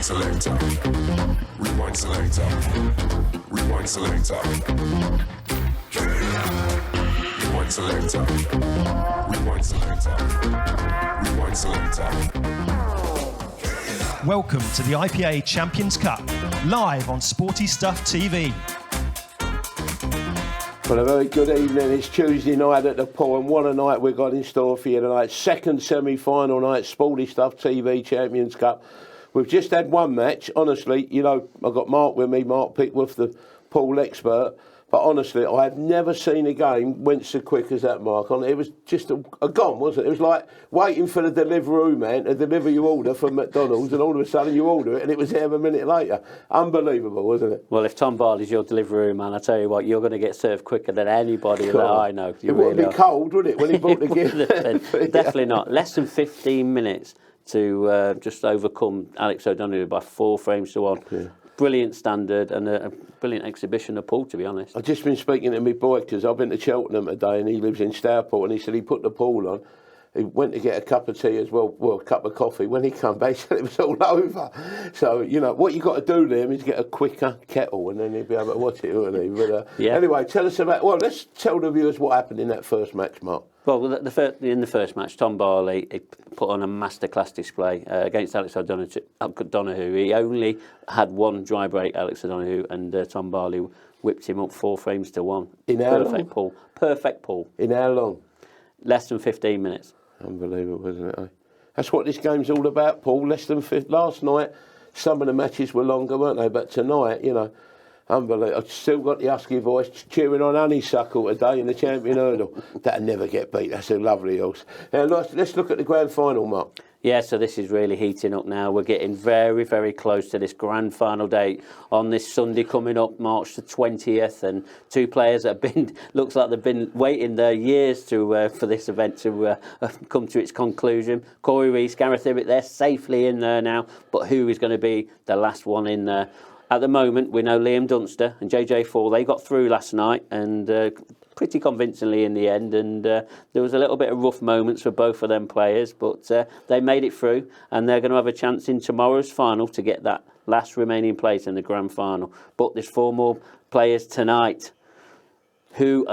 selector. Rewind selector. Rewind selector. Rewind selector. Rewind selector. Rewind selector. Welcome to the IPA Champions Cup, live on Sporty Stuff TV. Well, a very good evening. It's Tuesday night at the pool, and what a night we've got in store for you tonight. Second semi-final night, Sporty Stuff TV Champions Cup. We've just had one match. Honestly, you know, I've got Mark with me, Mark Pickworth, the pool expert. But honestly, I have never seen a game went so quick as that, Mark. It was just a gone, wasn't it? It was like waiting for the Deliveroo man to deliver your order from McDonald's, and all of a sudden you order it and it was there a minute later. Unbelievable, wasn't it? Well, if Tom Barley's your Deliveroo man, I tell you what, you're going to get served quicker than anybody that I know. It wouldn't be cold, would it, when he brought the gift? Definitely not. Less than 15 minutes to just overcome Alex O'Donoghue by 4 frames to 1. Yeah. Brilliant standard and a brilliant exhibition of pool, to be honest. I've just been speaking to my boy because I've been to Cheltenham today and he lives in Stourport, and he said he put the pool on. He went to get a cup of tea as well, a cup of coffee. When he came back, he said it was all over. So, you know, what you got to do, Liam, is get a quicker kettle and then you'll be able to watch it, won't he? But, yeah. Anyway, tell us about, let's tell the viewers what happened in that first match, Mark. Well, in the first match, Tom Barley put on a masterclass display against Alex O'Donoghue. He only had one dry break, Alex O'Donoghue, and Tom Barley whipped him up 4 frames to 1. In how Perfect long? Perfect pool. In how long? Less than 15 minutes. Unbelievable, isn't it? Eh? That's what this game's all about, Paul. Less than 15. Last night, some of the matches were longer, weren't they? But tonight, you know, unbelievable. I've still got the husky voice cheering on Honeysuckle today in the champion hurdle. That'll never get beat. That's a lovely horse. Now, let's look at the grand final, Mark. Yeah, so this is really heating up now. We're getting very, very close to this grand final date on this Sunday coming up, March the 20th. And 2 players that have been, looks like they've been waiting their years to for this event to come to its conclusion. Corey Rees, Gareth Ibbott, they're safely in there now. But who is going to be the last one in there? At the moment, we know Liam Dunster and JJ Fall, they got through last night and pretty convincingly in the end. And there was a little bit of rough moments for both of them players, but they made it through and they're going to have a chance in tomorrow's final to get that last remaining place in the grand final. But there's 4 more players tonight. Who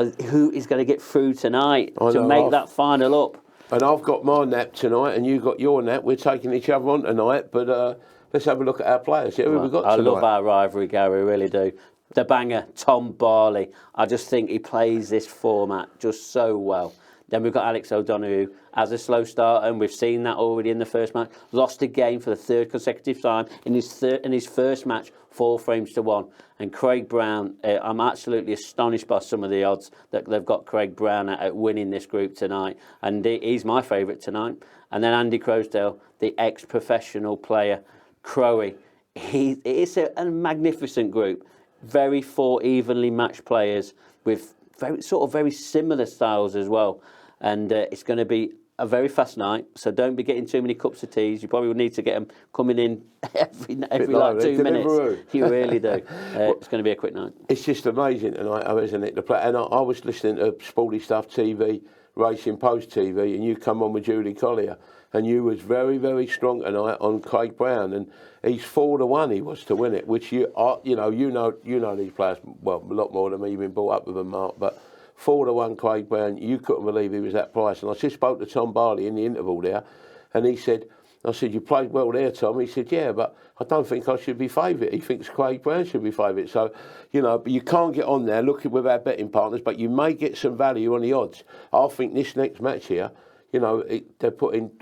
is going to get through tonight to make that final up? And I've got my nap tonight and you got your nap. We're taking each other on tonight, but... let's have a look at our players. Yeah, we've got tonight. I love our rivalry, Gary, really do. The banger, Tom Barley. I just think he plays this format just so well. Then we've got Alex O'Donoghue as a slow starter, and we've seen that already in the first match. Lost a game for the 3rd consecutive time in his first match, 4 frames to 1. And Craig Brown, I'm absolutely astonished by some of the odds that they've got Craig Brown at winning this group tonight. And he's my favourite tonight. And then Andy Croasdale, the ex-professional player. Crowy, it's a magnificent group. Very 4 evenly matched players with very similar styles as well. And it's going to be a very fast night. So don't be getting too many cups of teas. You probably will need to get them coming in every like 2 minutes. You really do. It's going to be a quick night. It's just amazing tonight, isn't it? And I was listening to Sporty Stuff TV, Racing Post TV, and you come on with Julie Collier. And you was very, very strong tonight on Craig Brown, and he's 4 to 1. He was to win it, which you know these players well a lot more than me. You've been brought up with them, Mark. But 4 to 1, Craig Brown. You couldn't believe he was that price. And I just spoke to Tom Barley in the interval there, and he said, "I said you played well there, Tom." He said, "Yeah, but I don't think I should be favourite." He thinks Craig Brown should be favourite. So, you know, but you can't get on there looking with our betting partners, but you may get some value on the odds. I think this next match here, you know, they're putting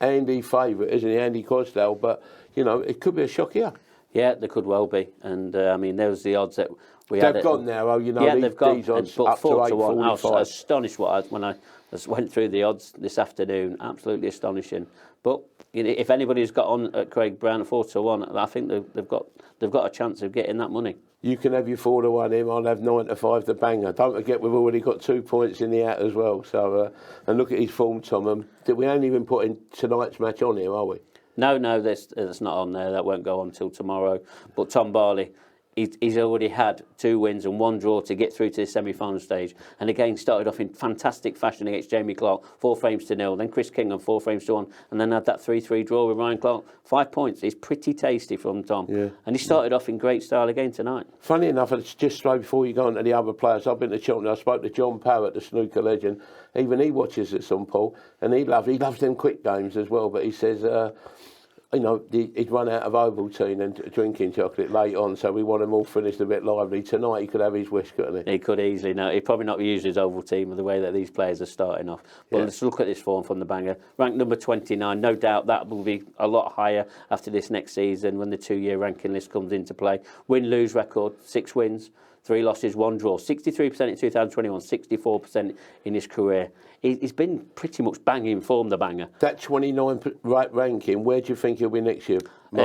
Andy favourite, isn't he, Andy Croasdale? But, you know, it could be a shock here. Yeah, there could well be. And, I mean, there was the odds that we had. They've gone now, you know. Yeah, they've gone. These odds but up 4 to 1. I was 8.45. astonished when I went through the odds this afternoon. Absolutely astonishing. But you know, if anybody's got on at Craig Brown at 4 to 1, I think they've got a chance of getting that money. You can have your 4 to 1 him. I'll have 9 to 5 the banger. Don't forget we've already got 2 points in the hat as well. So and look at his form, Tom. We ain't even putting tonight's match on here, are we? No, that's not on there. That won't go on till tomorrow. But Tom Barley, he's already had 2 wins and 1 draw to get through to the semi-final stage. And again, started off in fantastic fashion against Jamie Clark, 4 frames to 0. Then Chris King on 4 frames to 1, and then had that 3-3 draw with Ryan Clark. 5 points. It's pretty tasty from Tom. Yeah. And he started off in great style again tonight. Funny enough, it's just straight before you go on to the other players, I've been to Cheltenham. I spoke to John Parrott, the snooker legend. Even he watches it, some Paul, and he loves them quick games as well. But he says, you know, he'd run out of Ovaltine and drinking chocolate late on, so we want him all finished a bit lively. Tonight he could have his wish, couldn't he? He could easily. No, he'd probably not use his Ovaltine with the way that these players are starting off. But let's look at this form from the banger. Ranked number 29. No doubt that will be a lot higher after this next season when the 2-year ranking list comes into play. Win-lose record, 6 wins, 3 losses, 1 draw. 63% in 2021, 64% in his career. He's been pretty much banging form, the banger. That 29 right ranking, where do you think he'll be next year?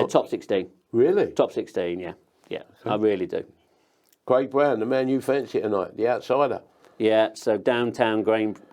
Top 16. Really? Top 16, yeah. Yeah, I really do. Craig Brown, the man you fancy tonight, the outsider. Yeah, so downtown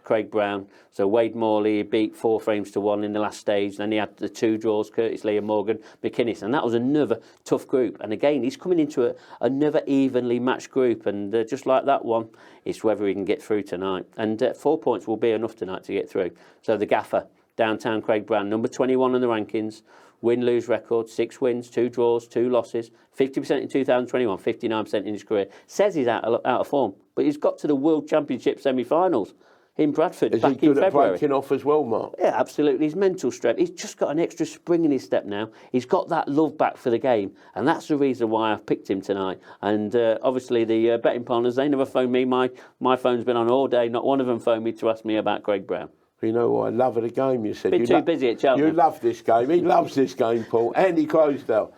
Craig Brown. So Wade Morley beat 4 frames to 1 in the last stage. Then he had the 2 draws, Curtis Lee and Morgan McInnes. And that was another tough group. And again, he's coming into another evenly matched group. And just like that one, it's whether he can get through tonight. And 4 points will be enough tonight to get through. So the gaffer, downtown Craig Brown, number 21 in the rankings. Win-lose record, 6 wins, 2 draws, 2 losses, 50% in 2021, 59% in his career. Says he's out of form, but he's got to the World Championship semi-finals in Bradford back in February. Is he good at breaking off as well, Mark? Yeah, absolutely. His mental strength. He's just got an extra spring in his step now. He's got that love back for the game, and that's the reason why I've picked him tonight. And obviously the betting partners, they never phone me. My phone's been on all day. Not one of them phoned me to ask me about Craig Brown. You know what? I love the game, you said. Been too busy at Cheltenham. You love this game. He loves this game, Paul. Andy Croasdale.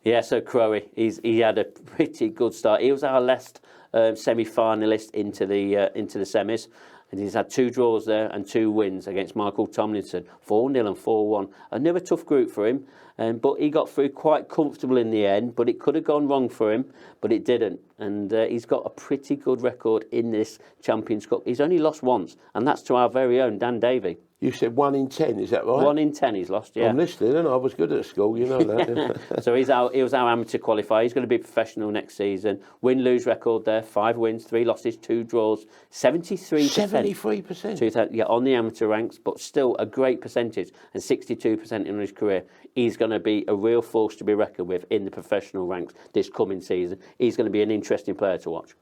Yeah, so Crowe, he had a pretty good start. He was our last semi-finalist into the semis. And he's had 2 draws there and 2 wins against Michael Tomlinson, 4-0 and 4-1. Another tough group for him, but he got through quite comfortable in the end. But it could have gone wrong for him, but it didn't. And he's got a pretty good record in this Champions Cup. He's only lost once, and that's to our very own Dan Davey. You said 1 in 10, is that right? 1 in 10 he's lost, yeah. I'm listening, and I was good at school, you know that. So he was our amateur qualifier. He's going to be professional next season. Win-lose record there, 5 wins, 3 losses, 2 draws, 73%. 73%? Yeah, on the amateur ranks, but still a great percentage, and 62% in his career. He's going to be a real force to be reckoned with in the professional ranks this coming season. He's going to be an interesting player to watch.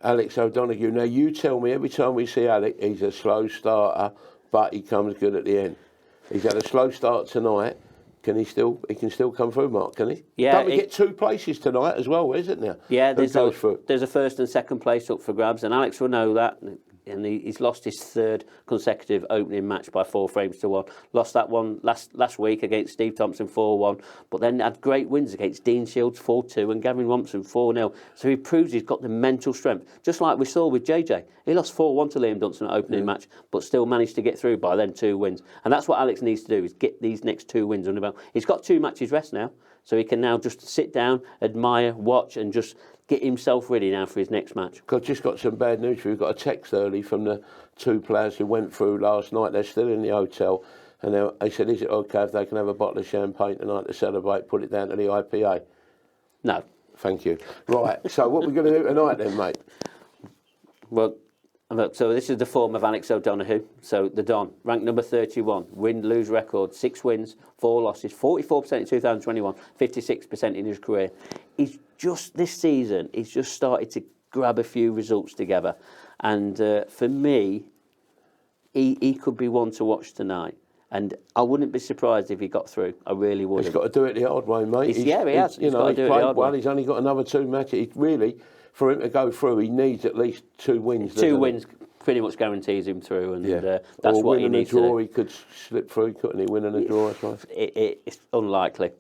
Alex O'Donoghue. Now, you tell me, every time we see Alex, he's a slow starter, but he comes good at the end. He's had a slow start tonight. He can still come through, Mark, can he? Yeah. Don't we get 2 places tonight as well, isn't there? Yeah, there's a first and second place up for grabs, and Alex will know that. And he's lost his 3rd consecutive opening match by 4 frames to 1. Lost that one last week against Steve Thompson 4-1, but then had great wins against Dean Shields 4-2 and Gavin Rompson 4-0. So he proves he's got the mental strength, just like we saw with JJ. He lost 4-1 to Liam Dunson at opening match, but still managed to get through by then 2 wins. And that's what Alex needs to do, is get these next 2 wins under the belt. He's got 2 matches rest now, so he can now just sit down, admire, watch, and just get himself ready now for his next match. I've just got some bad news for you. We've got a text early from the 2 players who went through last night. They're still in the hotel, and they said, is it okay if they can have a bottle of champagne tonight to celebrate, put it down to the IPA? No. Thank you. Right, so what are we going to do tonight then, mate? Well, so this is the form of Alex O'Donoghue. So the Don, ranked number 31, win-lose record, 6 wins, 4 losses, 44% in 2021, 56% in his career. He's just, this season, he's just started to grab a few results together. And for me, he could be one to watch tonight. And I wouldn't be surprised if he got through. I really wouldn't. He's got to do it the hard way, mate. He has. He's got to do it the hard way. He's only got another 2 matches. Really, for him to go through, he needs at least 2 wins. 2 wins pretty much guarantees him through, and that's or what he needs to do. Draw, he could slip through, couldn't he? Winning a draw, I suppose. It's unlikely,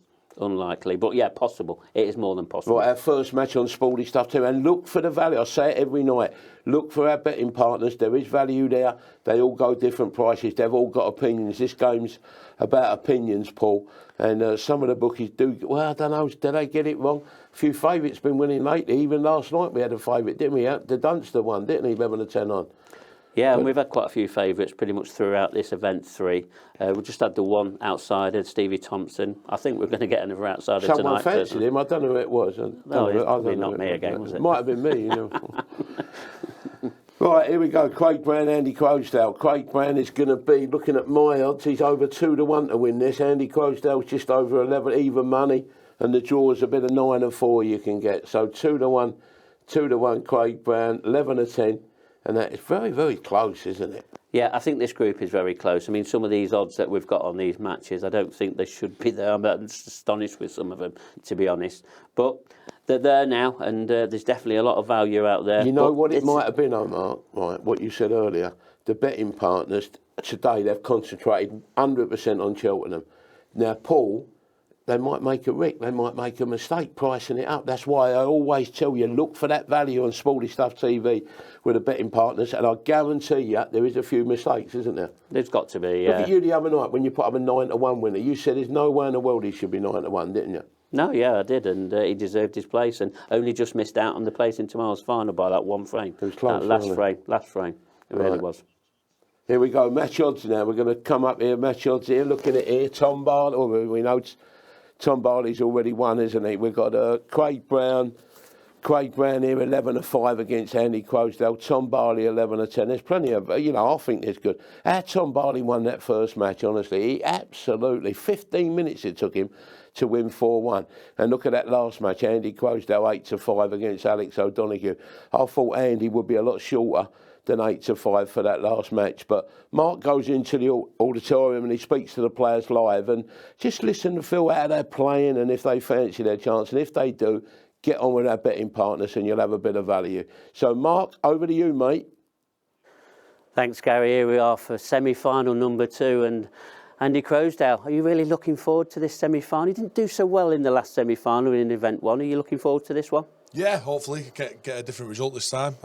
but yeah, possible. It is more than possible. Right, our first match on Sporty Stuff too, and look for the value. I say it every night. Look for our betting partners. There is value there. They all go different prices. They've all got opinions. This game's about opinions, Paul. And some of the bookies do. Well, I don't know. Did they get it wrong? A few favourites been winning lately. Even last night we had a favourite, didn't we? The Dunster one, didn't he? 11 to 10 on. Yeah, and we've had quite a few favourites pretty much throughout this event 3. We just had the one outsider, Stevie Thompson. I think we're going to get another outsider tonight. Someone fancied him. I don't know who it was. No, it's probably not me again, was it? Might have been me, you know. Right, here we go. Craig Brown, Andy Croasdale. Craig Brown is going to be, looking at my odds, he's over 2-1 to win this. Andy Croasdale's just over 11, even money. And the draw's a bit of 9 and 4 you can get. So 2-1, Craig Brown, 11 and 10. And that is very, very close, isn't it? Yeah, I think this group is very close. I mean, some of these odds that we've got on these matches, I don't think they should be there. I'm just astonished with some of them, to be honest. But they're there now, and there's definitely a lot of value out there. You know what it might have been, Mark, right, what you said earlier? The betting partners, today they've concentrated 100% on Cheltenham. Now, Paul, they might make a rick, they might make a mistake pricing it up. That's why I always tell you, look for that value on Sporty Stuff TV with the betting partners, and I guarantee you there is a few mistakes, isn't there? There's got to be, yeah. Look at you the other night when you put up a 9-1 winner. You said there's no way in the world he should be 9-1, didn't you? No, yeah, I did, and he deserved his place, and only just missed out on the place in tomorrow's final by that one frame. It was close, that last frame. It really was. Here we go, match odds now. We're going to come up here, match odds here, looking at here. Tom Barley, we know Tom Barley's already won, isn't he? We've got Craig Brown here, 11 and 5 against Andy Croasdale. Tom Barley, 11 and 10. There's plenty of, I think it's good. How Tom Barley won that first match, honestly, he absolutely, 15 minutes it took him to win 4-1. And look at that last match, Andy Croasdale, 8-5 against Alex O'Donoghue. I thought Andy would be a lot shorter than 8-5 for that last match. But Mark goes into the auditorium and he speaks to the players live, and just listen to feel how they're playing and if they fancy their chance. And if they do, get on with our betting partners and you'll have a bit of value. So Mark, over to you, mate. Thanks, Gary. Here we are for semi-final number 2, and Andy Croasdale, are you really looking forward to this semi-final? You didn't do so well in the last semi-final in event 1. Are you looking forward to this one? Yeah, hopefully get a different result this time.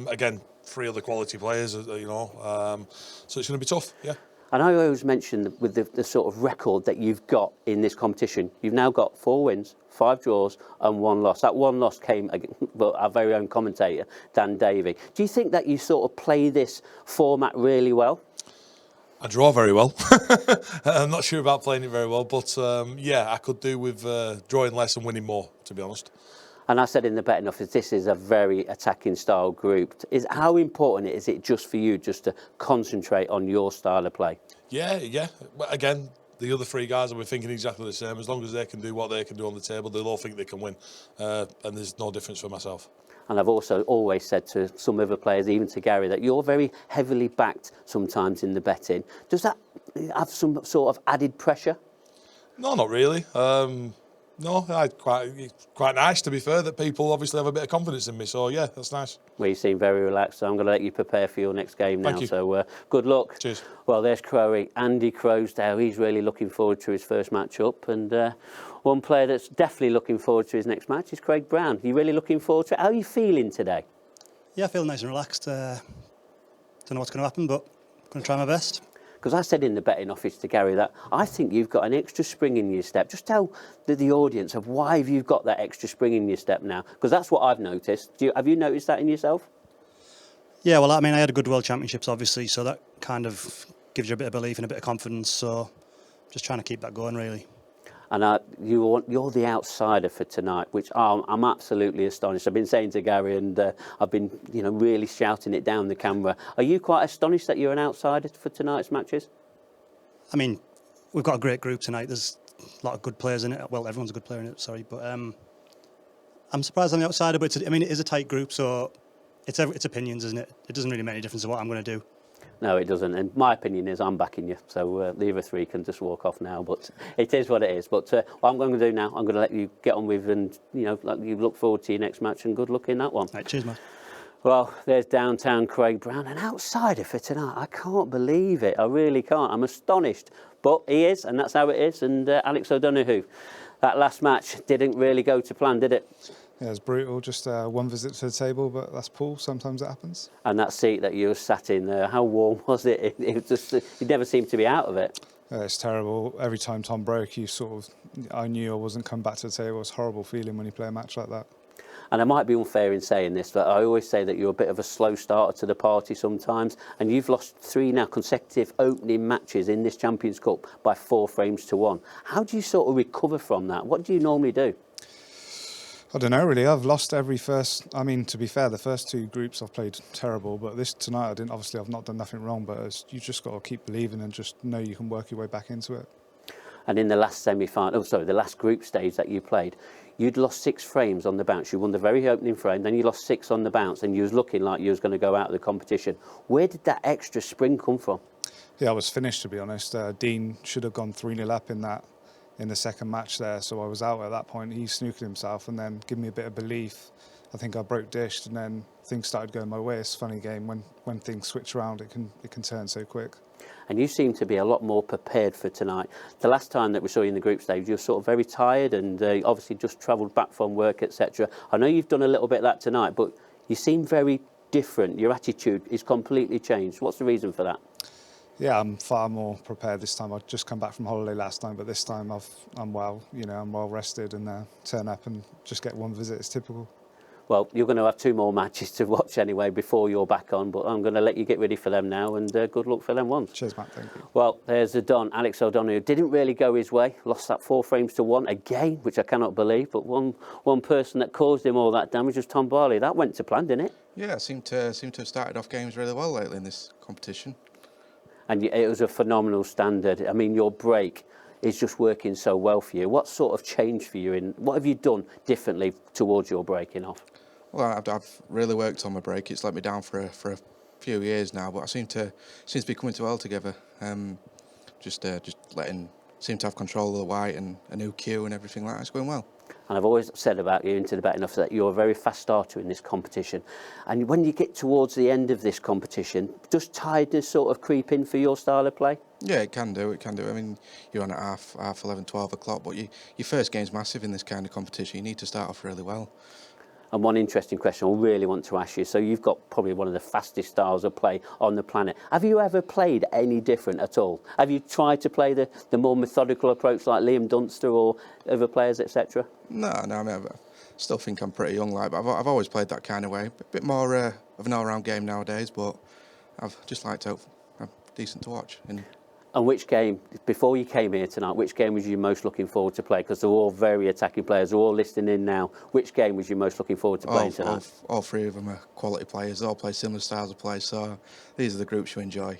Again, 3 other quality players, so it's going to be tough, yeah. And I always mention with the sort of record that you've got in this competition, you've now got 4 wins, 5 draws and 1 loss. That 1 loss came, well, our very own commentator, Dan Davey. Do you think that you sort of play this format really well? I draw very well. I'm not sure about playing it very well, but yeah, I could do with drawing less and winning more, to be honest. And I said in the betting office, this is a very attacking style group. How important is it just for you just to concentrate on your style of play? Yeah. Again, the other 3 guys will be thinking exactly the same. As long as they can do what they can do on the table, they'll all think they can win. And there's no difference for myself. And I've also always said to some other players, even to Gary, that you're very heavily backed sometimes in the betting. Does that have some sort of added pressure? No, not really. No, quite nice, to be fair, that people obviously have a bit of confidence in me. So, yeah, that's nice. Well, you seem very relaxed, so I'm going to let you prepare for your next game now. Thank you. So, good luck. Cheers. Well, there's Crowy, Andy Croasdale. He's really looking forward to his first match-up. And one player that's definitely looking forward to his next match is Craig Brown. Are you really looking forward to it? How are you feeling today? Yeah, I feel nice and relaxed. Don't know what's going to happen, but I'm going to try my best. Because I said in the betting office to Gary that I think you've got an extra spring in your step. Just tell the audience of why have you got that extra spring in your step now? Because that's what I've noticed. Have you noticed that in yourself? Yeah, well, I mean, I had a good World Championships, obviously, so that kind of gives you a bit of belief and a bit of confidence. So just trying to keep that going, really. And you're the outsider for tonight, which I'm absolutely astonished. I've been saying to Gary, and I've been, really shouting it down the camera. Are you quite astonished that you're an outsider for tonight's matches? I mean, we've got a great group tonight. There's a lot of good players in it. Well, everyone's a good player in it, sorry. But I'm surprised I'm the outsider, but it is a tight group, so it's opinions, isn't it? It doesn't really make any difference to what I'm going to do. No, it doesn't. And my opinion is I'm backing you. So the other 3 can just walk off now. But it is what it is. But what I'm going to do now, I'm going to let you get on with and, you look forward to your next match and good luck in that one. Right, cheers, man. Well, there's downtown Craig Brown, an outsider for tonight. I can't believe it. I really can't. I'm astonished. But he is, and that's how it is. And Alex O'Donoghue, that last match didn't really go to plan, did it? Yeah, it was brutal. Just one visit to the table, but that's Paul. Sometimes it happens. And that seat that you were sat in there, how warm was it? You never seemed to be out of it. It's terrible. Every time Tom broke, I knew I wasn't coming back to the table. It was a horrible feeling when you play a match like that. And I might be unfair in saying this, but I always say that you're a bit of a slow starter to the party sometimes, and you've lost 3 now consecutive opening matches in this Champions Cup by 4 frames to 1. How do you sort of recover from that? What do you normally do? I don't know really. I've lost every first. I mean, to be fair, the first 2 groups I've played terrible, but this tonight I didn't. Obviously, I've not done nothing wrong, but you just got to keep believing and just know you can work your way back into it. And in the last semi-final, the last group stage that you played, you'd lost 6 frames on the bounce. You won the very opening frame, then you lost 6 on the bounce, and you was looking like you was going to go out of the competition. Where did that extra spring come from? Yeah, I was finished, to be honest. Dean should have gone 3-0 up in the second match there, so I was out at that point. He snooked himself and then gave me a bit of belief. I think I broke dished, and then things started going my way. It's a funny game when things switch around, it can turn so quick. And you seem to be a lot more prepared for tonight. The last time that we saw you in the group stage, you were sort of very tired and obviously just travelled back from work, etc. I know you've done a little bit of that tonight, but you seem very different. Your attitude is completely changed. What's the reason for that? Yeah, I'm far more prepared this time. I'd just come back from holiday last time, but this time I'm well rested and turn up and just get 1 visit. It's typical. Well, you're going to have 2 more matches to watch anyway before you're back on, but I'm going to let you get ready for them now, and good luck for them ones. Cheers, Matt. Thank you. Well, there's the Don, Alex O'Donoghue. Didn't really go his way. Lost that 4 frames to 1 again, which I cannot believe. But one person that caused him all that damage was Tom Barley. That went to plan, didn't it? Yeah, seemed to have started off games really well lately in this competition. And it was a phenomenal standard. I mean, your break is just working so well for you. What sort of changed for you? What have you done differently towards your breaking off? Well, I've really worked on my break. It's let me down for a few years now, but I seem to be coming too well together. Just seem to have control of the white and a new cue and everything like that. It's going well. And I've always said about you into the bet enough that you're a very fast starter in this competition. And when you get towards the end of this competition, does tiredness sort of creep in for your style of play? Yeah, it can do. I mean, you're on at half 11, 12 o'clock, but your first game's massive in this kind of competition. You need to start off really well. And one interesting question I really want to ask you. So you've got probably one of the fastest styles of play on the planet. Have you ever played any different at all? Have you tried to play the more methodical approach like Liam Dunster or other players, etc.? No, I mean, I still think I'm pretty young, but I've always played that kind of way. A bit more of an all-round game nowadays, but I've just liked it. Decent to watch. And which game, before you came here tonight, which game was you most looking forward to play? Because they're all very attacking players. They're all listening in now. Which game was you most looking forward to playing tonight? All 3 of them are quality players. They all play similar styles of play, so these are the groups you enjoy.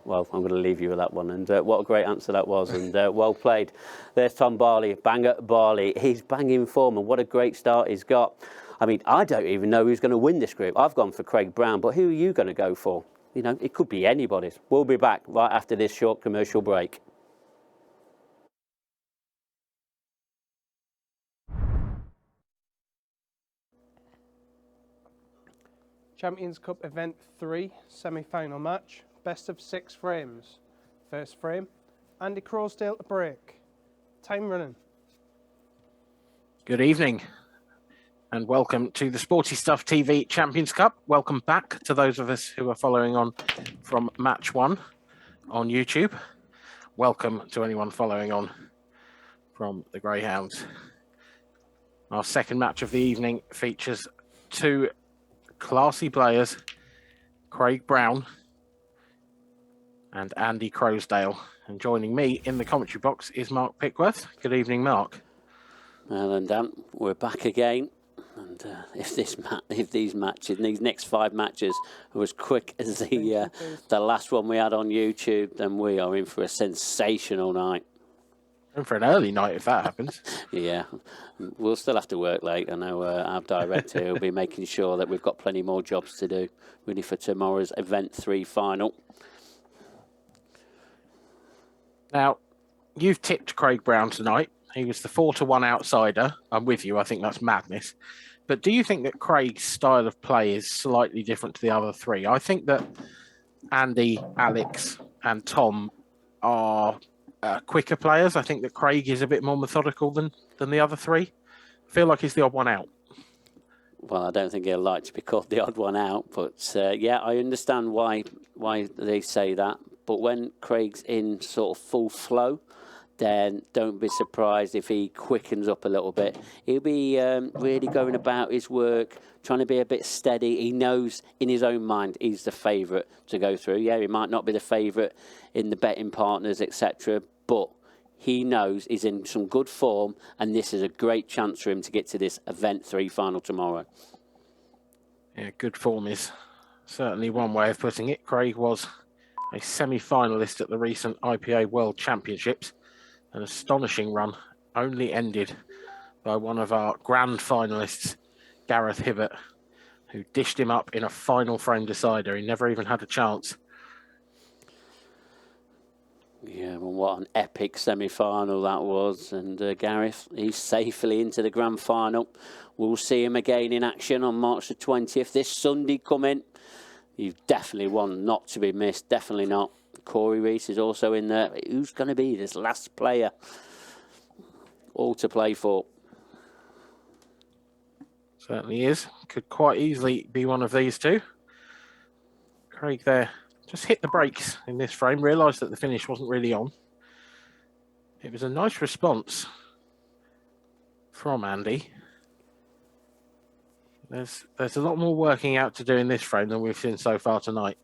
Well, I'm going to leave you with that one. And what a great answer that was, and well played. There's Tom Barley, banger Barley. He's banging form, and what a great start he's got. I mean, I don't even know who's going to win this group. I've gone for Craig Brown, but who are you going to go for? You know, it could be anybody's. We'll be back right after this short commercial break. Champions Cup Event 3 semi-final match, best of 6 frames. First frame, Andy Croasdale to break. Time running. Good evening and welcome to the Sporty Stuff TV Champions Cup. Welcome back to those of us who are following on from match 1 on YouTube. Welcome to anyone following on from the Greyhounds. Our second match of the evening features 2 classy players, Craig Brown and Andy Croasdale. And joining me in the commentary box is Mark Pickworth. Good evening, Mark. Well, and Dan, we're back again. And if these next 5 matches are as quick as the last one we had on YouTube, then we are in for a sensational night. In for an early night if that happens. Yeah, we'll still have to work late. I know our director will be making sure that we've got plenty more jobs to do, ready for tomorrow's Event 3 final. Now, you've tipped Craig Brown tonight. He was the 4-1 outsider. I'm with you. I think that's madness. But do you think that Craig's style of play is slightly different to the other 3? I think that Andy, Alex and Tom are quicker players. I think that Craig is a bit more methodical than the other 3. I feel like he's the odd one out. Well, I don't think he'll like to be called the odd one out. But yeah, I understand why they say that. But when Craig's in sort of full flow, then don't be surprised if he quickens up a little bit. He'll be really going about his work, trying to be a bit steady. He knows in his own mind he's the favourite to go through. Yeah, he might not be the favourite in the betting partners, etc., but he knows he's in some good form, and this is a great chance for him to get to this Event 3 final tomorrow. Yeah, good form is certainly one way of putting it. Craig was a semi-finalist at the recent IPA World Championships. An astonishing run, only ended by one of our grand finalists, Gareth Hibbert, who dished him up in a final frame decider. He never even had a chance. Yeah, well, what an epic semi-final that was. And Gareth, he's safely into the grand final. We'll see him again in action on March the 20th. This Sunday coming. You've definitely one not to be missed. Definitely not. Corey Reese is also in there. Who's going to be this last player? All to play for. Certainly is. Could quite easily be one of these two. Craig there just hit the brakes in this frame. Realised that the finish wasn't really on. It was a nice response from Andy. There's a lot more working out to do in this frame than we've seen so far tonight.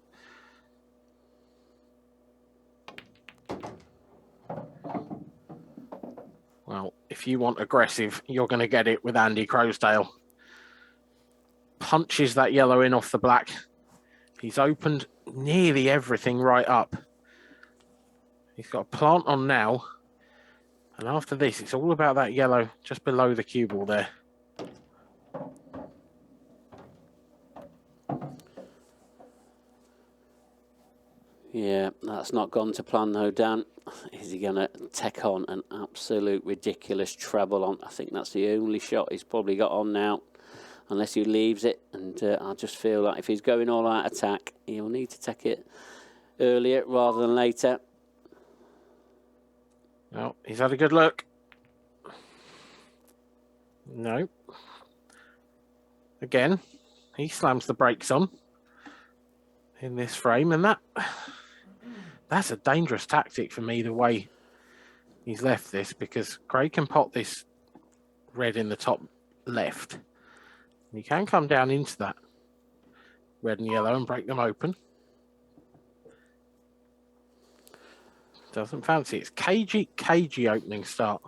Well, if you want aggressive, you're going to get it with Andy Croasdale. Punches that yellow in off the black. He's opened nearly everything right up. He's got a plant on now. And after this, it's all about that yellow just below the cue ball there. Yeah, that's not gone to plan though, Dan. Is he going to take on an absolute ridiculous treble on? I think that's the only shot he's probably got on now, unless he leaves it. And I just feel like if he's going all out attack, he'll need to take it earlier rather than later. Well, he's had a good look. No. Again, he slams the brakes on in this frame, and that's a dangerous tactic for me, the way he's left this, because Craig can pot this red in the top left. He can come down into that red and yellow and break them open. Doesn't fancy it. It's cagey opening start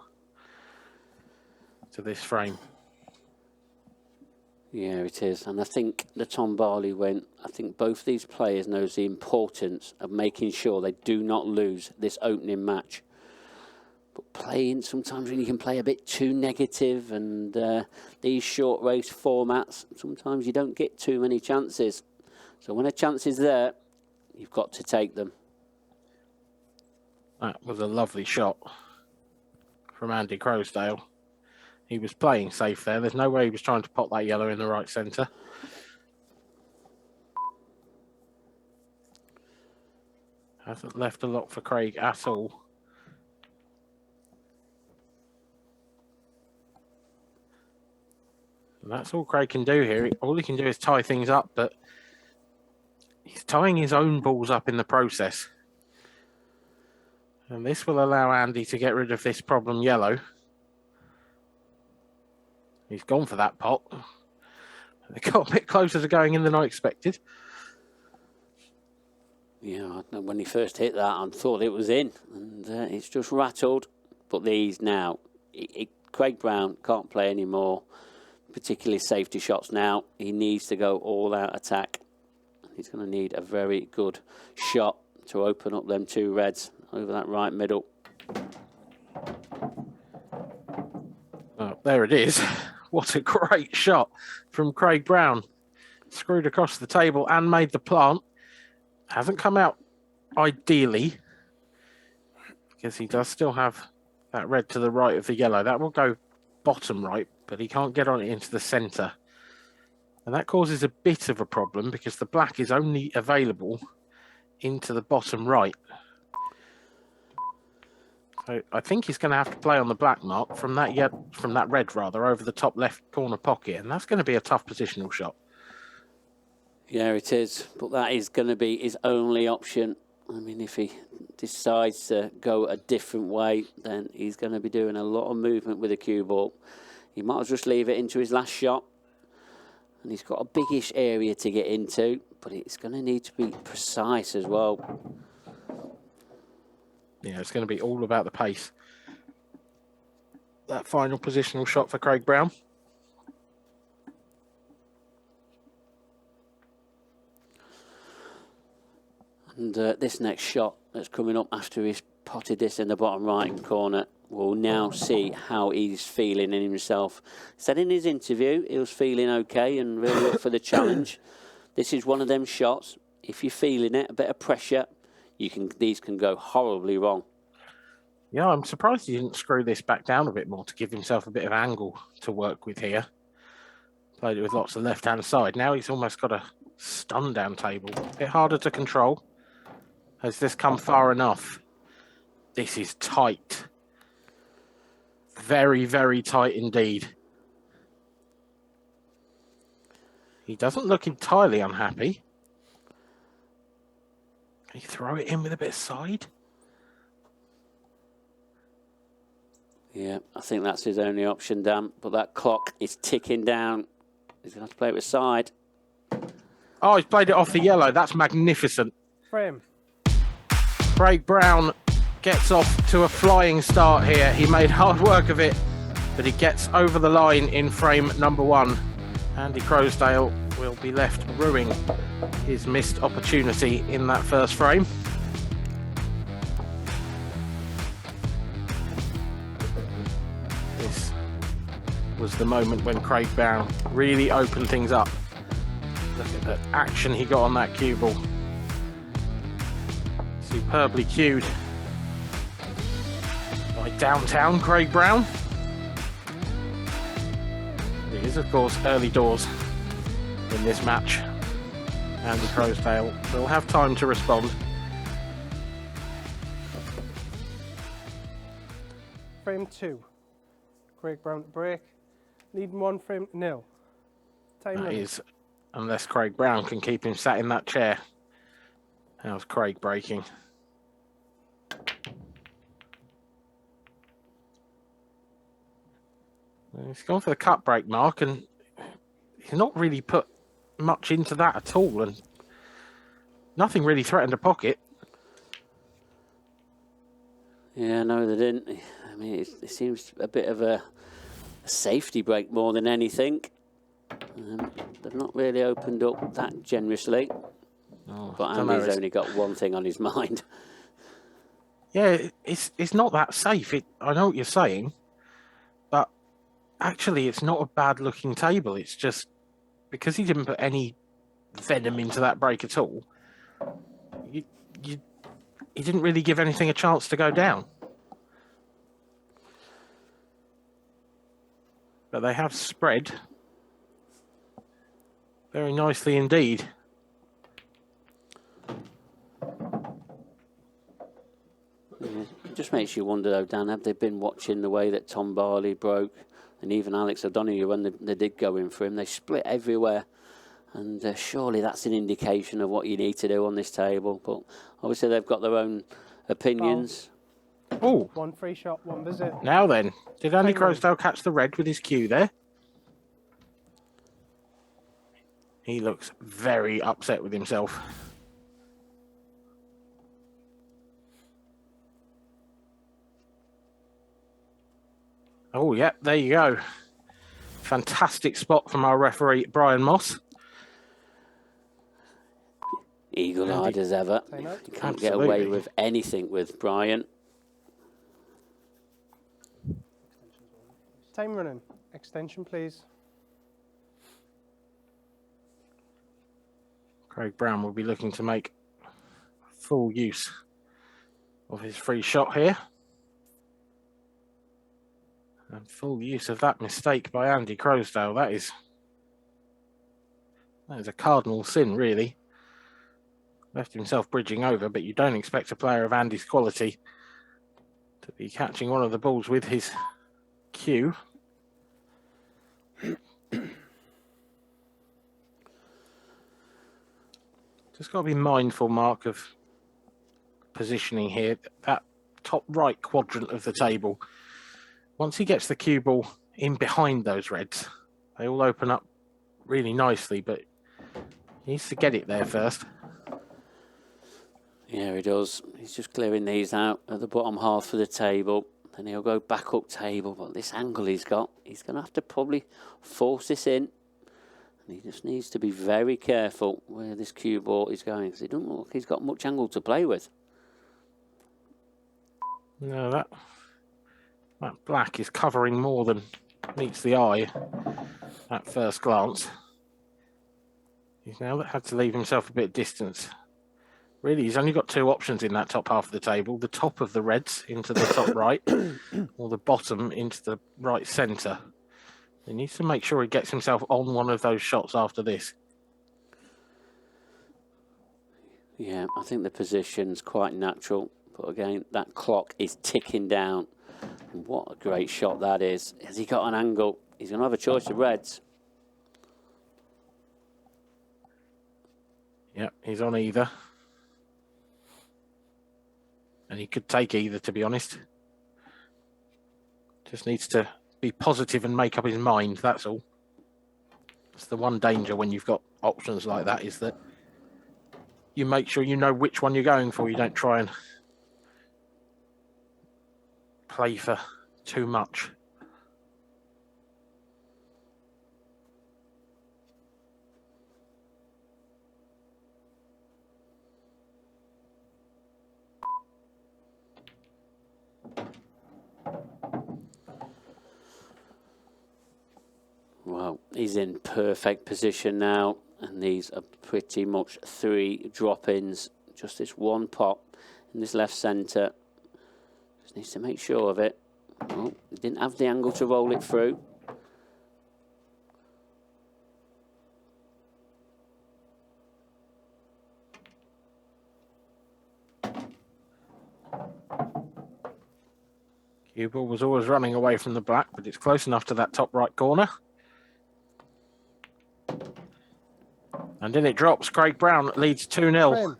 to this frame. Yeah, it is. And I think the Tom Barley went, I think both these players knows the importance of making sure they do not lose this opening match. But playing, sometimes when you can play a bit too negative, and these short race formats, sometimes you don't get too many chances. So when a chance is there, you've got to take them. That was a lovely shot from Andy Croasdale. He was playing safe there. There's no way he was trying to pot that yellow in the right centre. Hasn't left a lot for Craig at all. And that's all Craig can do here. All he can do is tie things up, but he's tying his own balls up in the process. And this will allow Andy to get rid of this problem yellow. He's gone for that pot. They got a bit closer to going in than I expected. Yeah, when he first hit that, I thought it was in, and it's just rattled. But these now, Craig Brown can't play anymore, particularly safety shots now. He needs to go all out attack. He's going to need a very good shot to open up them two reds over that right middle. Oh, there it is. What a great shot from Craig Brown. Screwed across the table and made the plant. Hasn't come out ideally, because he does still have that red to the right of the yellow. That will go bottom right, but he can't get on it into the centre. And that causes a bit of a problem, because the black is only available into the bottom right. So I think he's going to have to play on the black mark from that red rather, over the top left corner pocket, and that's going to be a tough positional shot. Yeah, it is, but that is going to be his only option. I mean, if he decides to go a different way, then he's going to be doing a lot of movement with a cue ball. He might as well just leave it into his last shot. And he's got a biggish area to get into, but it's going to need to be precise as well. Yeah, it's going to be all about the pace. That final positional shot for Craig Brown. And this next shot that's coming up after he's potted this in the bottom right corner, we'll now see how he's feeling in himself. Said in his interview he was feeling okay and really up for the challenge. This is one of them shots. If you're feeling it, a bit of pressure, these can go horribly wrong. Yeah, I'm surprised he didn't screw this back down a bit more to give himself a bit of angle to work with here. Played it with lots of left-hand side. Now he's almost got a stun down table. A bit harder to control. Has this come far enough? This is tight. Very, very tight indeed. He doesn't look entirely unhappy. Can you throw it in with a bit of side? Yeah, I think that's his only option, Dan. But that clock is ticking down. He's going to have to play it with side. Oh, he's played it off the yellow. That's magnificent. Frame. Craig Brown gets off to a flying start here. He made hard work of it, but he gets over the line in frame number 1. Andy Croasdale will be left ruining his missed opportunity in that first frame. This was the moment when Craig Brown really opened things up. Look at the action he got on that cue ball. Superbly cued by downtown Craig Brown. It is, of course, early doors in this match. Andy Croasdale will have time to respond. Frame 2. Craig Brown to break. Leading 1 frame 0. Time That limit. is, unless Craig Brown can keep him sat in that chair. How's Craig breaking? He's gone for the cut break mark, and he's not really put much into that at all, and nothing really threatened a pocket. Yeah, no, they didn't. I mean, it seems a bit of a safety break more than anything. They've not really opened up that generously. Oh, but Andy's only got one thing on his mind. Yeah, it's not that safe. I know what you're saying, but actually it's not a bad looking table. It's just because he didn't put any venom into that break at all, he didn't really give anything a chance to go down. But they have spread very nicely indeed. It just makes you wonder, though, Dan, have they been watching the way that Tom Barley broke, and even Alex O'Donoghue, when they did go in for him, they split everywhere. And surely that's an indication of what you need to do on this table. But obviously they've got their own opinions. Oh, 1 free shot, 1 visit. now then, did Andy Croasdale catch the red with his cue there? He looks very upset with himself. Oh, yeah, there you go. Fantastic spot from our referee, Brian Moss. Eagle-eyed as ever. Say no. You can't get away with anything with Brian. Time running. Extension, please. Craig Brown will be looking to make full use of his free shot here. And full use of that mistake by Andy Croasdale. That is a cardinal sin, really. Left himself bridging over, but you don't expect a player of Andy's quality to be catching one of the balls with his cue. Just got to be mindful, Mark, of positioning here. That top right quadrant of the table, once he gets the cue ball in behind those reds, they all open up really nicely, but he needs to get it there first. Yeah, he does. He's just clearing these out at the bottom half of the table. Then he'll go back up table. But this angle he's got, he's going to have to probably force this in. And he just needs to be very careful where this cue ball is going, because he doesn't look like he's got much angle to play with. No, that black is covering more than meets the eye at first glance. He's now had to leave himself a bit of distance. Really, he's only got two options in that top half of the table. The top of the reds into the top right, or the bottom into the right centre. He needs to make sure he gets himself on one of those shots after this. Yeah, I think the position's quite natural. But again, that clock is ticking down. And what a great shot that is. Has he got an angle? He's going to have a choice of reds. Yep, he's on either. And he could take either, to be honest. Just needs to be positive and make up his mind, that's all. That's the one danger when you've got options like that, is that you make sure you know which one you're going for. You don't try and play for too much. Well, he's in perfect position now, and these are pretty much 3 drop-ins. Just this one pot in this left centre. Just needs to make sure of it. Oh, he didn't have the angle to roll it through. Cue ball was always running away from the black, but it's close enough to that top right corner. And then it drops. Craig Brown leads 2-0.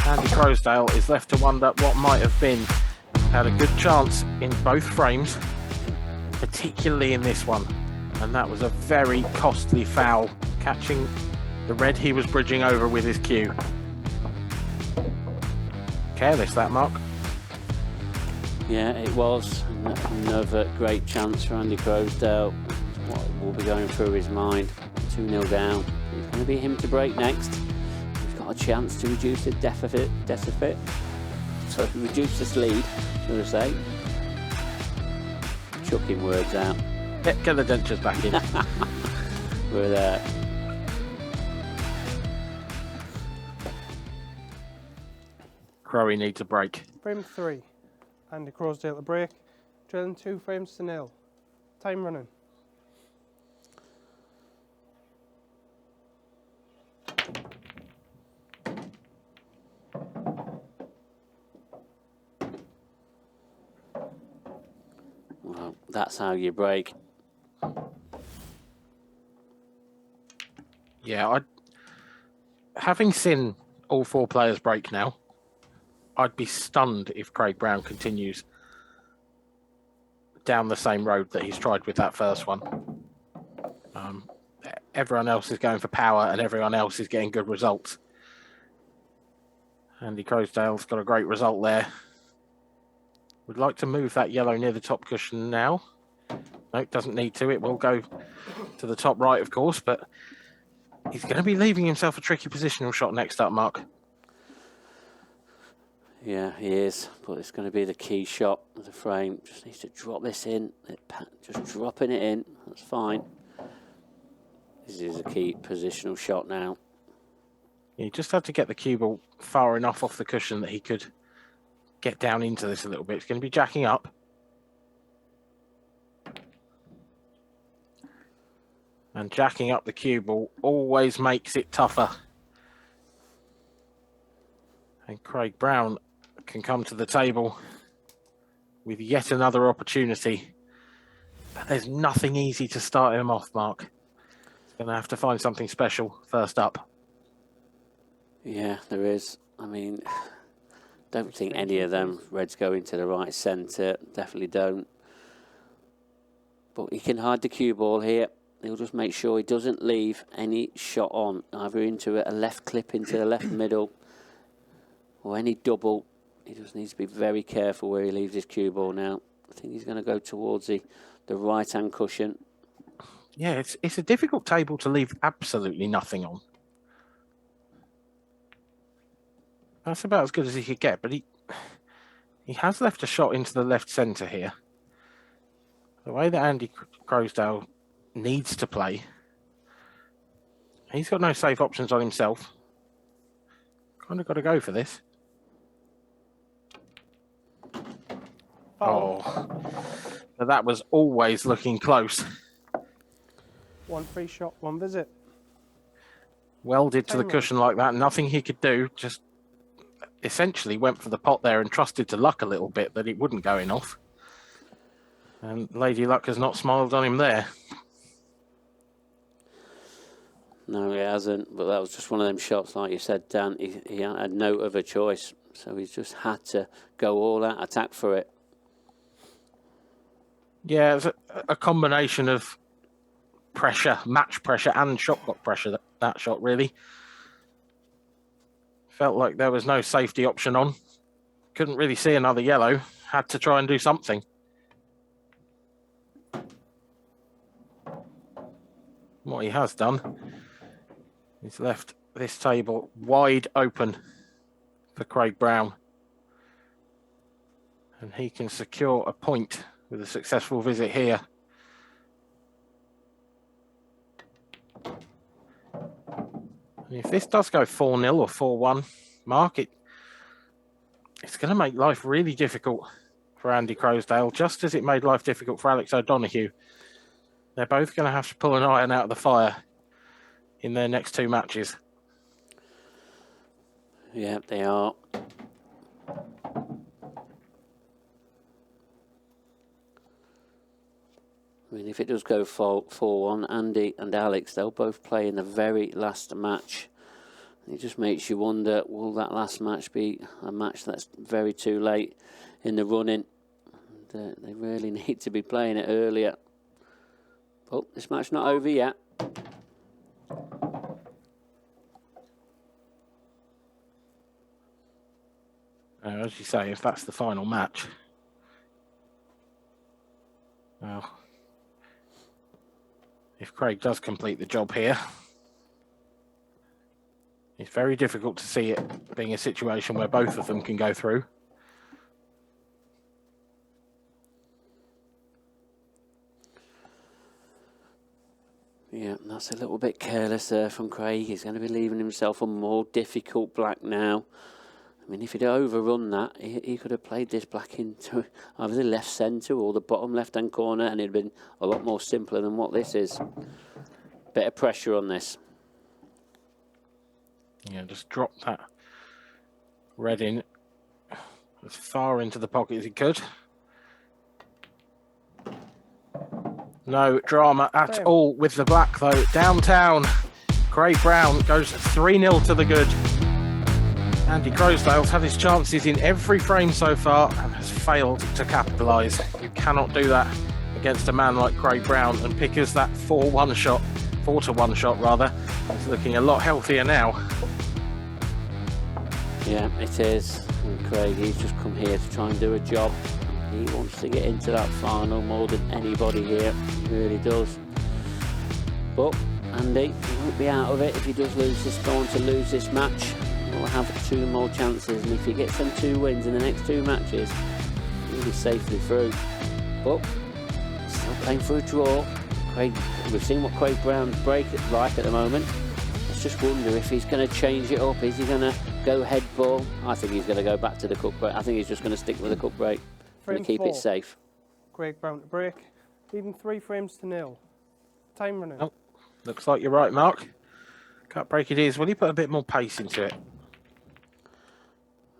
Andy Croasdale is left to wonder what might have been. Had a good chance in both frames, particularly in this one. And that was a very costly foul, catching the red he was bridging over with his cue. Careless, that, Mark. Yeah, it was. Another great chance for Andy Croasdale. What will be going through his mind? 2-0 down. It's going to be him to break next. He's got a chance to reduce the deficit. So reduce this lead, should I say. Chucking words out. Get the dentures back in. We're there. Crowe needs a break. Frame 3. Andy Croasdale to break. Drilling 2 frames to 0. Time running. Well, that's how you break. Yeah, having seen all 4 players break now, I'd be stunned if Craig Brown continues down the same road that he's tried with that first one. Everyone else is going for power and everyone else is getting good results. Andy Croasdale's got a great result there. Would like to move that yellow near the top cushion now. No, it doesn't need to. It will go to the top right, of course, but he's going to be leaving himself a tricky positional shot next up, Mark. Yeah, he is, but it's going to be the key shot of the frame. Just needs to drop this in. Just dropping it in. That's fine. This is a key positional shot now. He just had to get the cue ball far enough off the cushion that he could get down into this a little bit. It's going to be jacking up. And jacking up the cue ball always makes it tougher. And Craig Brown can come to the table with yet another opportunity. But there's nothing easy to start him off, Mark. He's going to have to find something special first up. Yeah, there is. I mean, Don't think any of them reds go into the right centre. Definitely don't. But he can hide the cue ball here. He'll just make sure he doesn't leave any shot on, either into a left clip into the left middle or any double. He just needs to be very careful where he leaves his cue ball now. I think he's going to go towards the right-hand cushion. Yeah, it's a difficult table to leave absolutely nothing on. That's about as good as he could get, but he has left a shot into the left centre here. The way that Andy Croasdale needs to play, he's got no safe options on himself. Kind of got to go for this. Oh, but that was always looking close. One free shot, one visit. Welded to the cushion like that, nothing he could do. Just essentially went for the pot there and trusted to luck a little bit that it wouldn't go in off. And Lady Luck has not smiled on him there. No, he hasn't. But that was just one of them shots, like you said, Dan. He had no other choice. So he's just had to go all out attack for it. Yeah, it's a combination of pressure, match pressure and shot clock pressure, that shot really. Felt like there was no safety option on. Couldn't really see another yellow. Had to try and do something. What he has done, he's left this table wide open for Craig Brown. And he can secure a point with a successful visit here. And if this does go 4-0 or 4-1, Mark, it's going to make life really difficult for Andy Croasdale, just as it made life difficult for Alex O'Donoghue. They're both going to have to pull an iron out of the fire in their next two matches. Yeah, they are. I mean, if it does go 4-1, Andy and Alex, they'll both play in the very last match. It just makes you wonder, will that last match be a match that's very too late in the running? They really need to be playing it earlier. But this match not over yet. As you say, if that's the final match, well, if Craig does complete the job here, it's very difficult to see it being a situation where both of them can go through. Yeah, that's a little bit careless there from Craig. He's going to be leaving himself a more difficult black now. I mean, if he'd overrun that, he could have played this black into either the left centre or the bottom left-hand corner, and it'd been a lot more simpler than what this is. Bit of pressure on this. Yeah, just drop that red in as far into the pocket as he could. No drama at all with the black, though. Downtown, Craig Brown goes 3-0 to the good. Andy Croasdale's had his chances in every frame so far and has failed to capitalise. You cannot do that against a man like Craig Brown, and Pickers, that 4-1 shot, 4-1 shot rather, is looking a lot healthier now. Yeah, it is. And Craig, he's just come here to try and do a job. He wants to get into that final more than anybody here. He really does. But Andy, he won't be out of it if he does lose this, go on to lose this match. He'll have 2 more chances, and if he gets them 2 wins in the next 2 matches, he'll be safely through. But still playing for a draw. Craig, we've seen what Craig Brown's break is like at the moment. Let's just wonder if he's going to change it up. Is he going to go head ball? I think he's going to go back to the cook break. I think he's just going to stick with the cook break. Going to keep it safe. Craig Brown to break, leaving 3 frames to 0. Time running. Oh, looks like you're right, Mark. Cut break it is. Will you put a bit more pace into it?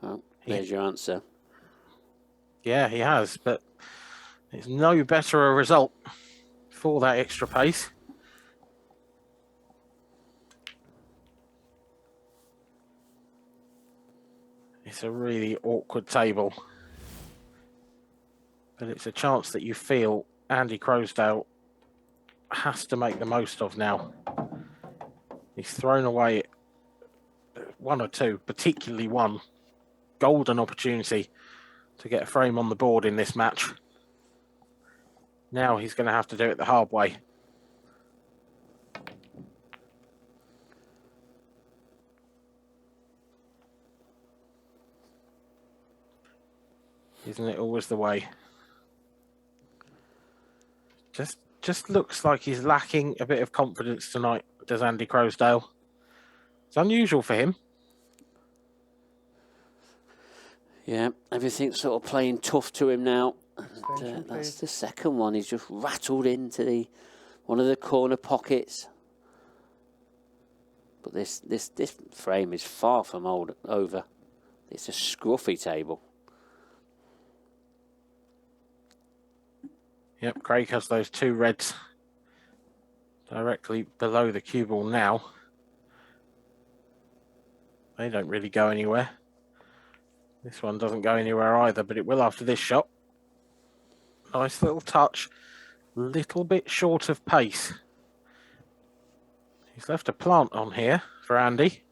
Well, there's your answer. Yeah, he has, but it's no better a result for that extra pace. It's a really awkward table. But it's a chance that you feel Andy Croasdale has to make the most of now. He's thrown away one or two, particularly one golden opportunity to get a frame on the board in this match. Now he's going to have to do it the hard way. Isn't it always the way? Just looks like he's lacking a bit of confidence tonight, does Andy Croasdale. It's unusual for him. Yeah, everything's sort of playing tough to him now. And, that's the second one. He's just rattled into one of the corner pockets. But this frame is far from over. It's a scruffy table. Yep, Craig has those two reds directly below the cue ball now. They don't really go anywhere. This one doesn't go anywhere either, but it will after this shot. Nice little touch. Little bit short of pace. He's left a plant on here for Andy.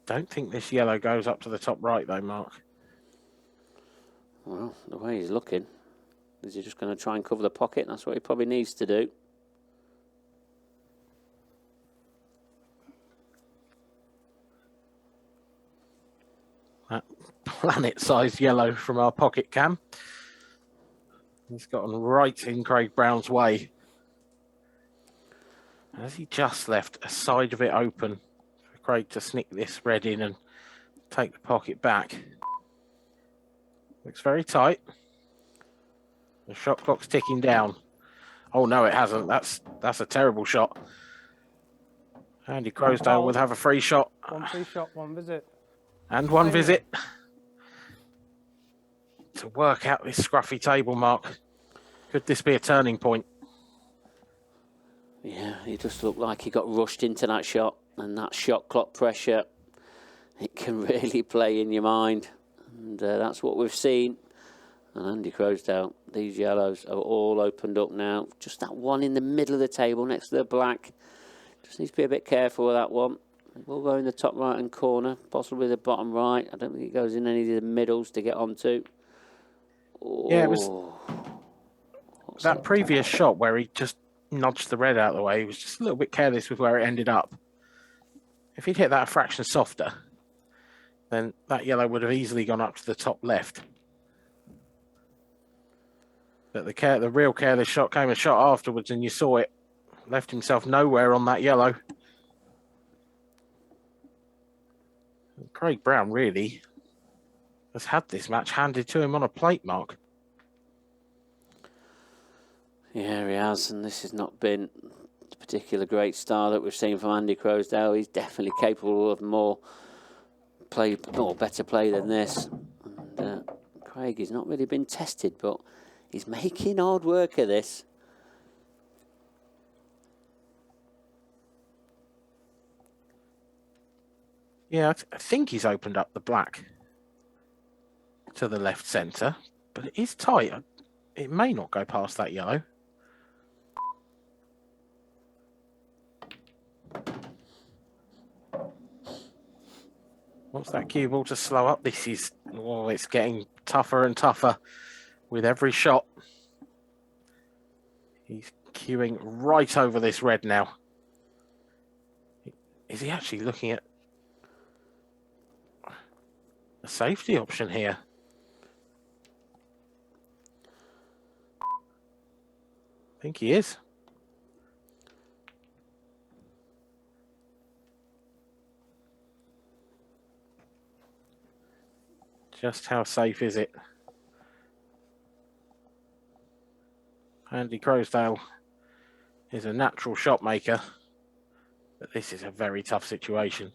Don't think this yellow goes up to the top right though, Mark. Well, the way he's looking, is he just going to try and cover the pocket? That's what he probably needs to do. That planet-sized yellow from our pocket cam. He's gotten right in Craig Brown's way. Has he just left a side of it open for Craig to sneak this red in and take the pocket back? Looks very tight. The shot clock's ticking down. Oh no, it hasn't. That's a terrible shot. Andy Croasdale would have a free shot. One free shot, one visit. And one visit. To work out this scruffy table, Mark. Could this be a turning point? Yeah, he just looked like he got rushed into that shot, and that shot clock pressure, it can really play in your mind. And that's what we've seen. And Andy Croasdale, these yellows are all opened up now. Just that one in the middle of the table next to the black. Just needs to be a bit careful with that one. It will go in the top right-hand corner, possibly the bottom right. I don't think it goes in any of the middles to get onto. Oh. Yeah, it was that previous shot where he just nudged the red out of the way. He was just a little bit careless with where it ended up. If he'd hit that a fraction softer, then that yellow would have easily gone up to the top left. But the real careless shot came a shot afterwards, and you saw it. Left himself nowhere on that yellow. Craig Brown really has had this match handed to him on a plate, Mark. Yeah, he has, and this has not been a particular great start that we've seen from Andy Croasdale. He's definitely capable of more play, or better play than this. And Craig has not really been tested, but he's making hard work of this. Yeah, I think he's opened up the black to the left centre, but it is tight. It may not go past that yellow. Wants that cue ball to slow up. This is, oh, it's getting tougher and tougher with every shot. He's cueing right over this red now. Is he actually looking at a safety option here? I think he is. Just how safe is it? Andy Croasdale is a natural shot maker, but this is a very tough situation.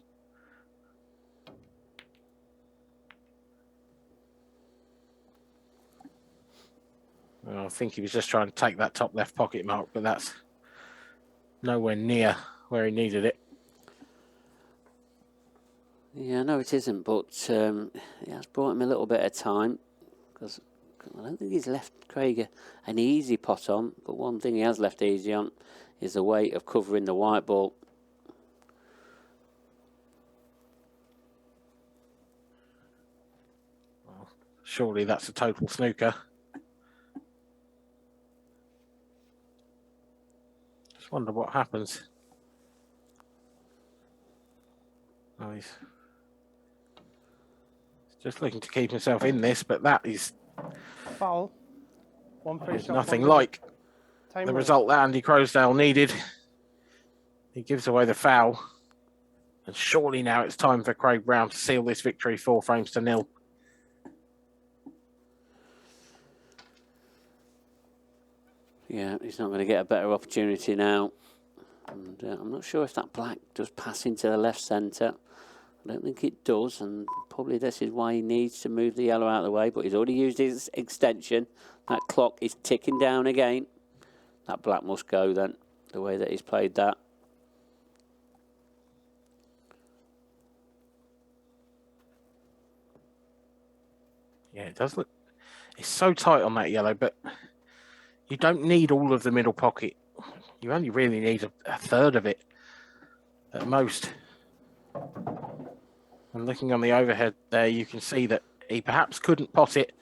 I think he was just trying to take that top left pocket mark, but that's nowhere near where he needed it. Yeah, no, it isn't, but it has brought him a little bit of time, because I don't think he's left Craig an easy pot on, but one thing he has left easy on is the weight of covering the white ball. Well, surely that's a total snooker. Just wonder what happens. Oh, he's just looking to keep himself in this, but that is Foul. One free shot. nothing one like time the running. result that Andy Croasdale needed. He gives away the foul. And surely now it's time for Craig Brown to seal this victory 4-0. Yeah, he's not going to get a better opportunity now. And I'm not sure if that black does pass into the left centre. I don't think it does, and probably this is why he needs to move the yellow out of the way, but he's already used his extension. That clock is ticking down again. That black must go then, the way that he's played that. Yeah, it does look... It's so tight on that yellow, but you don't need all of the middle pocket. You only really need a third of it at most. And looking on the overhead there, you can see that he perhaps couldn't pot it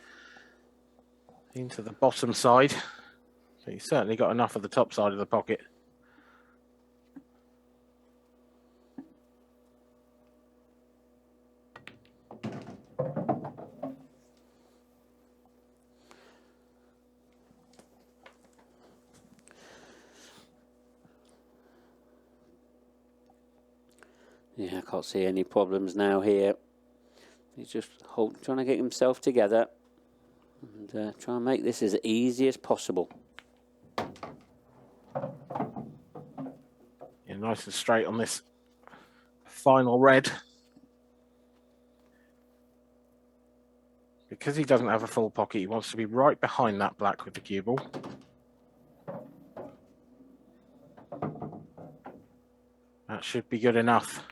into the bottom side. But he's certainly got enough of the top side of the pocket. Yeah, I can't see any problems now here. He's just trying to get himself together and try and make this as easy as possible. Yeah, nice and straight on this final red. Because he doesn't have a full pocket, he wants to be right behind that black with the cue ball. That should be good enough.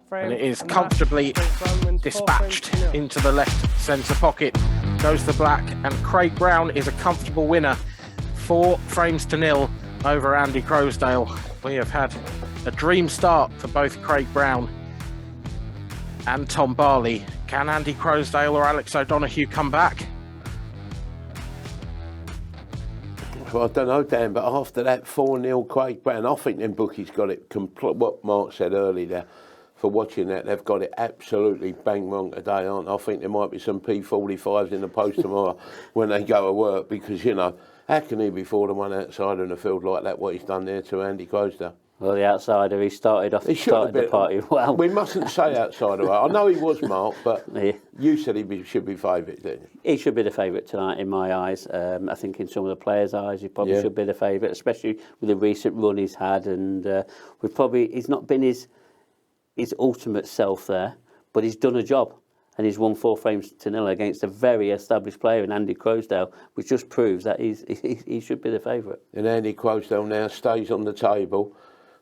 And it is comfortably dispatched into the left centre pocket. Goes the black, and Craig Brown is a comfortable winner. 4-0 over Andy Croasdale. We have had a dream start for both Craig Brown and Tom Barley. Can Andy Croasdale or Alex O'Donoghue come back? Well, I don't know, Dan, but after that 4-0 Craig Brown, I think them bookies got it what Mark said earlier there. For watching that, they've got it absolutely bang wrong today, aren't they? I think there might be some P45s in the post tomorrow when they go to work, because, you know, how can he be 4-1 outside in the field like that, what he's done there to Andy Croasdale? Well, the outsider, he started the party well. We mustn't say outsider. I know he was, Mark, but yeah. You said he should be favourite, didn't you? He should be the favourite tonight in my eyes. I think in some of the players' eyes, he probably should be the favourite, especially with the recent run he's had. And he's not been his ultimate self there, but he's done a job, and he's won 4-0 against a very established player in Andy Croasdale, which just proves that he should be the favourite. And Andy Croasdale now stays on the table,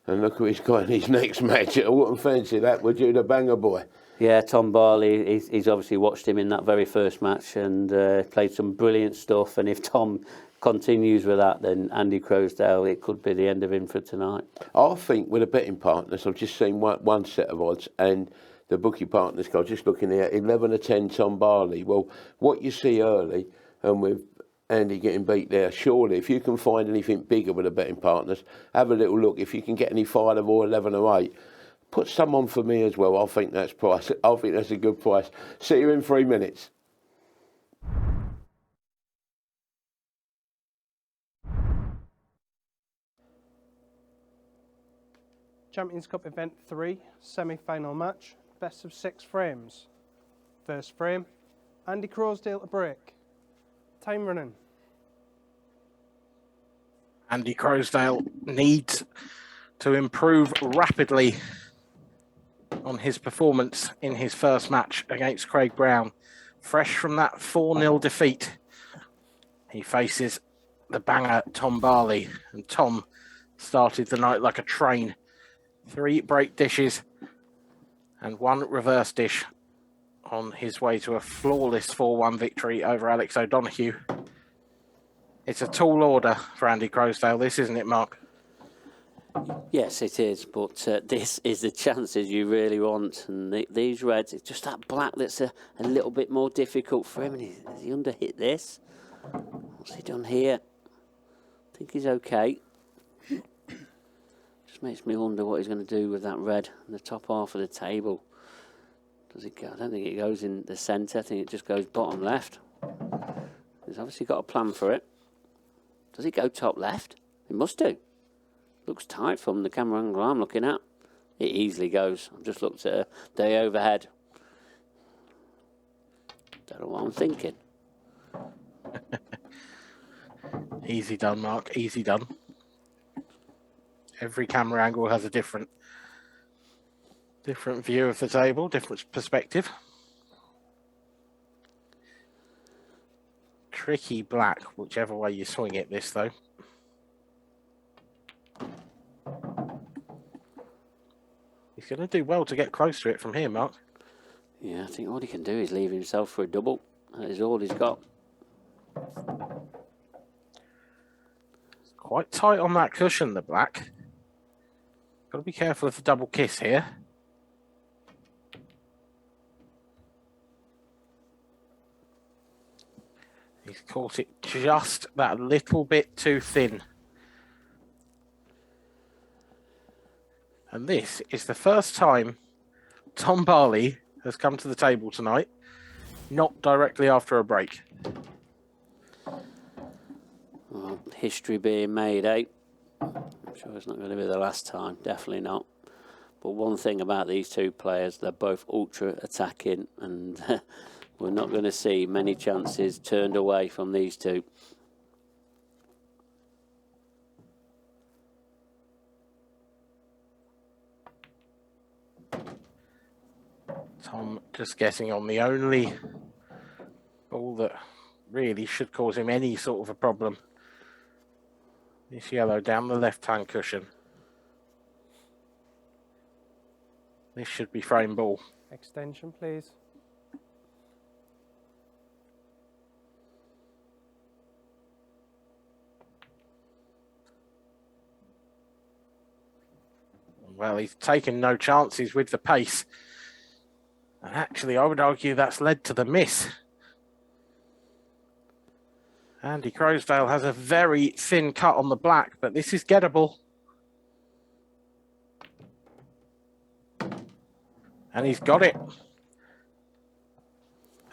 and look who he's got in his next match. I wouldn't fancy that, would you, the banger boy? Yeah, Tom Barley, he's obviously watched him in that very first match and played some brilliant stuff, and if Tom continues with that, then Andy Croasdale, it could be the end of him for tonight. I think with the betting partners, I've just seen one set of odds, and the bookie partners go, just looking here, 11-10 Tom Barley. Well, what you see early, and with Andy getting beat there, surely if you can find anything bigger with the betting partners, have a little look. If you can get any 5 or 11 or 8, put some on for me as well. I think that's price. I think that's a good price. See you in 3 minutes. Champions Cup Event 3, semi-final match, best of 6 frames. First frame, Andy Croasdale to break. Time running. Andy Croasdale needs to improve rapidly on his performance in his first match against Craig Brown. Fresh from that 4-0 defeat He faces the banger Tom Barley, and Tom started the night like a train. 3 break dishes and 1 reverse dish on his way to a flawless 4-1 victory over Alex O'Donoghue. It's a tall order for Andy Croasdale, this, isn't it, Mark? Yes, it is, but this is the chances you really want. And these reds, it's just that black that's a little bit more difficult for him. And has he underhit this? What's he done here? I think he's okay. Just makes me wonder what he's going to do with that red in the top half of the table. Does it go? I don't think it goes in the centre. I think it just goes bottom left. He's obviously got a plan for it. Does it go top left? It must do. Looks tight from the camera angle I'm looking at. It easily goes. I've just looked at the overhead. Don't know what I'm thinking. Easy done, Mark. Easy done. Every camera angle has a different view of the table, different perspective. Tricky black, whichever way you swing it, this though. He's going to do well to get close to it from here, Mark. Yeah, I think all he can do is leave himself for a double. That is all he's got. Quite tight on that cushion, the black. Got to be careful of the double kiss here. He's caught it just that little bit too thin. And this is the first time Tom Barley has come to the table tonight, not directly after a break. Well, history being made, eh? I'm sure it's not going to be the last time, definitely not. But one thing about these two players, they're both ultra attacking, and we're not going to see many chances turned away from these two. Tom just getting on the only ball that really should cause him any sort of a problem. This yellow down the left-hand cushion. This should be frame ball. Extension, please. Well, he's taken no chances with the pace. And actually, I would argue that's led to the miss. Andy Croasdale has a very thin cut on the black, but this is gettable. And he's got it.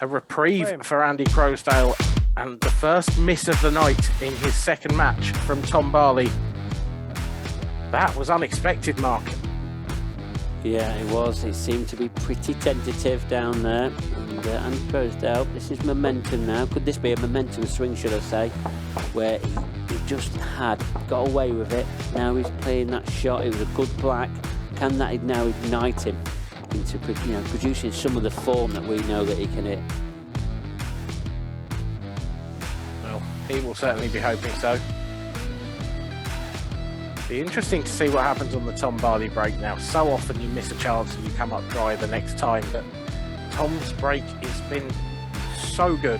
A reprieve for Andy Croasdale, and the first miss of the night in his second match from Tom Barley. That was unexpected, Mark. Yeah, it was. It seemed to be pretty tentative down there. And Andy Croasdale, this is momentum now. Could this be a momentum swing, should I say, where he just got away with it. Now he's playing that shot. It was a good black. Can that now ignite him into producing some of the form that we know that he can hit? Well, he will certainly be hoping so. Be interesting to see what happens on the Tom Barley break now. So often you miss a chance and you come up dry the next time, but Tom's break has been so good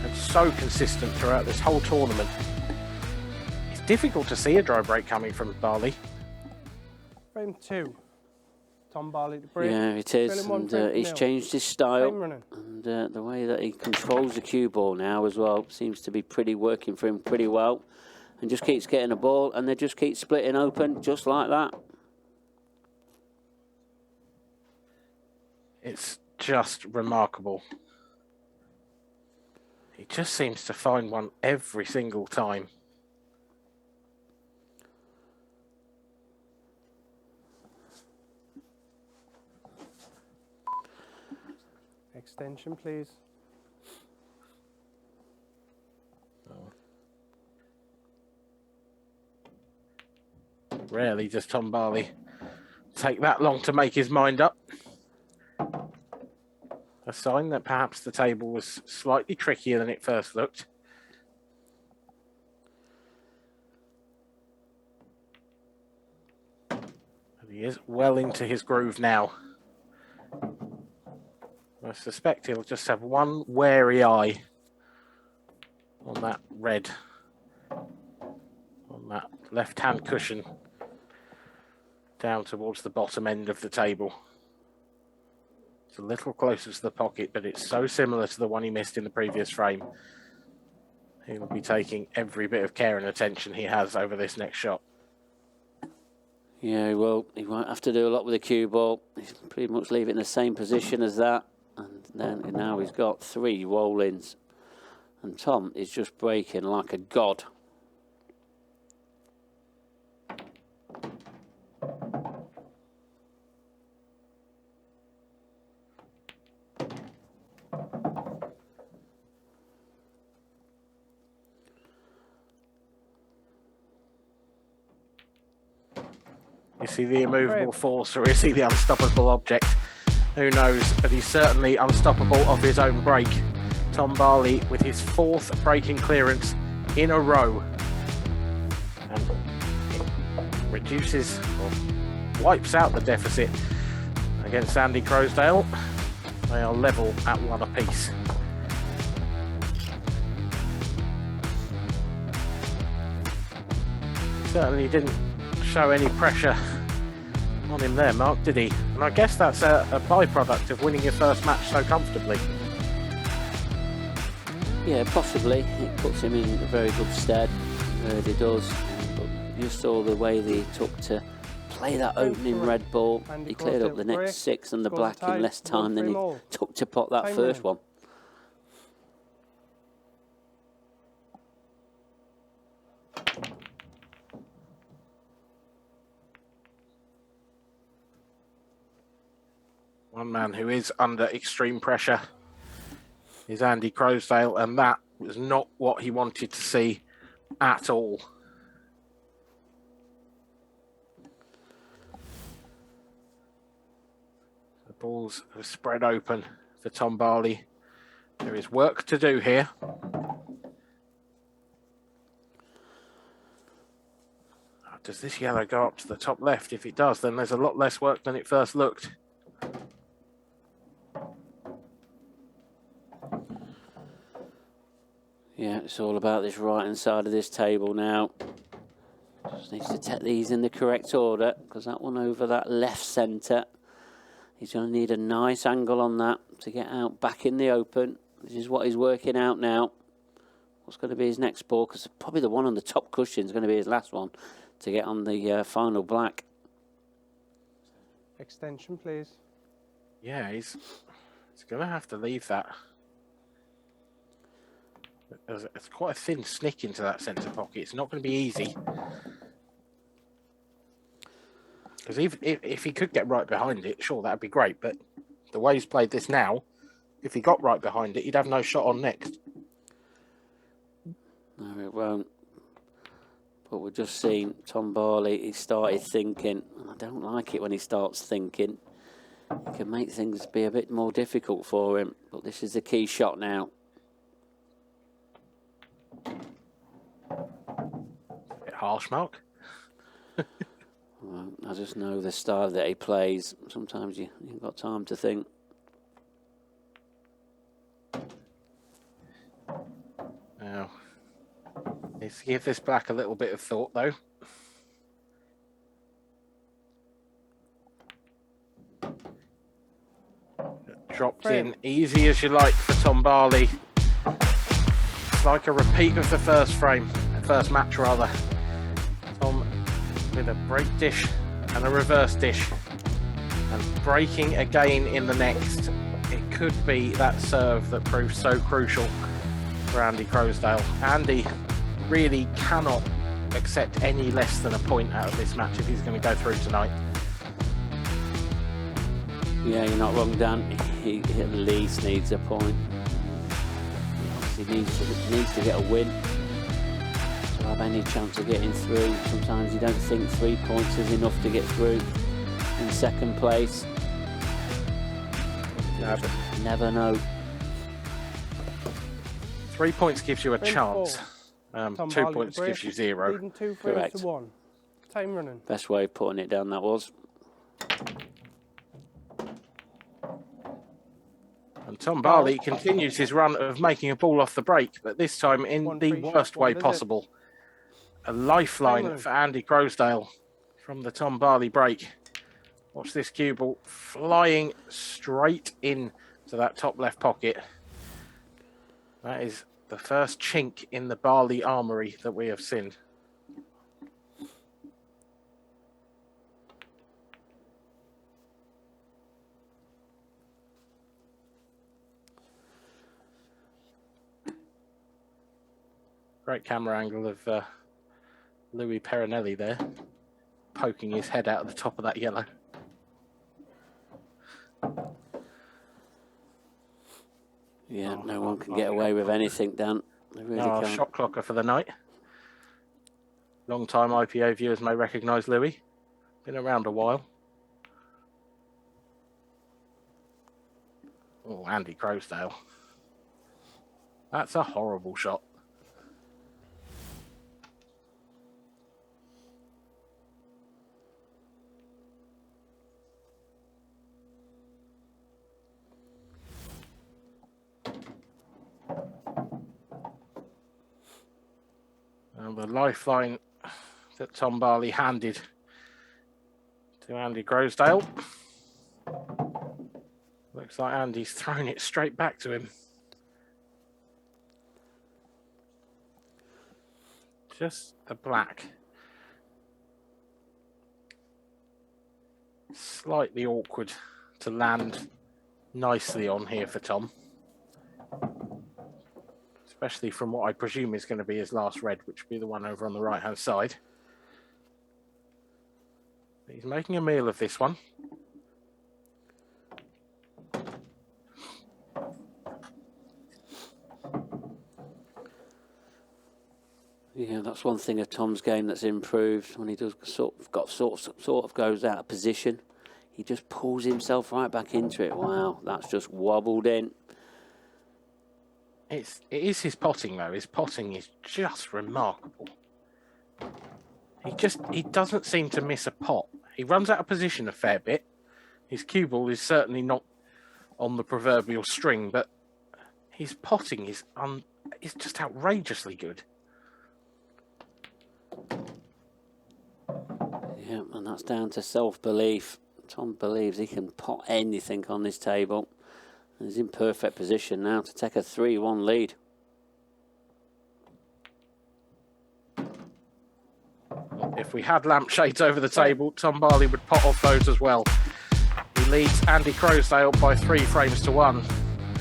and so consistent throughout this whole tournament. It's difficult to see a dry break coming from Barley. Frame 2. Tom Barley to break. Yeah, it is, and he's changed his style, and the way that he controls the cue ball now as well seems to be working for him pretty well. And just keeps getting a ball, and they just keep splitting open, just like that. It's just remarkable. He just seems to find one every single time. Extension, please. Rarely does Tom Barley take that long to make his mind up. A sign that perhaps the table was slightly trickier than it first looked. But he is well into his groove now. I suspect he'll just have one wary eye on that red, on that left-hand cushion down towards the bottom end of the table. It's a little closer to the pocket, but it's so similar to the one he missed in the previous frame. He will be taking every bit of care and attention he has over this next shot. Yeah, well, he won't have to do a lot with the cue ball. He's pretty much leave it in the same position as that. And then now he's got 3 roll-ins. And Tom is just breaking like a god. Is he the immovable force, or is he the unstoppable object? Who knows, but he's certainly unstoppable off his own break. Tom Barley with his 4th breaking clearance in a row. And it reduces or wipes out the deficit against Andy Croasdale. They are level at 1 apiece. Certainly didn't show any pressure on him there, Mark, did he? And I guess that's a byproduct of winning your first match so comfortably. Yeah, possibly. It puts him in a very good stead. Really does. But you saw the way they took to play that opening red ball. He cleared up the next 6 and the black in less time than he took to pot that first one. One man who is under extreme pressure is Andy Croasdale, and that was not what he wanted to see at all. The balls have spread open for Tom Barley. There is work to do here. Does this yellow go up to the top left? If it does, then there's a lot less work than it first looked. Yeah, it's all about this right-hand side of this table now. Just needs to take these in the correct order, because that one over that left centre, he's going to need a nice angle on that to get out back in the open. This is what he's working out now. What's going to be his next ball, because probably the one on the top cushion is going to be his last one to get on the final black. Extension, please. Yeah, he's going to have to leave that. It's quite a thin snick into that centre pocket. It's not going to be easy. Because if he could get right behind it, sure, that'd be great. But the way he's played this now, if he got right behind it, he'd have no shot on next. No, it won't. But we've just seen Tom Barley, he started thinking. And I don't like it when he starts thinking. It can make things be a bit more difficult for him. But this is the key shot now. Bit harsh, Mark. Well, I just know the style that he plays. Sometimes you ain't got time to think. Now, let's give this black a little bit of thought, though. Dropped in easy as you like for Tom Barley. It's like a repeat of the first frame, first match rather. Tom with a break dish and a reverse dish, and breaking again in the next. It could be that serve that proves so crucial for Andy Croasdale. Andy really cannot accept any less than a point out of this match if he's going to go through tonight. Yeah, you're not wrong, Dan. He at least needs a point. He needs to get a win to have any chance of getting through. Sometimes you don't think 3 points is enough to get through in second place. Never know. 3 points gives you a Frame chance. 4. 2 points gives you 0. Leading 2 frames Correct. to 1. Time running. Best way of putting it down that was. And Tom Barley continues his run of making a ball off the break, but this time in One the free shot, worst one way visit. possible. A lifeline England. for Andy Croasdale from the Tom Barley break. Watch this cue ball flying straight in to that top left pocket. That is the first chink in the Barley armoury that we have seen. Great camera angle of Louis Perinelli there, poking his head out of the top of that yellow. Yeah, no one can get away with anything, Dan. They really Our can't. shot clocker for the night. Long-time IPA viewers may recognise Louis. Been around a while. Oh, Andy Croasdale. That's a horrible shot. And the lifeline that Tom Barley handed to Andy Croasdale. Looks like Andy's thrown it straight back to him. Just the black. Slightly awkward to land nicely on here for Tom. Especially from what I presume is going to be his last red, which will be the one over on the right-hand side. He's making a meal of this one. Yeah, that's one thing of Tom's game that's improved. When he does sort of goes out of position, he just pulls himself right back into it. Wow, that's just wobbled in. It is his potting though. His potting is just remarkable. He doesn't seem to miss a pot. He runs out of position a fair bit. His cue ball is certainly not on the proverbial string, but his potting is just outrageously good. Yeah, and that's down to self-belief. Tom believes he can pot anything on this table. And he's in perfect position now to take a 3-1 lead. If we had lampshades over the table, Tom Barley would pot off those as well. He leads Andy Croasdale by 3 frames to 1.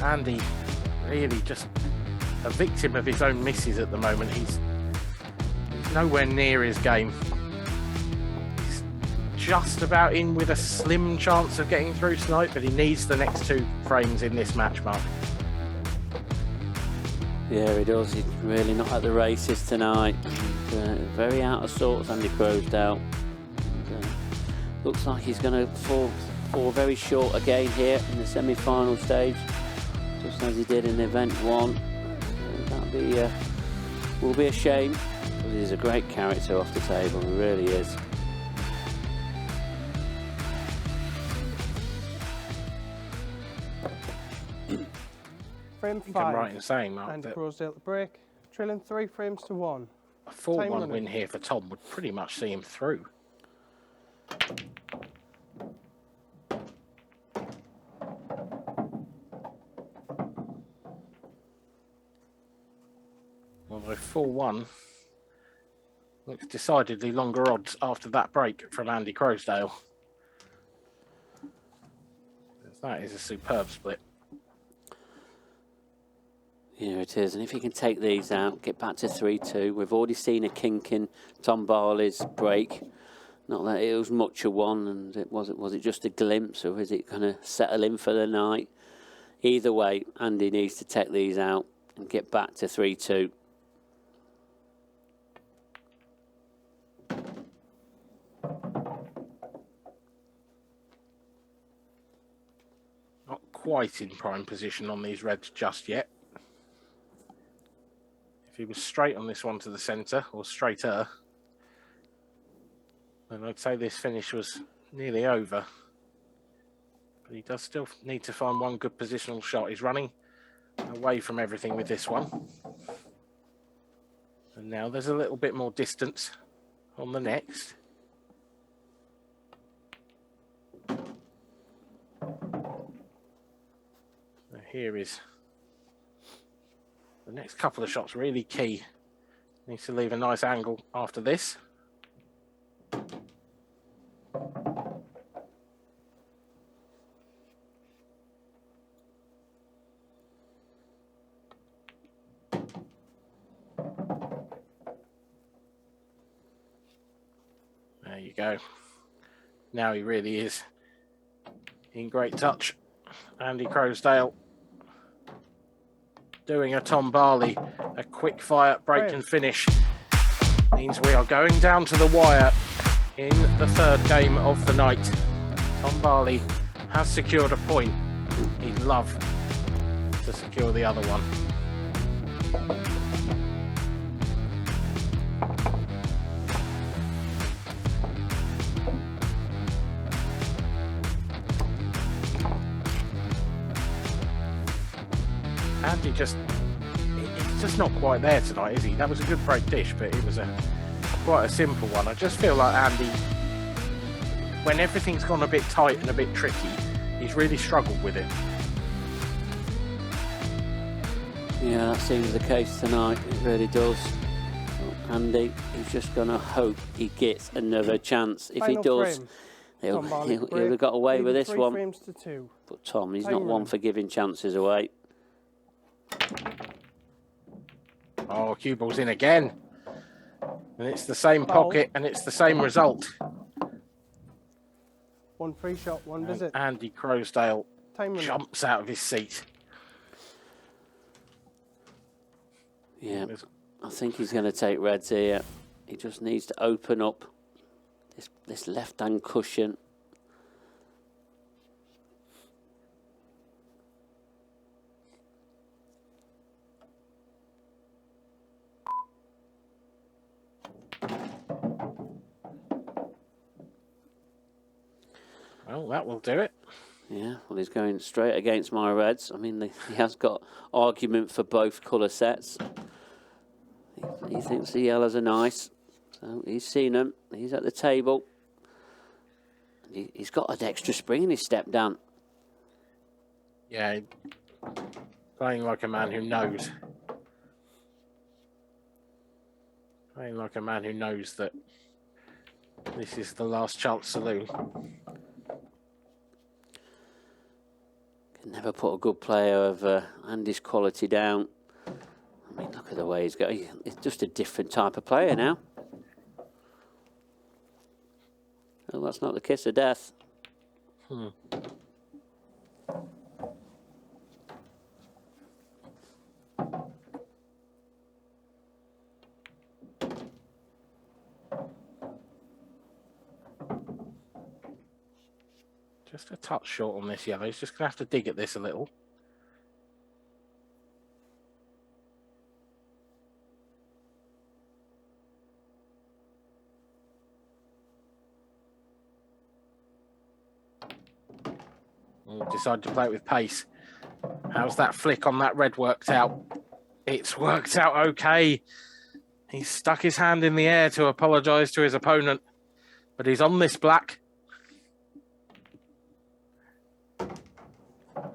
Andy really just a victim of his own misses at the moment. He's nowhere near his game. He's just about in with a slim chance of getting through tonight, but he needs the next 2 frames in this match, Mark. Yeah, he does. He's really not at the races tonight. Very out of sorts, Andy Croasdale. Looks like he's going to fall very short again here in the semi-final stage, just as he did in event 1. That will be a shame, because he's a great character off the table. He really is. Frame I think I'm 5. right in saying, Mark, Andy that Croasdale at the break. Trailing 3 frames to 1. a 4-1 running. win here for Tom would pretty much see him through. Although 4-1 looks decidedly longer odds after that break from Andy Croasdale. That is a superb split. Yeah, it is. And if he can take these out, get back to 3-2. We've already seen a kink in Tom Barley's break. Not that it was much of one, and was it just a glimpse, or is it going to settle in for the night? Either way, Andy needs to take these out and get back to 3-2. Not quite in prime position on these reds just yet. If he was straight on this one to the centre, or straighter, then I'd say this finish was nearly over. But he does still need to find one good positional shot. He's running away from everything with this one. And now there's a little bit more distance on the next. So here is the next couple of shots, really key. Needs to leave a nice angle after this. There you go. Now he really is in great touch. Andy Croasdale doing a Tom Barley, a quick fire break and finish. Means we are going down to the wire in the third game of the night. Tom Barley has secured a point. He'd love to secure the other one. Andy he's just not quite there tonight, is he? That was a good break dish, but it was quite a simple one. I just feel like Andy, when everything's gone a bit tight and a bit tricky, he's really struggled with it. Yeah, that seems the case tonight. It really does. Andy, he's just going to hope he gets another chance. If he does, he'll have got away with this one. 3 frames to 2. But Tom, he's not one for giving chances away. Oh, cue ball's in again. And it's the same pocket and it's the same result. 1 free shot, 1 visit. Andy Croasdale jumps out of his seat. Yeah, I think he's going to take reds here. He just needs to open up this left-hand cushion. Well, that will do it. Yeah, well, he's going straight against my reds. I mean, he has got argument for both colour sets. He thinks the yellows are nice. So he's seen them. He's at the table. He's got an extra spring in his step down. Yeah, playing like a man who knows. Playing like a man who knows that this is the last chance saloon. Can never put a good player of Andy's quality down. I mean, look at the way he's going. It's just a different type of player now. Well, that's not the kiss of death. Just a touch short on this yellow. He's just going to have to dig at this a little. Decided to play it with pace. How's that flick on that red worked out? It's worked out okay. He's stuck his hand in the air to apologise to his opponent, but he's on this black.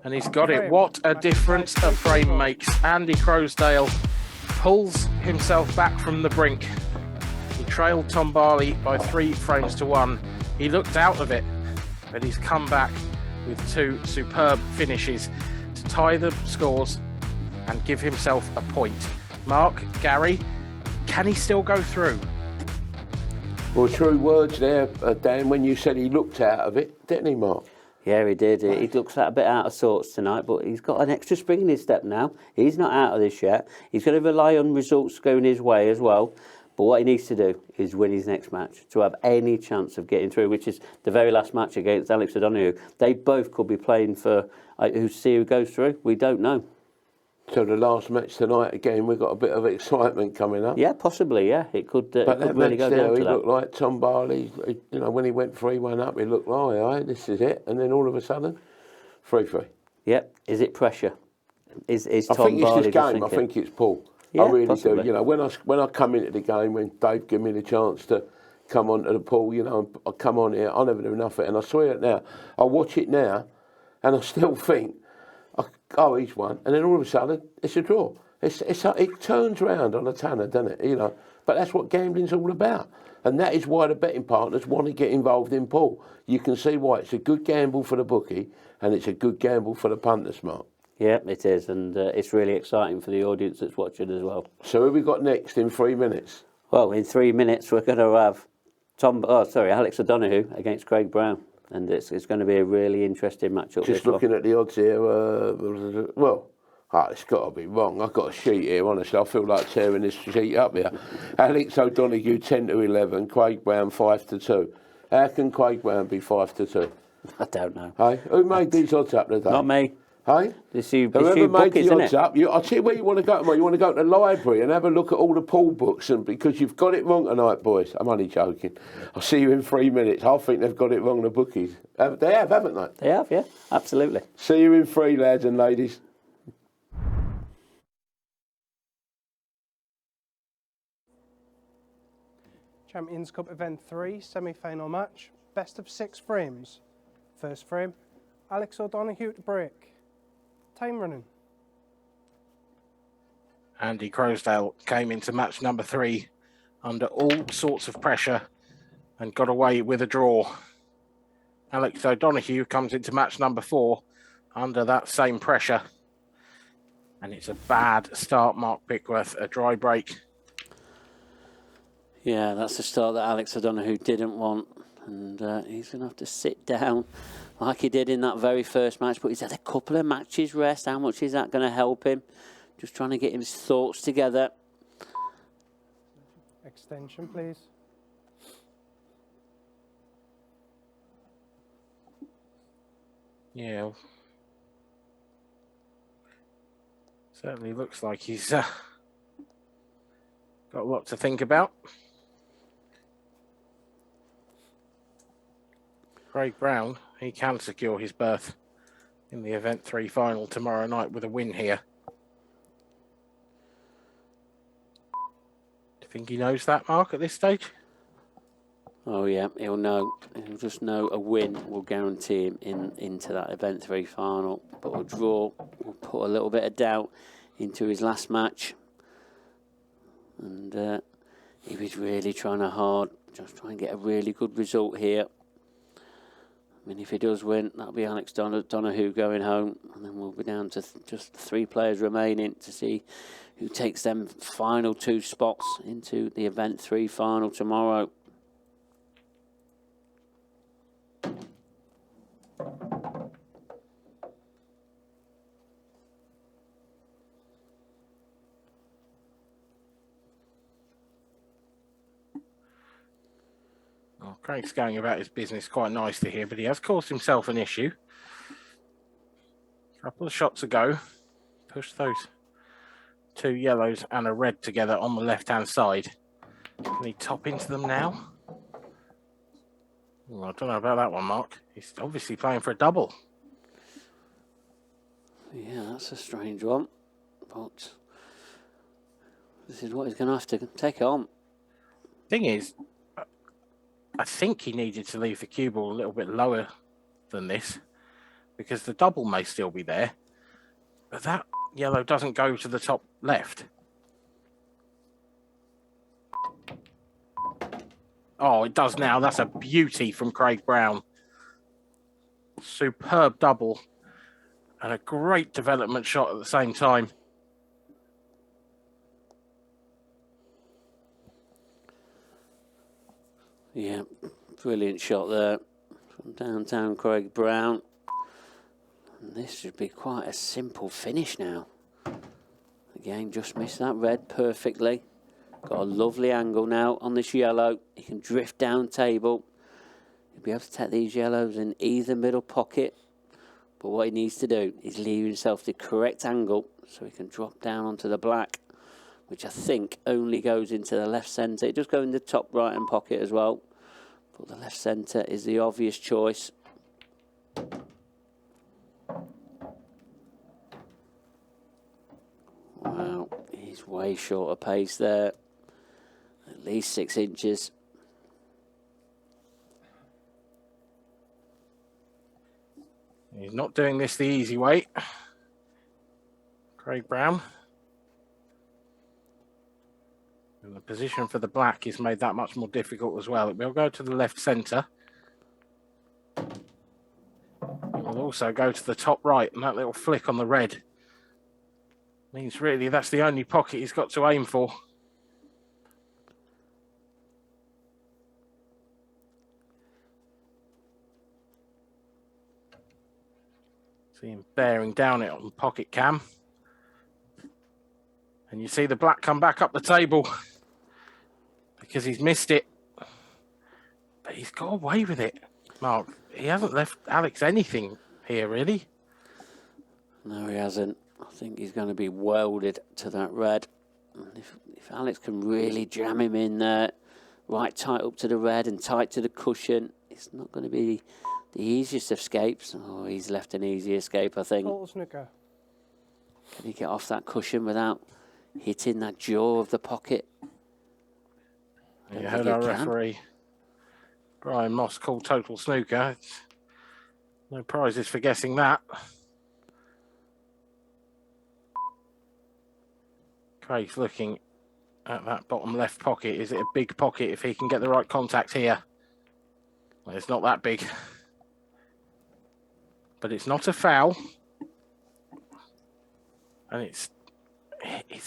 And he's got it. What a difference a frame makes. Andy Croasdale pulls himself back from the brink. He trailed Tom Barley by 3 frames to 1. He looked out of it, but he's come back with 2 superb finishes to tie the scores and give himself a point. Mark, Gary, can he still go through? Well, true words there, Dan, when you said he looked out of it, didn't he, Mark? Yeah, he did. He looks a bit out of sorts tonight, but he's got an extra spring in his step now. He's not out of this yet. He's going to rely on results going his way as well. But what he needs to do is win his next match to have any chance of getting through, which is the very last match against Alex O'Donoghue. They both could be playing for who goes through. We don't know. to the last match tonight again. We've got a bit of excitement coming up. Yeah, possibly. Yeah, it could. But It that could really match go there, down he to that. looked like Tom Barley. You know, when he went 3-1 up, he looked like, all right, this is it. And then all of a sudden, 3-3. Yep. Is it pressure? Is I Tom think it's Barley this just game. I thinking? think it's Paul. Yeah, I really possibly. do. You know, when I come into the game, when Dave gave me the chance to come onto the pool, you know, I come on here, I never do enough of it. And I swear it now, I watch it now, and I still think, oh, he's won. And then all of a sudden, it's a draw. It turns round on a tanner, doesn't it? You know, but that's what gambling's all about. And that is why the betting partners want to get involved in pool. You can see why it's a good gamble for the bookie, and it's a good gamble for the punters, Mark. Yeah, it is, and it's really exciting for the audience that's watching as well. So who have we got next in 3 minutes? Well, in 3 minutes we're going to have Alex O'Donoghue against Craig Brown, and it's going to be a really interesting matchup. Just looking at the odds here, it's got to be wrong. I've got a sheet here, honestly. I feel like tearing this sheet up here. Alex O'Donoghue 10-11, Craig Brown 5-2. How can Craig Brown be 5-2? I don't know. Hey, who made these odds up today? Not me. Hey? Whoever made the odds up, I'll tell you where you want to go tomorrow. You want to go to the library and have a look at all the pool books, and because you've got it wrong tonight, boys. I'm only joking. I'll see you in 3 minutes. I think they've got it wrong, the bookies. They have, haven't they? They have, yeah, absolutely. See you in 3, lads and ladies. Champions Cup Event 3, semi-final match, best of 6 frames. First frame, Alex O'Donoghue to break. Time running. Andy Croasdale came into match number 3 under all sorts of pressure and got away with a draw. Alex O'Donoghue comes into match number 4 under that same pressure. And it's a bad start, Mark Pickworth, a dry break. Yeah, that's the start that Alex O'Donoghue didn't want, and he's going to have to sit down like he did in that very first match, but he's had a couple of matches rest. How much is that going to help him? Just trying to get his thoughts together. Extension, please. Yeah. Certainly looks like he's got a lot to think about. Craig Brown, he can secure his berth in the Event 3 final tomorrow night with a win here. Do you think he knows that, Mark, at this stage? Oh yeah, he'll know. He'll just know a win will guarantee him into that Event 3 final. But a draw will put a little bit of doubt into his last match. And he was really trying hard, just trying to get a really good result here. I mean, if he does win, that'll be Alex O'Donoghue going home, and then we'll be down to just 3 players remaining to see who takes them final 2 spots into the Event 3 final tomorrow. Well, Craig's going about his business quite nicely here, but he has caused himself an issue. A couple of shots ago, push those 2 yellows and a red together on the left-hand side. Can he top into them now? Well, I don't know about that one, Mark. He's obviously playing for a double. Yeah, that's a strange one, but this is what he's going to have to take on. Thing is, I think he needed to leave the cue ball a little bit lower than this, because the double may still be there, but that yellow doesn't go to the top left. Oh, it does now. That's a beauty from Craig Brown. Superb double and a great development shot at the same time. Yeah, brilliant shot there from downtown Craig Brown. And this should be quite a simple finish now. Again, just missed that red perfectly. Got a lovely angle now on this yellow. He can drift down table. He'll be able to take these yellows in either middle pocket But what he needs to do is leave himself the correct angle so he can drop down onto the black, which I think only goes into the left centre. It does go in the top right-hand pocket as well, but the left centre is the obvious choice. Wow, he's way short of pace there. At least 6 inches. He's not doing this the easy way. Craig Brown. And the position for the black is made that much more difficult as well. It will go to the left centre. It will also go to the top right, and that little flick on the red means really that's the only pocket he's got to aim for. See him bearing down it on pocket cam. And you see the black come back up the table because he's missed it. But he's got away with it, Mark. He hasn't left Alex anything here, really. No, he hasn't. I think he's going to be welded to that red. And if Alex can really jam him in there, right tight up to the red and tight to the cushion, it's not going to be the easiest of escapes. Oh, he's left an easy escape, I think. Total snooker. Can he get off that cushion without hitting that jaw of the pocket? You heard our referee, Brian Moss, called total snooker. No prizes for guessing that. Craig's looking at that bottom left pocket. Is it a big pocket if he can get the right contact here? Well, it's not that big. But it's not a foul. And it's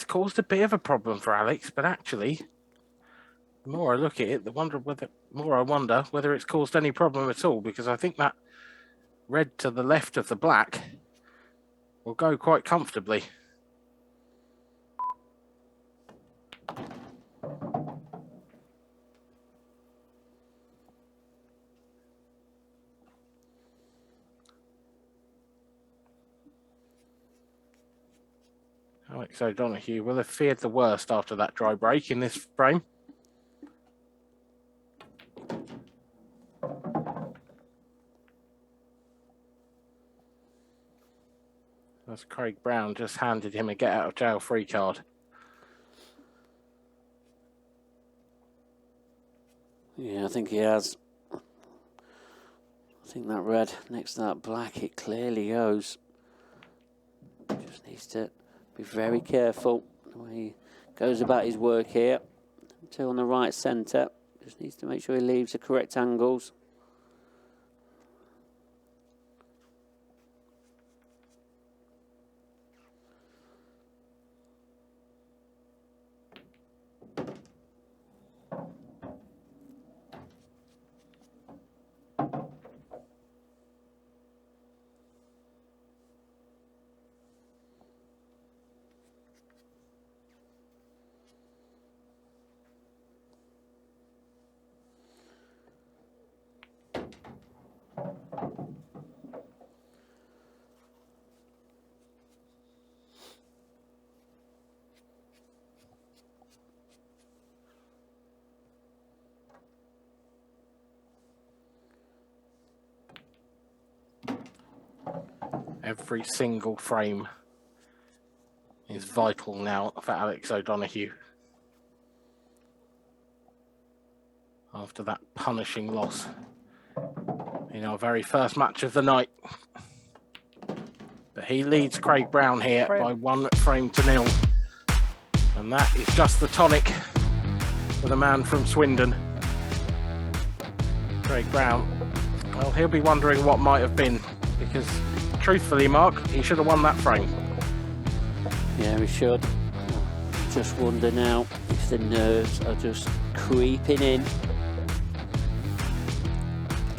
caused a bit of a problem for Alex, but actually, the more I look at it, the more I wonder whether it's caused any problem at all, because I think that red to the left of the black will go quite comfortably. Alex O'Donoghue will have feared the worst after that dry break in this frame. As Craig Brown just handed him a get out of jail free card. Yeah, I think he has. I think that red next to that black, it clearly goes. Just needs to be very careful the way he goes about his work here. Two on the right centre. Just needs to make sure he leaves the correct angles. Every single frame is vital now for Alex O'Donoghue. After that punishing loss in our very first match of the night. But he leads Craig Brown here by 1 frame to 0. And that is just the tonic for the man from Swindon. Craig Brown, well, he'll be wondering what might have been, because truthfully, Mark, he should have won that frame. Yeah, he should. Just wonder now if the nerves are just creeping in.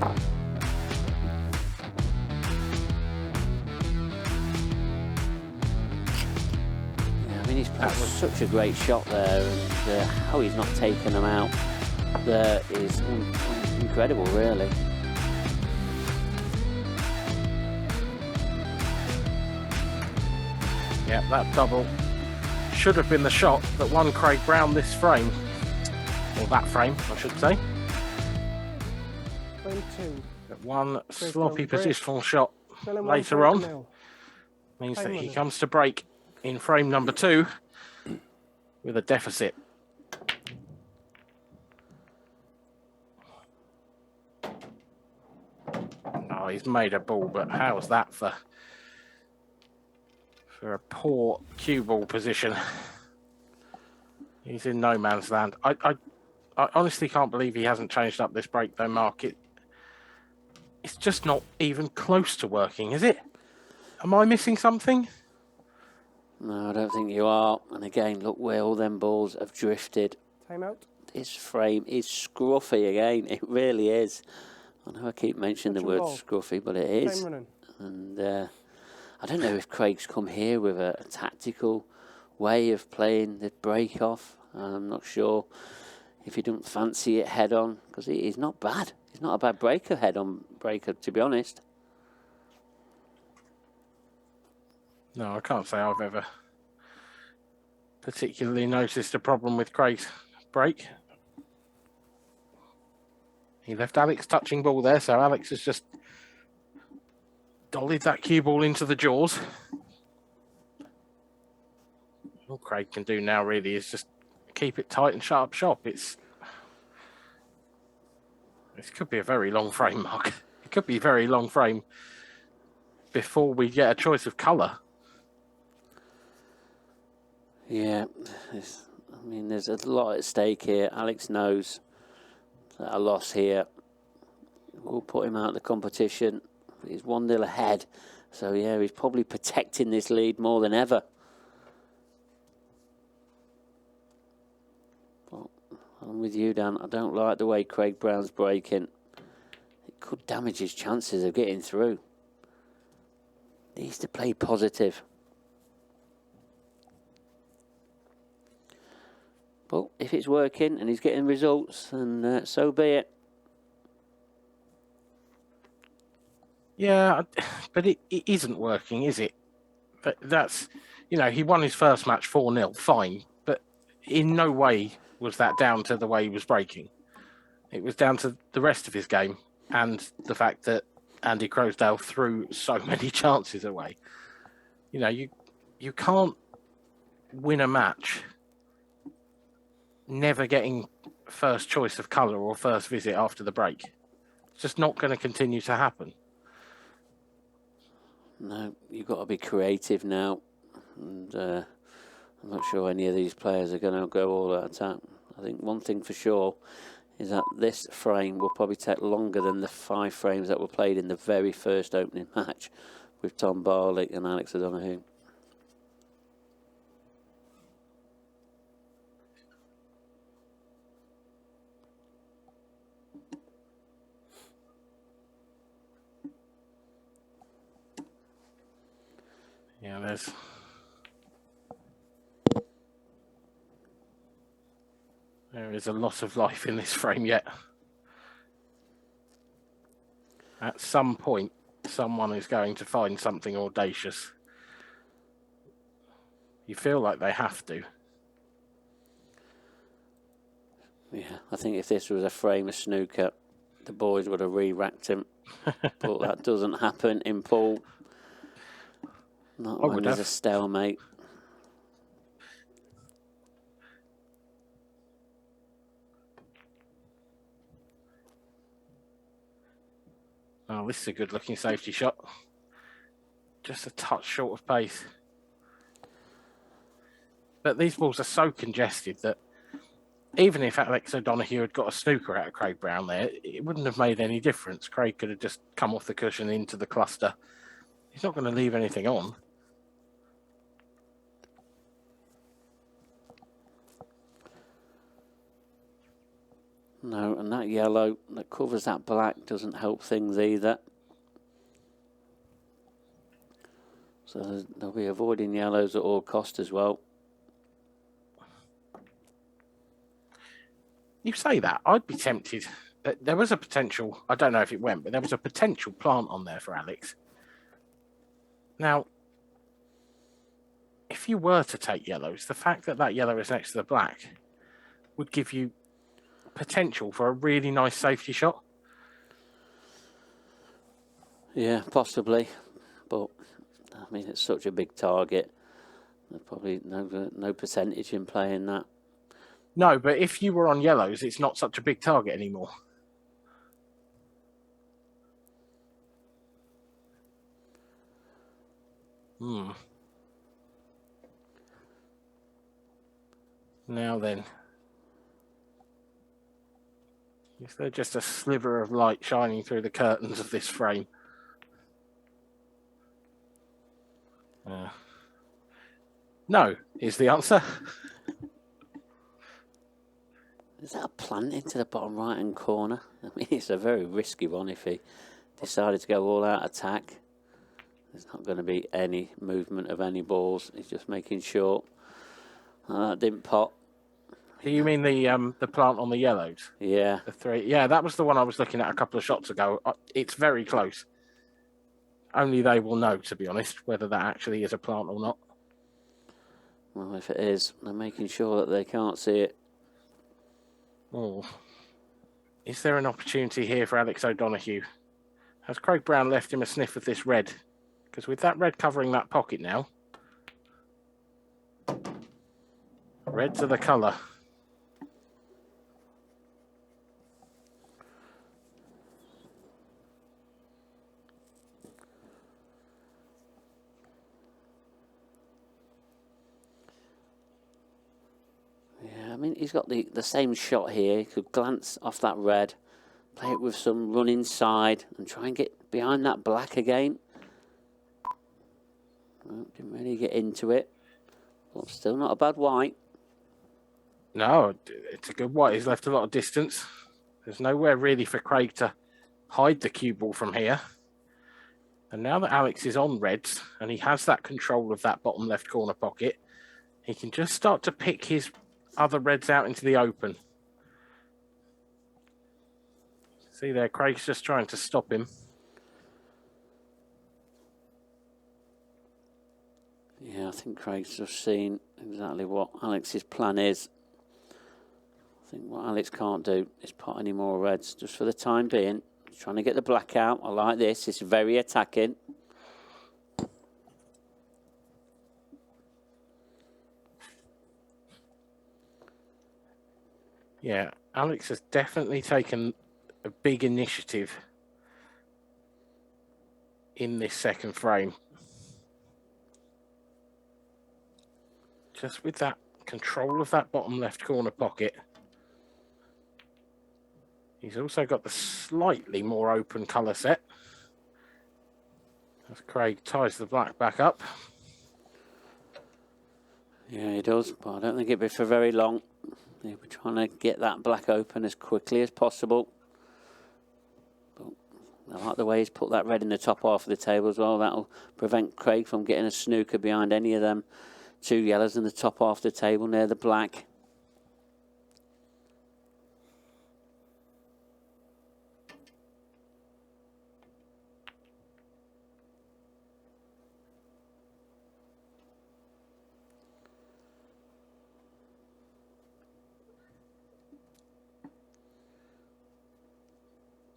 Yeah, I mean, that was such a great shot there, and how he's not taken them out there is incredible, really. Yeah, that double should have been the shot that won Craig Brown this frame. Or that frame, I should say. Frame 2. But one Croasdale sloppy break. positional shot Still in later 1 on 0. means Time that he running. comes to break in frame number 2 with a deficit. Oh, he's made a ball, but how's that for a poor cue ball position? He's in no man's land. I honestly can't believe he hasn't changed up this break though, Mark. It's just not even close to working, is it? Am I missing something? No, I don't think you are. And again, look where all them balls have drifted. Time out. This frame is scruffy again. It really is. I know I keep mentioning the word ball. scruffy, but it is. Time running. And I don't know if Craig's come here with a tactical way of playing the break off. I'm not sure if he doesn't fancy it head on, because he's not bad. He's not a bad breaker, head on breaker, to be honest. No, I can't say I've ever particularly noticed a problem with Craig's break. He left Alex touching ball there, so Alex has just dollied that cue ball into the jaws. All Craig can do now really is just keep it tight and shut up shop. This could be a very long frame, Mark. It could be a very long frame before we get a choice of colour. Yeah, there's a lot at stake here. Alex knows that a loss here will put him out of the competition. He's 1-0 ahead, so yeah, he's probably protecting this lead more than ever. But I'm with you, Dan. I don't like the way Craig Brown's breaking. It could damage his chances of getting through. Needs to play positive. But if it's working and he's getting results, then so be it. Yeah, but it isn't working, is it? But that's, he won his first match 4-0, fine. But in no way was that down to the way he was breaking. It was down to the rest of his game and the fact that Andy Croasdale threw so many chances away. You can't win a match never getting first choice of colour or first visit after the break. It's just not going to continue to happen. No, you've got to be creative now. And I'm not sure any of these players are going to go all out attack. I think one thing for sure is that this frame will probably take longer than the 5 frames that were played in the very first opening match with Tom Barley and Alex O'Donoghue. Yeah, there is a lot of life in this frame yet. At some point, someone is going to find something audacious. You feel like they have to. Yeah, I think if this was a frame of snooker, the boys would have re-racked him. But that doesn't happen in pool. Not when there's a stalemate. Oh, this is a good-looking safety shot. Just a touch short of pace. But these balls are so congested that even if Alex O'Donoghue had got a snooker out of Craig Brown there, it wouldn't have made any difference. Craig could have just come off the cushion into the cluster. He's not going to leave anything on. No, and that yellow that covers that black doesn't help things either. So they'll be avoiding yellows at all cost as well. You say that, I'd be tempted. There was a potential, I don't know if it went, but there was a potential plant on there for Alex. Now, if you were to take yellows, the fact that that yellow is next to the black would give you potential for a really nice safety shot. Yeah, possibly, but I mean it's such a big target. There's probably no percentage in playing that. No, but if you were on yellows, it's not such a big target anymore. Now then, is there just a sliver of light shining through the curtains of this frame? No, is the answer. Is that a plant into the bottom right-hand corner? I mean, it's a very risky one if he decided to go all out attack. There's not going to be any movement of any balls. He's just making sure. That didn't pop. Do you mean the plant on the yellows? Yeah. The three. Yeah, that was the one I was looking at a couple of shots ago. It's very close. Only they will know, to be honest, whether that actually is a plant or not. Well, if it is, they're making sure that they can't see it. Oh. Is there an opportunity here for Alex O'Donoghue? Has Craig Brown left him a sniff of this red? Because with that red covering that pocket now, reds are the colour. Yeah, I mean, he's got the same shot here. He could glance off that red, play it with some run inside and try and get behind that black again. Well, didn't really get into it. But still not a bad white. No, it's a good white. He's left a lot of distance. There's nowhere really for Craig to hide the cue ball from here. And now that Alex is on reds and he has that control of that bottom left corner pocket, he can just start to pick his other reds out into the open. See there, Craig's just trying to stop him. Yeah, I think Craig's just seen exactly what Alex's plan is. I think what Alex can't do is pot any more reds just for the time being. He's trying to get the black out. I like this. It's very attacking. Yeah, Alex has definitely taken a big initiative in this second frame. Just with that control of that bottom left corner pocket. He's also got the slightly more open colour set. As Craig ties the black back up. Yeah, he does, but I don't think it'll be for very long. He'll be trying to get that black open as quickly as possible. But I like the way he's put that red in the top half of the table as well. That'll prevent Craig from getting a snooker behind any of them two yellows in the top half of the table near the black.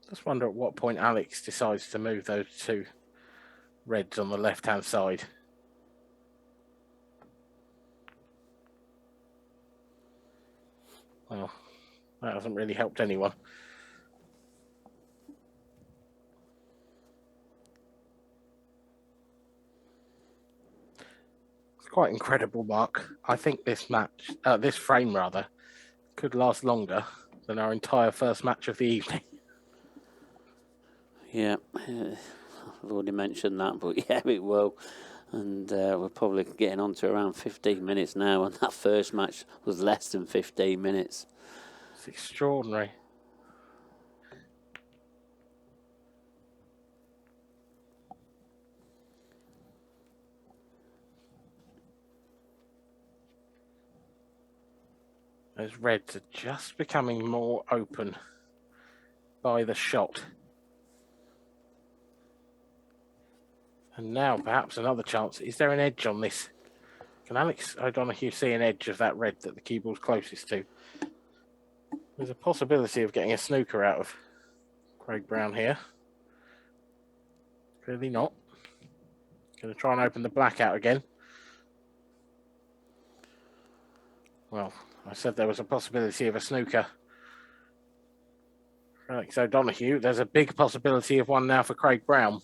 Just wonder at what point Alex decides to move those two reds on the left-hand side. Well, that hasn't really helped anyone. It's quite incredible, Mark. I think this match, this frame rather, could last longer than our entire first match of the evening. Yeah, I've already mentioned that, but yeah, it will. And we're probably getting on to around 15 minutes now, and that first match was less than 15 minutes. It's extraordinary. Those reds are just becoming more open by the shot. And now perhaps another chance. Is there an edge on this Can Alex O'Donoghue see an edge of that red that the cue ball's closest to? There's a possibility of getting a snooker out of Craig Brown here. Clearly not. Going to try and open the black out again. Well, I said there was a possibility of a snooker for Alex O'Donoghue. There's a big possibility of one now for Craig Brown.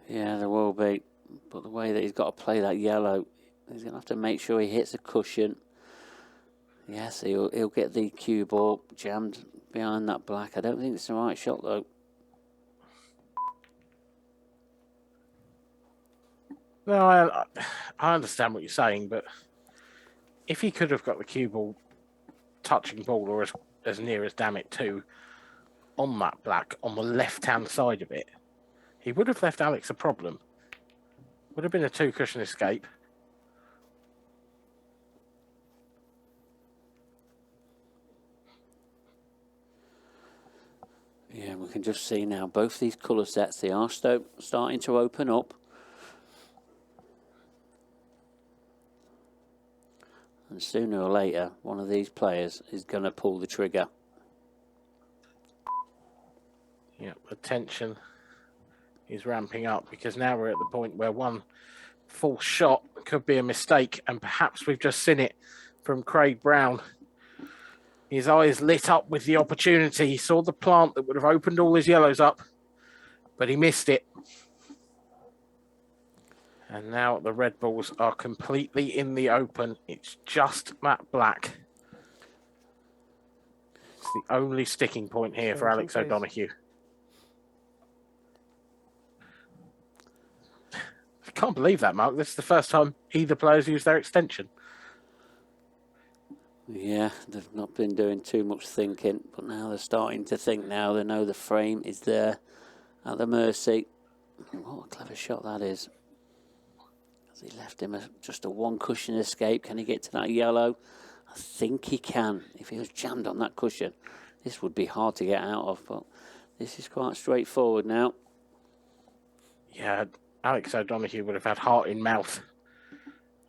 Yeah, there will be. But the way that he's got to play that yellow, he's going to have to make sure he hits a cushion. Yes, he'll get the cue ball jammed behind that black. I don't think it's the right shot, though. No, I understand what you're saying, but if he could have got the cue ball touching ball, or as near as damn it to, on that black, on the left-hand side of it, he would have left Alex a problem. Would have been a two-cushion escape. Yeah, we can just see now both these colour sets, they are starting to open up. And sooner or later, one of these players is going to pull the trigger. Yeah, the tension is ramping up because now we're at the point where one false shot could be a mistake, and perhaps we've just seen it from Craig Brown. His eyes lit up with the opportunity. He saw the plant that would have opened all his yellows up, but he missed it. And now the red balls are completely in the open. It's just that black. It's the only sticking point here for Alex O'Donoghue. I can't believe that, Mark. This is the first time either player's used their extension. Yeah, they've not been doing too much thinking, but now they're starting to think now. They know the frame is there at the mercy. What a clever shot that is. He left him just a one cushion escape. Can he get to that yellow? I think he can. If he was jammed on that cushion, this would be hard to get out of, but this is quite straightforward now. Yeah, Alex O'Donoghue would have had heart in mouth,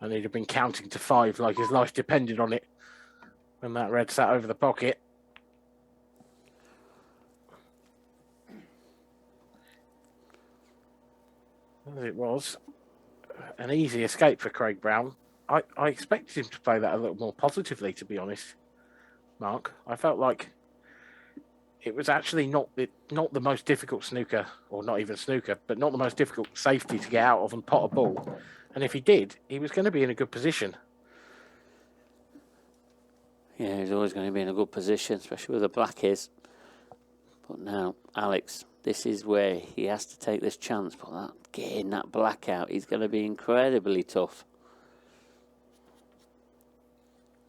and he'd have been counting to 5 like his life depended on it when that red sat over the pocket. As it was, an easy escape for Craig Brown. I expected him to play that a little more positively, to be honest, Mark. I felt like it was actually not the most difficult snooker, or not even snooker, but not the most difficult safety to get out of and pot a ball. And if he did, he was going to be in a good position. Yeah, he's always going to be in a good position, especially where the black is. But now, Alex, this is where he has to take this chance. But getting that black out, he's going to be incredibly tough.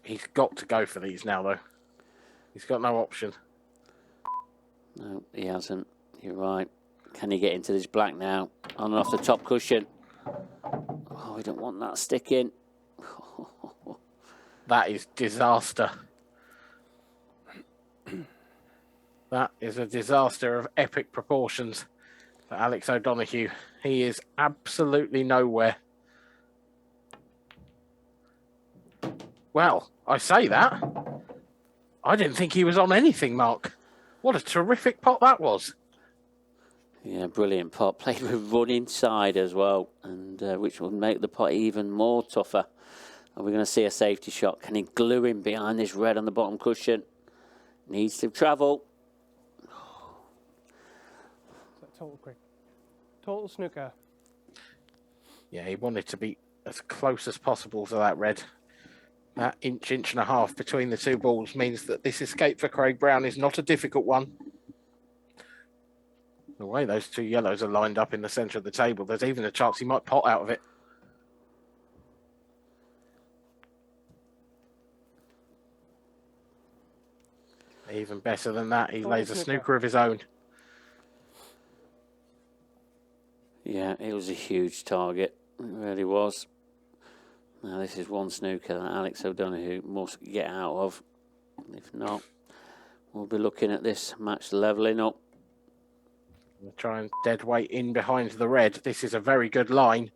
He's got to go for these now, though. He's got no option. No, he hasn't. You're right. Can he get into this black now? On and off the top cushion. Oh, we don't want that sticking. That is disaster. That is a disaster of epic proportions for Alex O'Donoghue. He is absolutely nowhere. Well, I say that. I didn't think he was on anything, Mark. What a terrific pot that was. Yeah, brilliant pot. Played with run inside as well, and which will make the pot even more tougher. Are we going to see a safety shot? Can he glue him behind this red on the bottom cushion? Needs to travel. Total quick. Total snooker. Yeah, he wanted to be as close as possible to that red. That inch and a half between the two balls means that this escape for Craig Brown is not a difficult one. The way those two yellows are lined up in the centre of the table, there's even a chance he might pot out of it. Even better than that, he lays a snooker of his own. Yeah, it was a huge target. It really was. Now this is one snooker that Alex O'Donoghue must get out of. If not, we'll be looking at this match levelling up. We'll try and dead weight in behind the red. This is a very good line.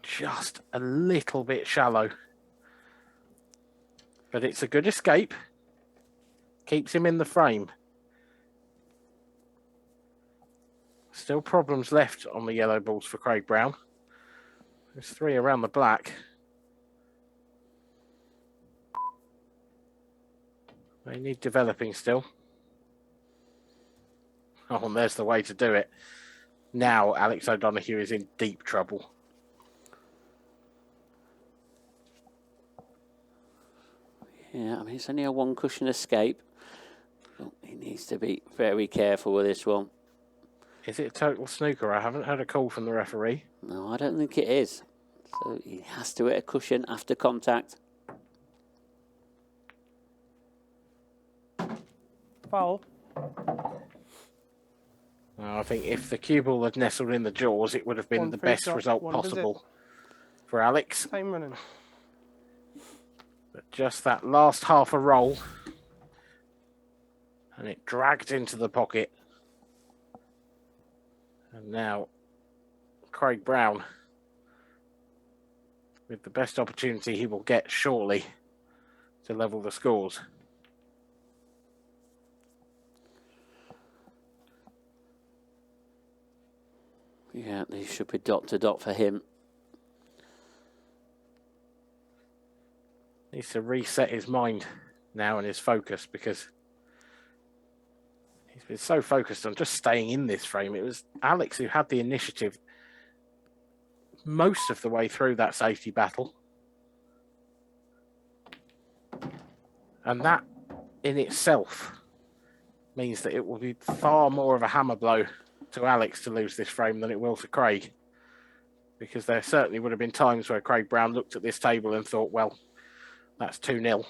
Just a little bit shallow. But it's a good escape. Keeps him in the frame. Still problems left on the yellow balls for Craig Brown. There's 3 around the black. They need developing still. Oh, and there's the way to do it. Now Alex O'Donoghue is in deep trouble. Yeah, I mean, it's only a 1 cushion escape. But he needs to be very careful with this one. Is it a total snooker? I haven't heard a call from the referee. No, I don't think it is. So he has to hit a cushion after contact. Foul. I think if the cue ball had nestled in the jaws, it would have been 1 the free best shot, result 1 possible for Alex. Time running. But just that last half a roll, and it dragged into the pocket. And now Craig Brown, with the best opportunity he will get shortly to level the scores. Yeah, these should be dot to dot for him. Needs to reset his mind now and his focus, because he's been so focused on just staying in this frame. It was Alex who had the initiative most of the way through that safety battle. And that in itself means that it will be far more of a hammer blow to Alex to lose this frame than it will to Craig. Because there certainly would have been times where Craig Brown looked at this table and thought, well, that's 2-0.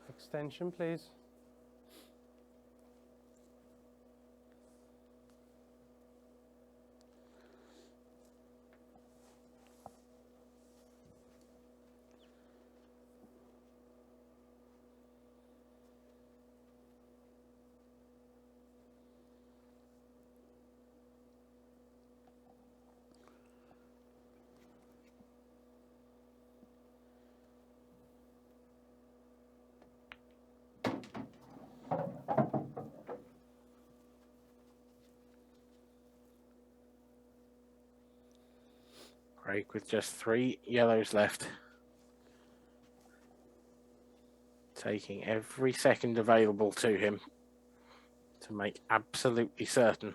Extension, please. Craig with just 3 yellows left. Taking every second available to him to make absolutely certain.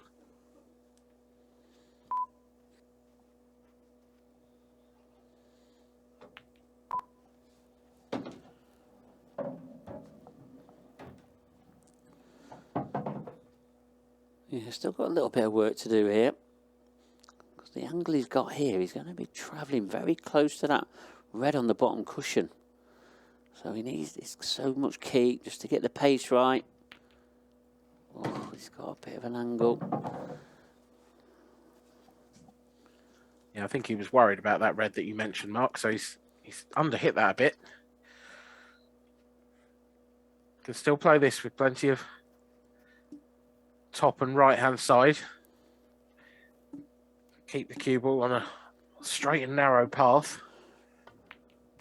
Yeah, still got a little bit of work to do here. Because the angle he's got here, he's going to be travelling very close to that red on the bottom cushion. So he needs it's so much keep just to get the pace right. Oh, he's got a bit of an angle. Yeah, I think he was worried about that red that you mentioned, Mark. So he's underhit that a bit. Can still play this with plenty of top and right hand side. Keep the cue ball on a straight and narrow path.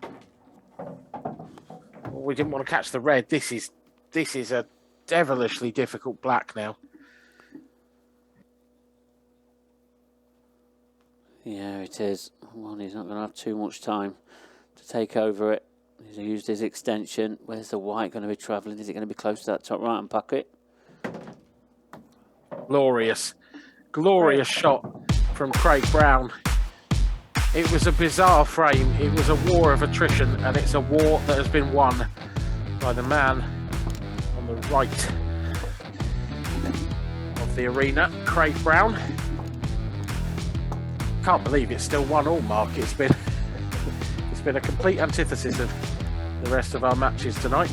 Well, we didn't want to catch the red. This is a devilishly difficult black now. Yeah, it is. Well, he's not going to have too much time to take over it. He's used his extension. Where's the white going to be travelling? Is it going to be close to that top right hand pocket? Glorious, glorious shot from Craig Brown. It was a bizarre frame. It was a war of attrition, and it's a war that has been won by the man on the right of the arena, Craig Brown. Can't believe it's still 1-1, Mark. It's been a complete antithesis of the rest of our matches tonight.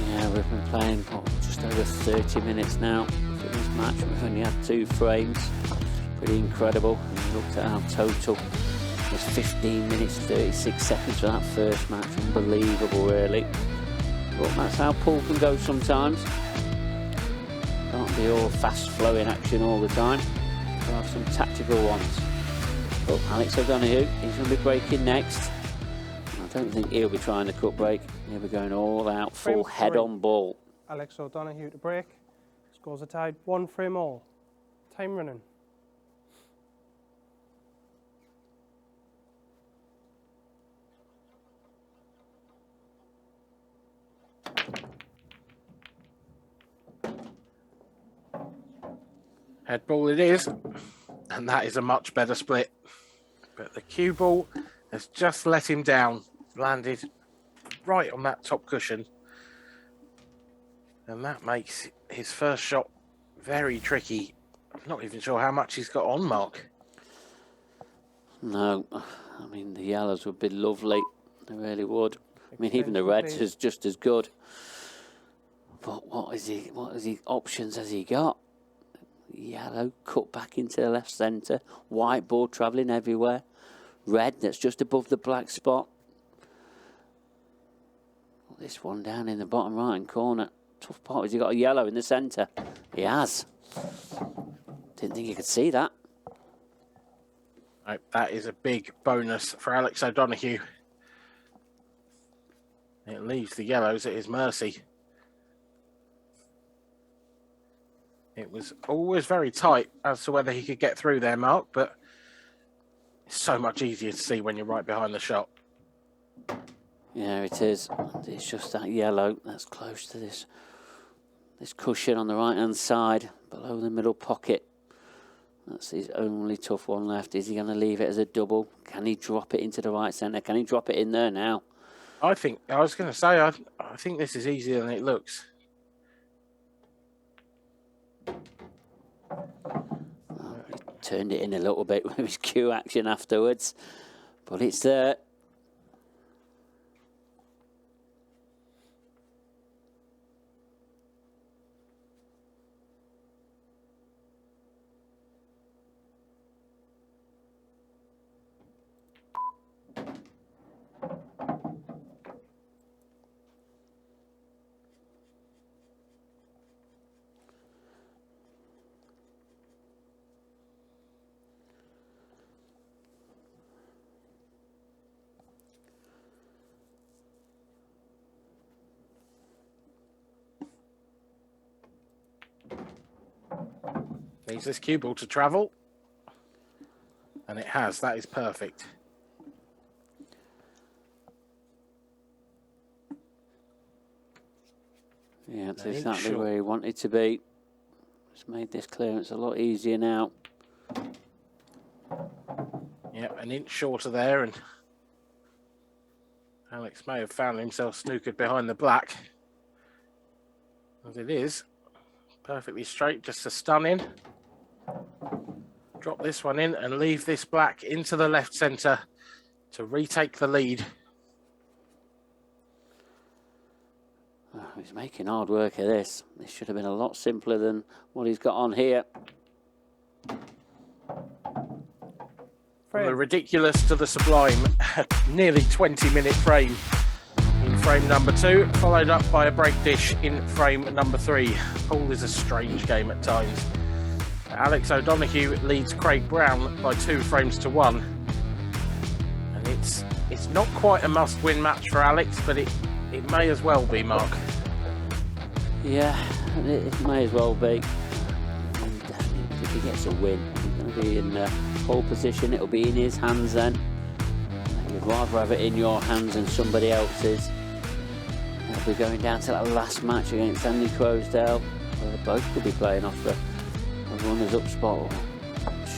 Yeah, we've been playing just over 30 minutes now for this match. We've only had 2 frames. Pretty incredible. And we looked at our total. It was 15 minutes 36 seconds for that first match. Unbelievable, really. But that's how pool can go sometimes. Can't be all fast-flowing action all the time. We'll have some tactical ones. But Alex O'Donoghue, he's going to be breaking next. I don't think he'll be trying the cut break. He'll be going all out, full head-on ball. Alex O'Donoghue to break. Scores are tied 1 frame all. Time running. Head ball it is, and that is a much better split. But the cue ball has just let him down, landed right on that top cushion. And that makes his first shot very tricky. I'm not even sure how much he's got on, Mark. No, I mean, the yellows would be lovely. They really would. I mean, even the reds is just as good. But what options has he got? Yellow, cut back into the left centre. White ball travelling everywhere. Red, that's just above the black spot. This one down in the bottom right-hand corner. Tough part is he got a yellow in the centre. He has. Didn't think you could see that. Right, that is a big bonus for Alex O'Donoghue. It leaves the yellows at his mercy. It was always very tight as to whether he could get through there, Mark, but it's so much easier to see when you're right behind the shot. Yeah, it is. It's just that yellow that's close to this cushion on the right-hand side, below the middle pocket. That's his only tough one left. Is he going to leave it as a double? Can he drop it into the right centre? Can he drop it in there now? I was going to say, I think this is easier than it looks. He turned it in a little bit with his cue action afterwards, but it's there. Needs this cue ball to travel. And it has. That is perfect. Yeah, that's exactly where he wanted to be. It's made this clearance a lot easier now. Yeah, an inch shorter there, and Alex may have found himself snookered behind the black. As it is, perfectly straight, just a stun in. Drop this one in and leave this black into the left centre to retake the lead. Oh, he's making hard work of this. This should have been a lot simpler than what he's got on here. From the ridiculous to the sublime, nearly 20-minute frame in frame number 2, followed up by a break dish in frame number 3. Pool is a strange game at times. Alex O'Donoghue leads Craig Brown by 2 frames to 1. And it's not quite a must-win match for Alex, but it may as well be, Mark. Yeah, it may as well be. And if he gets a win, he's going to be in pole position. It'll be in his hands then. You'd rather have it in your hands than somebody else's. They'll be going down to that last match against Andy Croasdale, where they both could be playing off the runners-up spot, or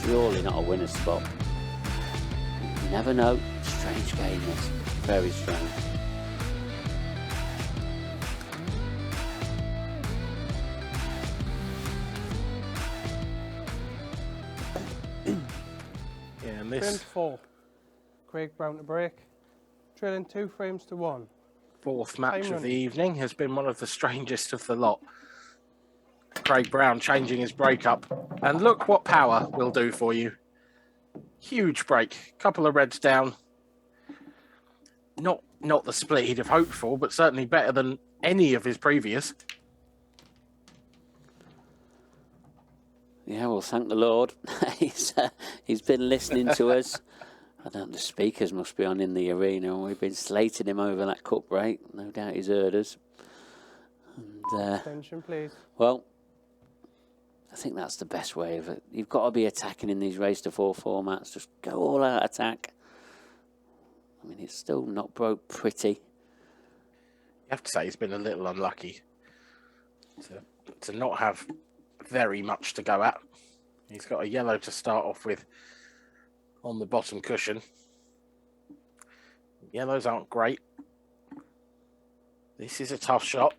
surely not a winner's spot. You never know. Strange game, this. Very strange. Yeah, and Frame this 4. Craig Brown to break, trailing 2 frames to 1. Fourth match Time of the running. evening has been one of the strangest of the lot. Craig Brown changing his break-up. And look what power will do for you. Huge break. Couple of reds down. Not the split he'd have hoped for, but certainly better than any of his previous. Yeah, well, thank the Lord. He's been listening to us. I don't know, the speakers must be on in the arena, and we've been slating him over that cup break. No doubt he's heard us. And, Attention, please. well, I think that's the best way of it. You've got to be attacking in these race to 4 formats. Just go all out attack. I mean, it's still not broke pretty. You have to say he's been a little unlucky to not have very much to go at. He's got a yellow to start off with on the bottom cushion. Yellows aren't great. This is a tough shot.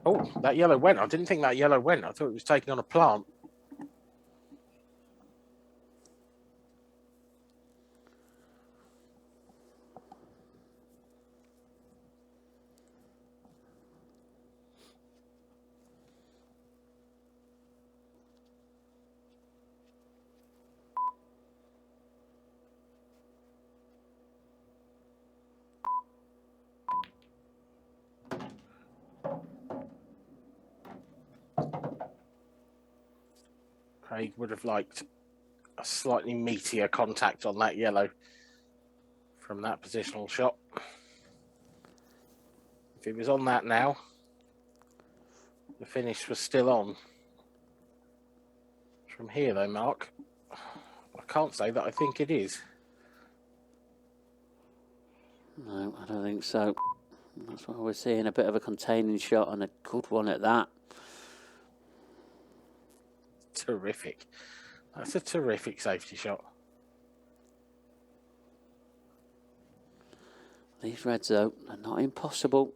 Oh, that yellow went. I didn't think that yellow went. I thought it was taking on a plant. Craig would have liked a slightly meatier contact on that yellow from that positional shot. If he was on that now, the finish was still on. From here though, Mark, I can't say that I think it is. No, I don't think so. That's why we're seeing a bit of a containing shot, and a good one at that. Terrific. That's a terrific safety shot. These reds, though, are not impossible.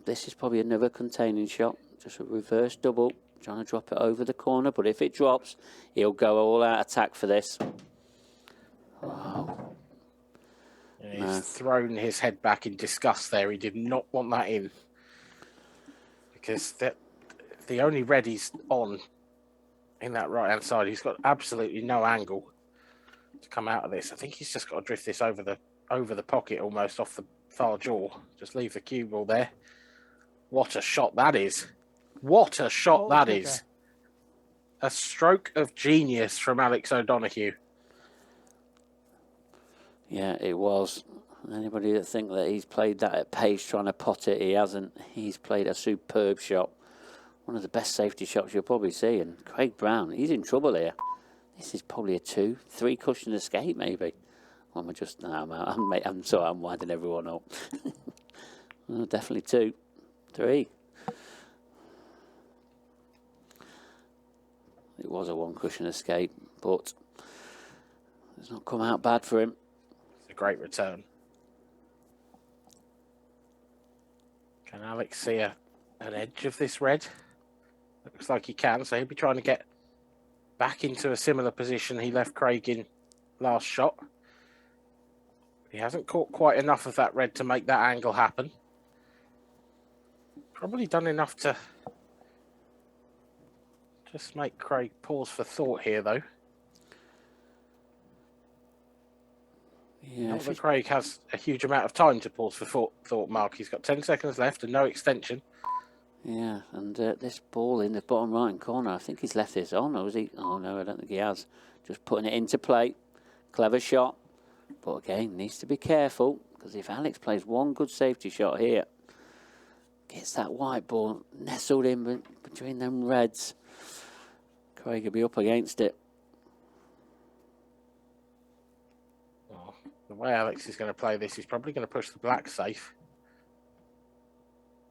This is probably another containing shot. Just a reverse double. Trying to drop it over the corner, but if it drops, he'll go all out attack for this. Wow. He's thrown his head back in disgust there. He did not want that in. Because the only red he's on in that right-hand side, he's got absolutely no angle to come out of this. I think he's just got to drift this over the pocket, almost off the far jaw. Just leave the cue ball there. What a shot that is. What a shot that is. A stroke of genius from Alex O'Donoghue. Yeah, it was. Anybody that think that he's played that at pace trying to pot it, he hasn't. He's played a superb shot. One of the best safety shots you'll probably see. And Craig Brown, he's in trouble here. This is probably a 2-3 cushion escape, maybe. Well, I'm sorry, I'm winding everyone up. Well, definitely 2, 3. It was a 1 cushion escape, but it's not come out bad for him. It's a great return. Can Alex see an edge of this red? Looks like he can, so he'll be trying to get back into a similar position he left Craig in last shot. He hasn't caught quite enough of that red to make that angle happen. Probably done enough to just make Craig pause for thought here, though. Yeah, Not that Craig has a huge amount of time to pause for thought, Mark. He's got 10 seconds left and no extension. Yeah, and this ball in the bottom right corner, I think he's left this on, or was he? Oh, no, I don't think he has. Just putting it into play. Clever shot. But again, needs to be careful, because if Alex plays one good safety shot here, gets that white ball nestled in between them reds, Craig will be up against it. Well, the way Alex is going to play this, he's probably going to push the black safe.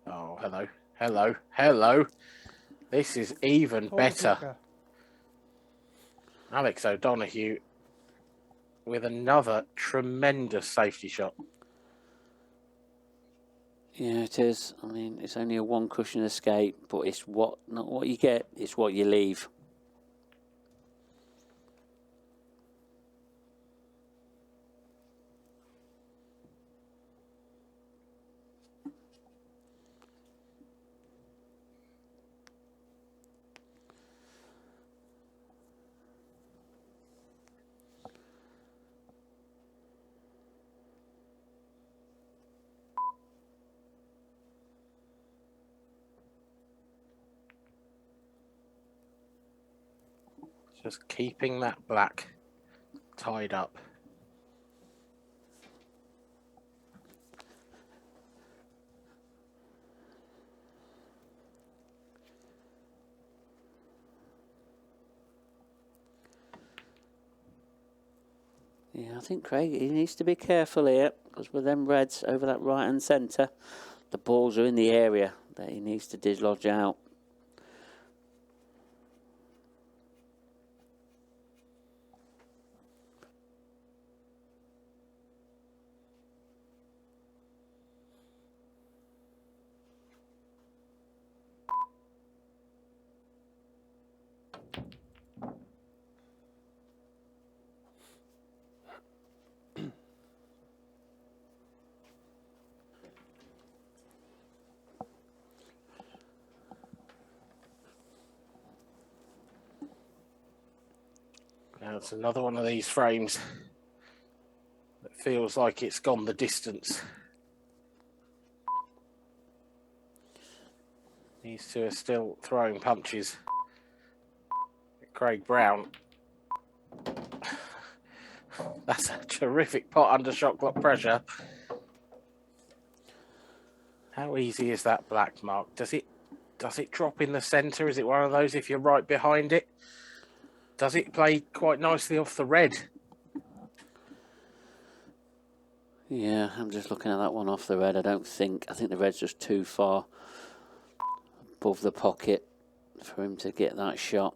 Oh, hello. Hello. Hello. This is even better. Alex O'Donoghue with another tremendous safety shot. Yeah, it is. I mean, it's only a 1 cushion escape, but it's not what you get, it's what you leave. Just keeping that black tied up. Yeah, I think Craig, he needs to be careful here, because with them reds over that right-hand centre, the balls are in the area that he needs to dislodge out. Now it's another one of these frames that feels like it's gone the distance. These two are still throwing punches. Craig Brown. That's a terrific pot under shot clock pressure. How easy is that black, Mark? Does it drop in the centre? Is it one of those if you're right behind it? Does it play quite nicely off the red? Yeah, I'm just looking at that one off the red. I think the red's just too far above the pocket for him to get that shot.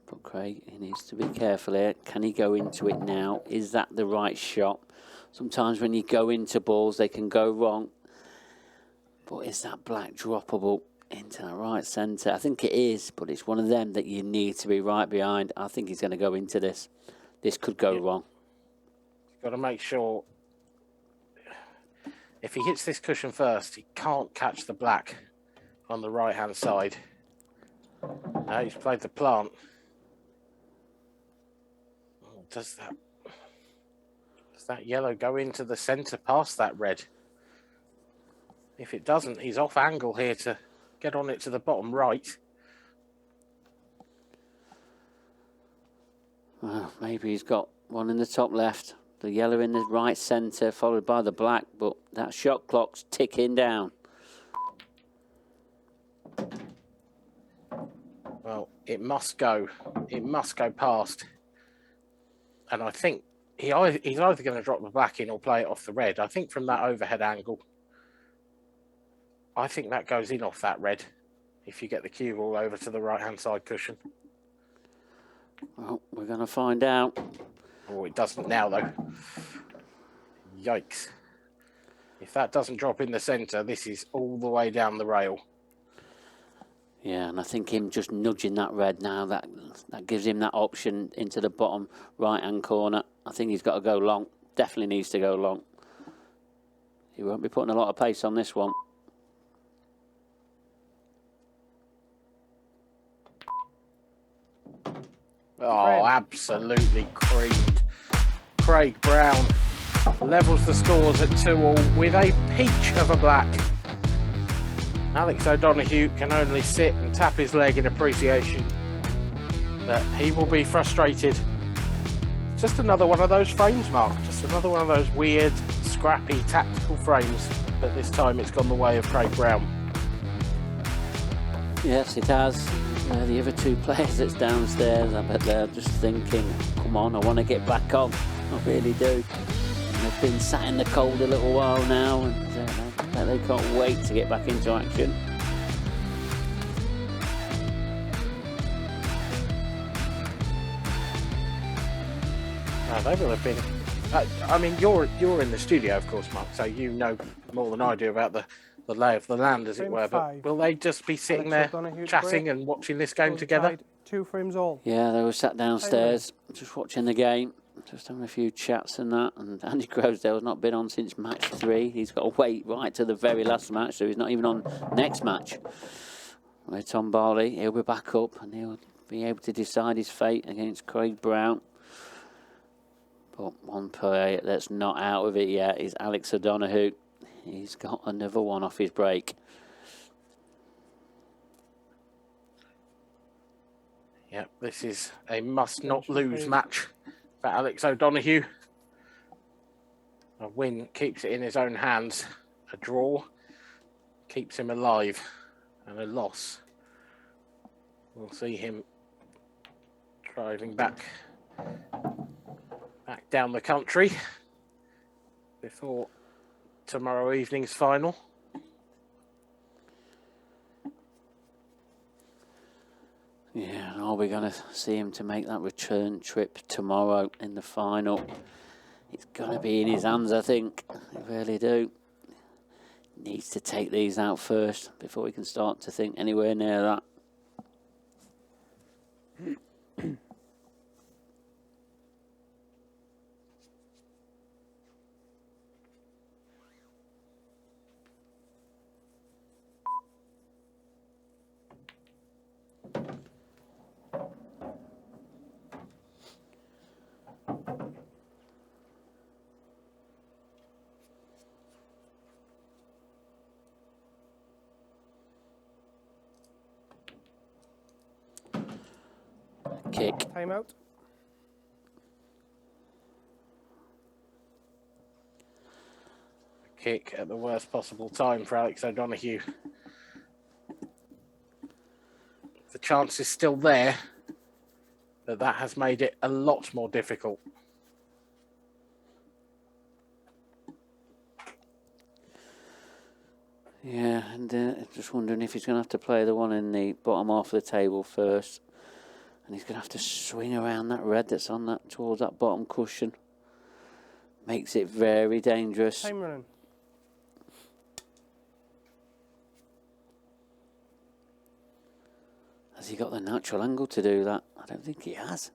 But Craig, he needs to be careful here. Can he go into it now? Is that the right shot? Sometimes when you go into balls, they can go wrong. But is that black droppable into the right centre? I think it is, but it's one of them that you need to be right behind. I think he's going to go into this. This could go wrong. You've got to make sure if he hits this cushion first, he can't catch the black on the right-hand side. No, he's played the plant. Oh, does that yellow go into the centre past that red? If it doesn't, he's off angle here to get on it to the bottom right. Well, maybe he's got one in the top left, the yellow in the right centre, followed by the black, but that shot clock's ticking down. Well, it must go. It must go past. And I think he's either going to drop the black in or play it off the red. I think from that overhead angle, I think that goes in off that red if you get the cue ball over to the right-hand side cushion. Well, we're going to find out. Oh, it doesn't now, though. Yikes. If that doesn't drop in the centre, this is all the way down the rail. Yeah, and I think him just nudging that red now, that gives him that option into the bottom right-hand corner. I think he's got to go long. Definitely needs to go long. He won't be putting a lot of pace on this one. Oh, absolutely creamed. Craig Brown levels the scores at 2-2 with a peach of a black. Alex O'Donoghue can only sit and tap his leg in appreciation that he will be frustrated. Just another one of those frames, Mark. Just another one of those weird, scrappy, tactical frames. But this time it's gone the way of Craig Brown. Yes, it has. The other two players that's downstairs, I bet they're just thinking, come on, I want to get back on. I really do. And they've been sat in the cold a little while now, and I bet they can't wait to get back into action. They will have been. I mean, you're in the studio, of course, Mark, so you know more than I do about the lay of the land, as it were. But will they just be sitting there chatting and watching this game together? 2 frames all. Yeah, they were sat downstairs, just watching the game, just having a few chats and that. And Andy Croasdale's not been on since match 3. He's got to wait right to the very last match, so he's not even on next match. Where Tom Barley, he'll be back up and he'll be able to decide his fate against Craig Brown. But one player that's not out of it yet is Alex O'Donoghue. He's got another one off his break. Yep, this is a must-not-lose match for Alex O'Donoghue. A win keeps it in his own hands. A draw keeps him alive. And a loss, we'll see him driving back down the country before tomorrow evening's final. Yeah, and are we going to see him to make that return trip tomorrow in the final? It's going to be in his hands, I think. I really do. Needs to take these out first before he can start to think anywhere near that. Kick. Time out. Kick at the worst possible time for Alex O'Donoghue. The chance is still there, but that has made it a lot more difficult. Yeah, and just wondering if he's going to have to play the one in the bottom half of the table first. And he's going to have to swing around that red that's on that towards that bottom cushion. Makes it very dangerous. Time running. Has he got the natural angle to do that? I don't think he has.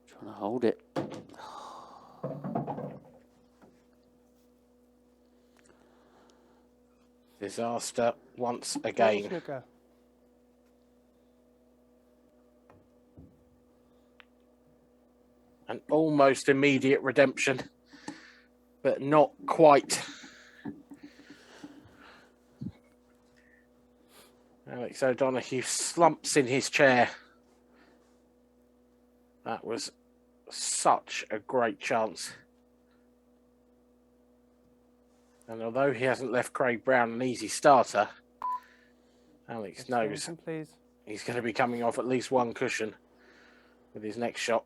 Trying to hold it. Disaster once again. Snooker. An almost immediate redemption, but not quite. Alex O'Donoghue slumps in his chair. That was such a great chance. And although he hasn't left Craig Brown an easy starter, Alex knows Please. he's going to be coming off at least one cushion with his next shot.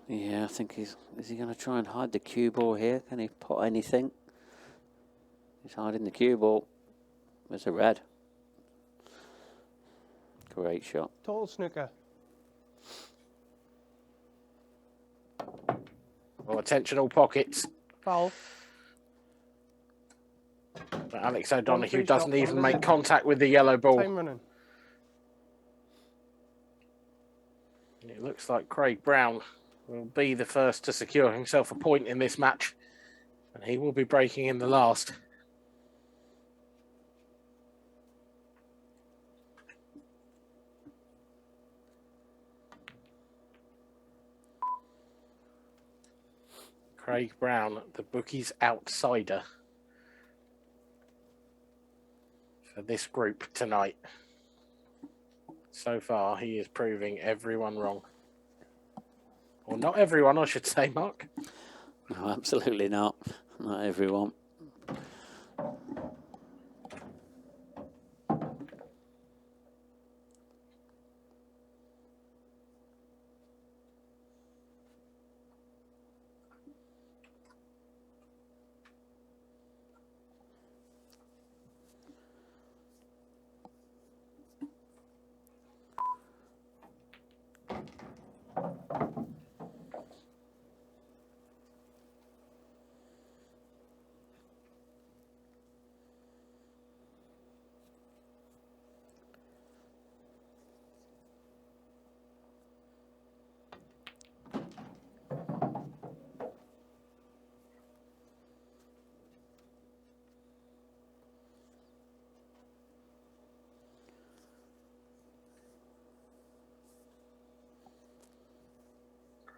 Yeah, I think is he going to try and hide the cue ball here? Can he put anything? He's hiding the cue ball. There's a red. Great shot. Total snooker. Oh, attention all pockets. Foul. But Alex O'Donoghue Free doesn't shot, even one make minute. contact with the yellow ball. Time running. It looks like Craig Brown will be the first to secure himself a point in this match, and he will be breaking in the last. Craig Brown, the bookies outsider for this group tonight. So far, he is proving everyone wrong. Or not everyone, I should say, Mark. No, absolutely not. Not everyone.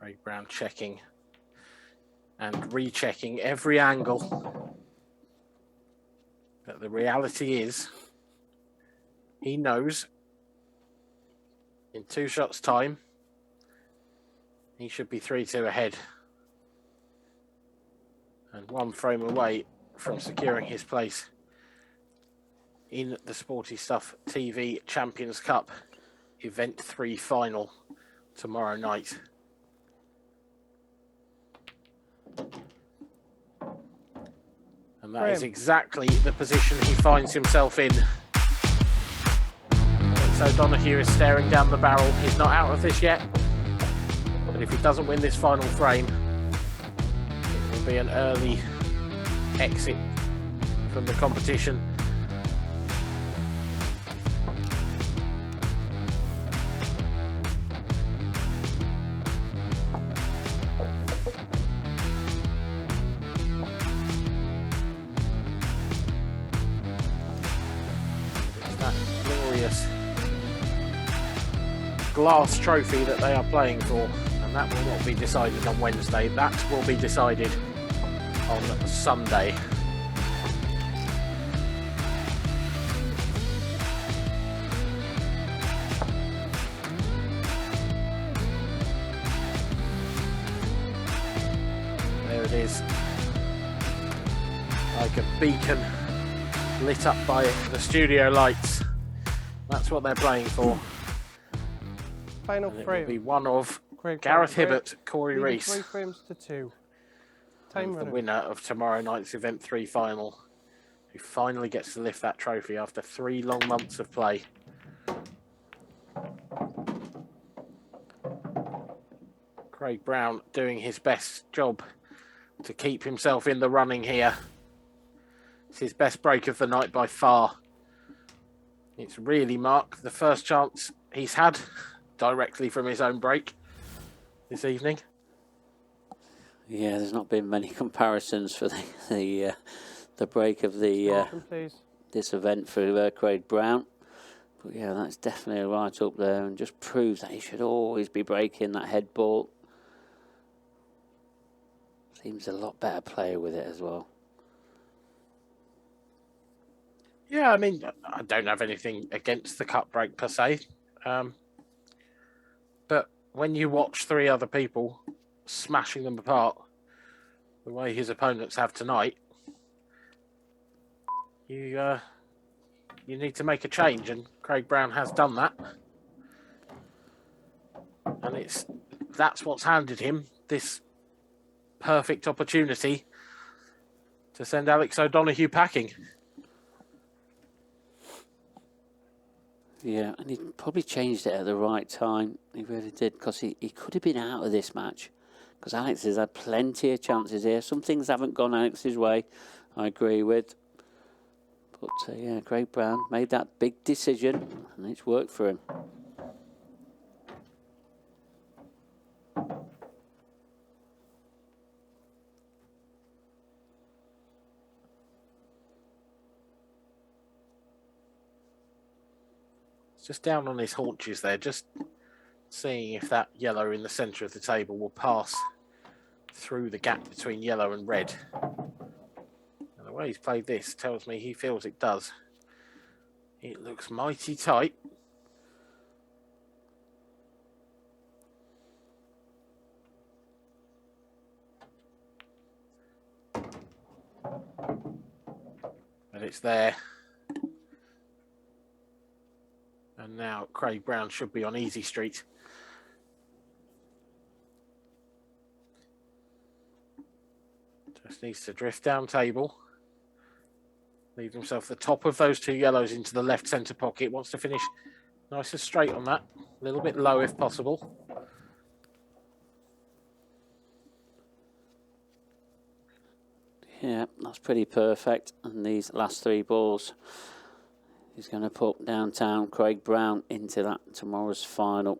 Craig Brown checking and rechecking every angle. But the reality is, he knows in 2 shots' time, he should be 3-2 ahead. And 1 frame away from securing his place in the Sporty Stuff TV Champions Cup Event 3 final tomorrow night. And that is exactly the position he finds himself in. So O'Donoghue is staring down the barrel. He's not out of this yet. But if he doesn't win this final frame, it will be an early exit from the competition. Glass trophy that they are playing for, and that will not be decided on Wednesday. That will be decided on Sunday. There it is, like a beacon lit up by the studio lights. That's what they're playing for. Final frame. It will be one of Craig Gareth Brown, Hibbert, Corey leading Rees, 3 frames to 2. and the Time running. winner of tomorrow night's Event 3 final, who finally gets to lift that trophy after 3 long months of play. Craig Brown doing his best job to keep himself in the running here. It's his best break of the night by far. It's really marked the first chance he's had directly from his own break this evening. Yeah, there's not been many comparisons for the break of the this event for Craig Brown. But yeah, that's definitely right up there, and just proves that he should always be breaking that head ball. Seems a lot better player with it as well. Yeah, I mean, I don't have anything against the cut break per se. But when you watch 3 other people smashing them apart the way his opponents have tonight, you need to make a change, and Craig Brown has done that. And that's what's handed him this perfect opportunity to send Alex O'Donoghue packing. Yeah, and he probably changed it at the right time. He really did, because he could have been out of this match. Because Alex has had plenty of chances here. Some things haven't gone Alex's way, I agree with. But yeah, Craig Brown made that big decision, and it's worked for him. Just down on his haunches there, just seeing if that yellow in the centre of the table will pass through the gap between yellow and red. And the way he's played this tells me he feels it does. It looks mighty tight. But it's there. And now Craig Brown should be on easy street. Just needs to drift down table. Leave himself the top of those 2 yellows into the left centre pocket. Wants to finish nice and straight on that. A little bit low if possible. Yeah, that's pretty perfect. And these last 3 balls, he's going to put downtown Craig Brown into that tomorrow's final.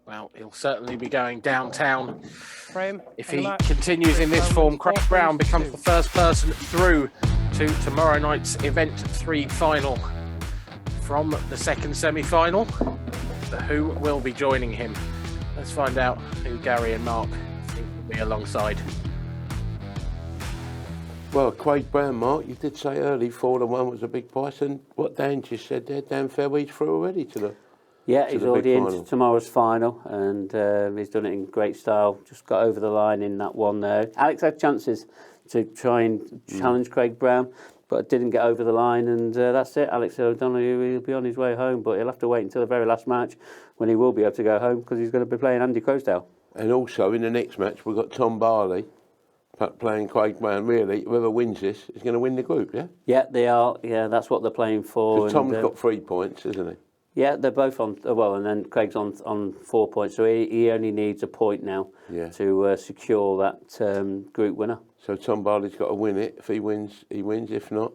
Well, he'll certainly be going downtown Frame. if and the he match. continues in this form. Craig Brown becomes the first person through to tomorrow night's Event 3 final from the second semi-final. So who will be joining him? Let's find out who Gary and Mark think will be alongside. Well, Craig Brown, Mark, you did say early 4-1 was a big price, and what Dan just said there, Dan Fairway's through already to the. Yeah, to he's the already big into final. tomorrow's final, and he's done it in great style. Just got over the line in that one there. Alex had chances to try and challenge Craig Brown, but didn't get over the line, and that's it. Alex O'Donoghue, he'll be on his way home, but he'll have to wait until the very last match when he will be able to go home, because he's going to be playing Andy Croasdale. And also in the next match, we've got Tom Barley playing Craig Brown. Really, whoever wins this is going to win the group, yeah? Yeah, they are. Yeah, that's what they're playing for. Because Tom's got 3 points, isn't he? Yeah, they're both on, well, and then Craig's on 4 points, so he only needs a point now to secure that group winner. So Tom Barley's got to win it. If he wins, he wins. If not,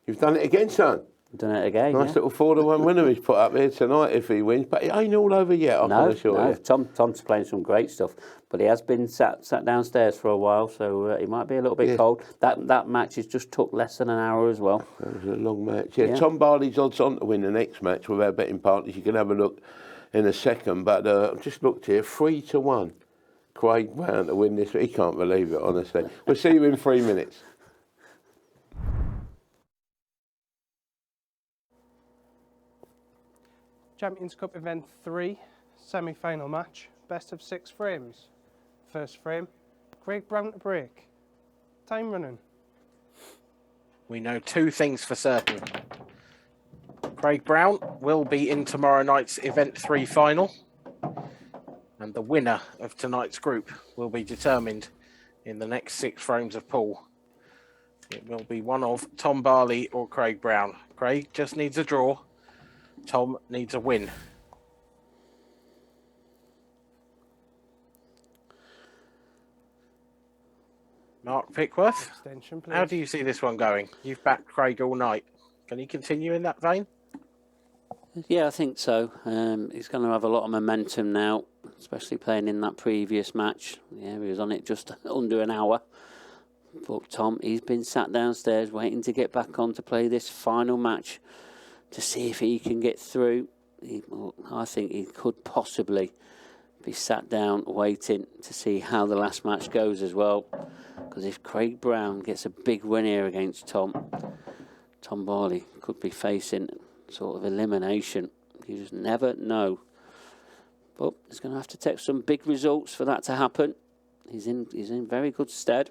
you've done it again, son. Done it again. Nice little 4-1 winner he's put up here tonight if he wins. But it ain't all over yet, I can assure you. Tom's playing some great stuff, but he has been sat downstairs for a while, so he might be a little bit cold. That match has just took less than an hour as well. That was a long match. Yeah, Tom Barley's odds on to win the next match with our betting partners. You can have a look in a second. But I've just looked here, 3-1. Craig Brown to win this. He can't believe it, honestly. We'll see you in 3 minutes. Champions Cup Event 3, semi-final match, best of 6 frames. First frame, Craig Brown to break. Time running. We know 2 things for certain. Craig Brown will be in tomorrow night's Event 3 final, and the winner of tonight's group will be determined in the next 6 frames of pool. It will be one of Tom Barley or Craig Brown. Craig just needs a draw. Tom needs a win. Mark Pickworth, Extension, please. how do you see this one going? You've backed Craig all night. Can he continue in that vein? Yeah, I think so. He's going to have a lot of momentum now, especially playing in that previous match. Yeah, he was on it just under an hour. But Tom, he's been sat downstairs waiting to get back on to play this final match to see if he can get through. I think he could possibly be sat down waiting to see how the last match goes as well. Because if Craig Brown gets a big win here against Tom Barley could be facing sort of elimination. You just never know. But he's going to have to take some big results for that to happen. He's in very good stead.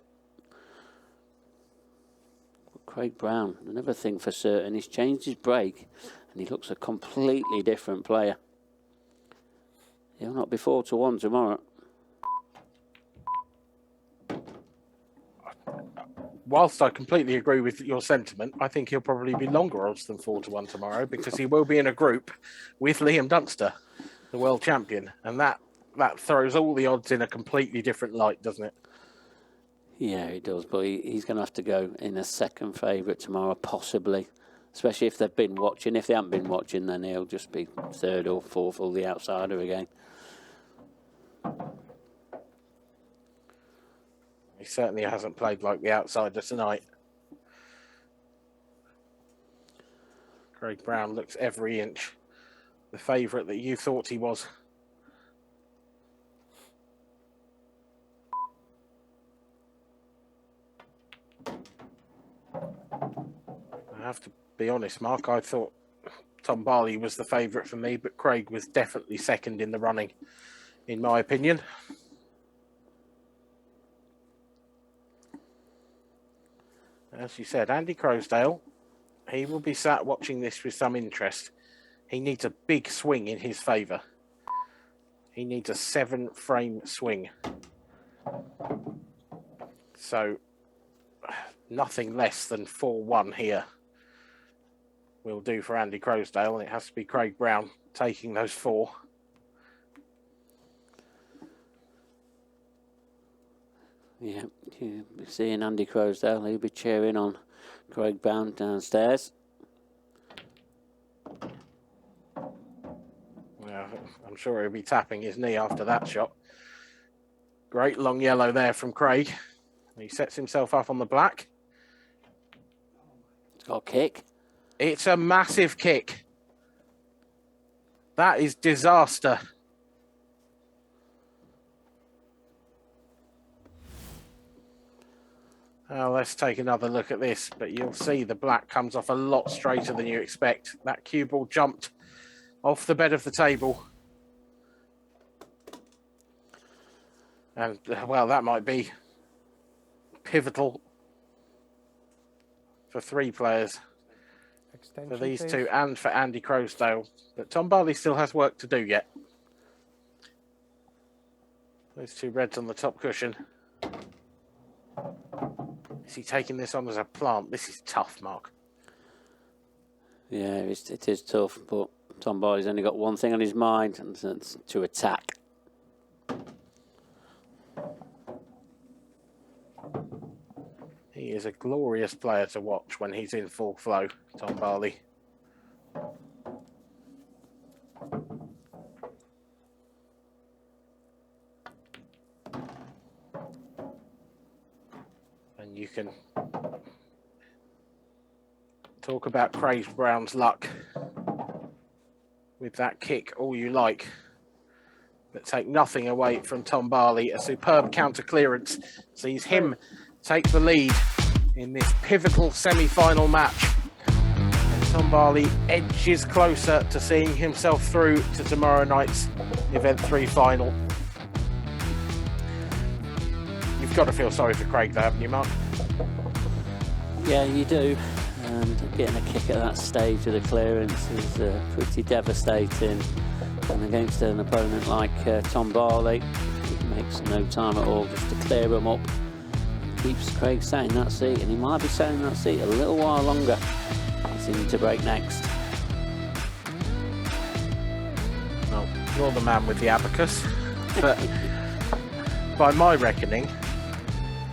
Craig Brown, another thing for certain, he's changed his break and he looks a completely different player. He'll not be 4-1 tomorrow. Whilst I completely agree with your sentiment, I think he'll probably be longer odds than 4-1 tomorrow, because he will be in a group with Liam Dunster, the world champion, and that throws all the odds in a completely different light, doesn't it? Yeah, it does, but he's going to have to go in a second favourite tomorrow, possibly. Especially if they've been watching. If they haven't been watching, then he'll just be 3rd or 4th or the outsider again. He certainly hasn't played like the outsider tonight. Craig Brown looks every inch the favourite that you thought he was. I have to be honest, Mark, I thought Tom Barley was the favourite for me, but Craig was definitely second in the running, in my opinion. As you said, Andy Croasdale, he will be sat watching this with some interest. He needs a big swing in his favour. He needs a 7-frame swing. So, nothing less than 4-1 here will do for Andy Croasdale, and it has to be Craig Brown taking those 4. Yeah, you'll be seeing Andy Croasdale. He'll be cheering on Craig Brown downstairs. Well, I'm sure he'll be tapping his knee after that shot. Great long yellow there from Craig. He sets himself up on the black. It's got a kick. It's a massive kick. That is disaster. Oh, let's take another look at this, but you'll see the black comes off a lot straighter than you expect. That cue ball jumped off the bed of the table. And, well, that might be pivotal for 3 players. Extension, For these please. 2 and for Andy Croasdale. But Tom Barley still has work to do yet. Those 2 reds on the top cushion. Is he taking this on as a plant? This is tough, Mark. Yeah, it is tough, but Tom Barley's only got one thing on his mind, and that's to attack. He is a glorious player to watch when he's in full flow, Tom Barley. And you can talk about Craig Brown's luck with that kick all you like, but take nothing away from Tom Barley. A superb counter clearance sees him take the lead in this pivotal semi-final match. And Tom Barley edges closer to seeing himself through to tomorrow night's Event 3 final. You've got to feel sorry for Craig though, haven't you, Mark? Yeah, you do. And getting a kick at that stage of the clearance is pretty devastating. And against an opponent like Tom Barley, it makes no time at all just to clear him up. Keeps Craig sat in that seat, and he might be sat in that seat a little while longer. He's in to break next. Well, you're the man with the abacus, but by my reckoning,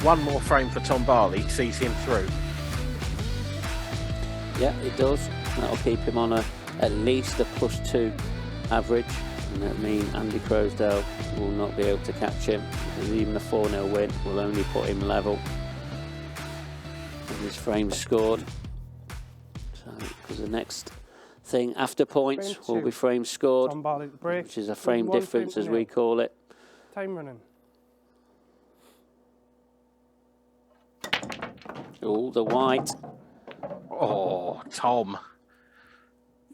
one more frame for Tom Barley sees him through. Yeah, it does. That'll keep him on at least a +2 average, and that means Andy Croasdale will not be able to catch him, because even a 4-0 win will only put him level. And his frame's scored. So, because the next thing after points will be frames scored, Tom Barley at the break. which is a frame difference as we call it. Time running. Oh, the white. Oh, Tom.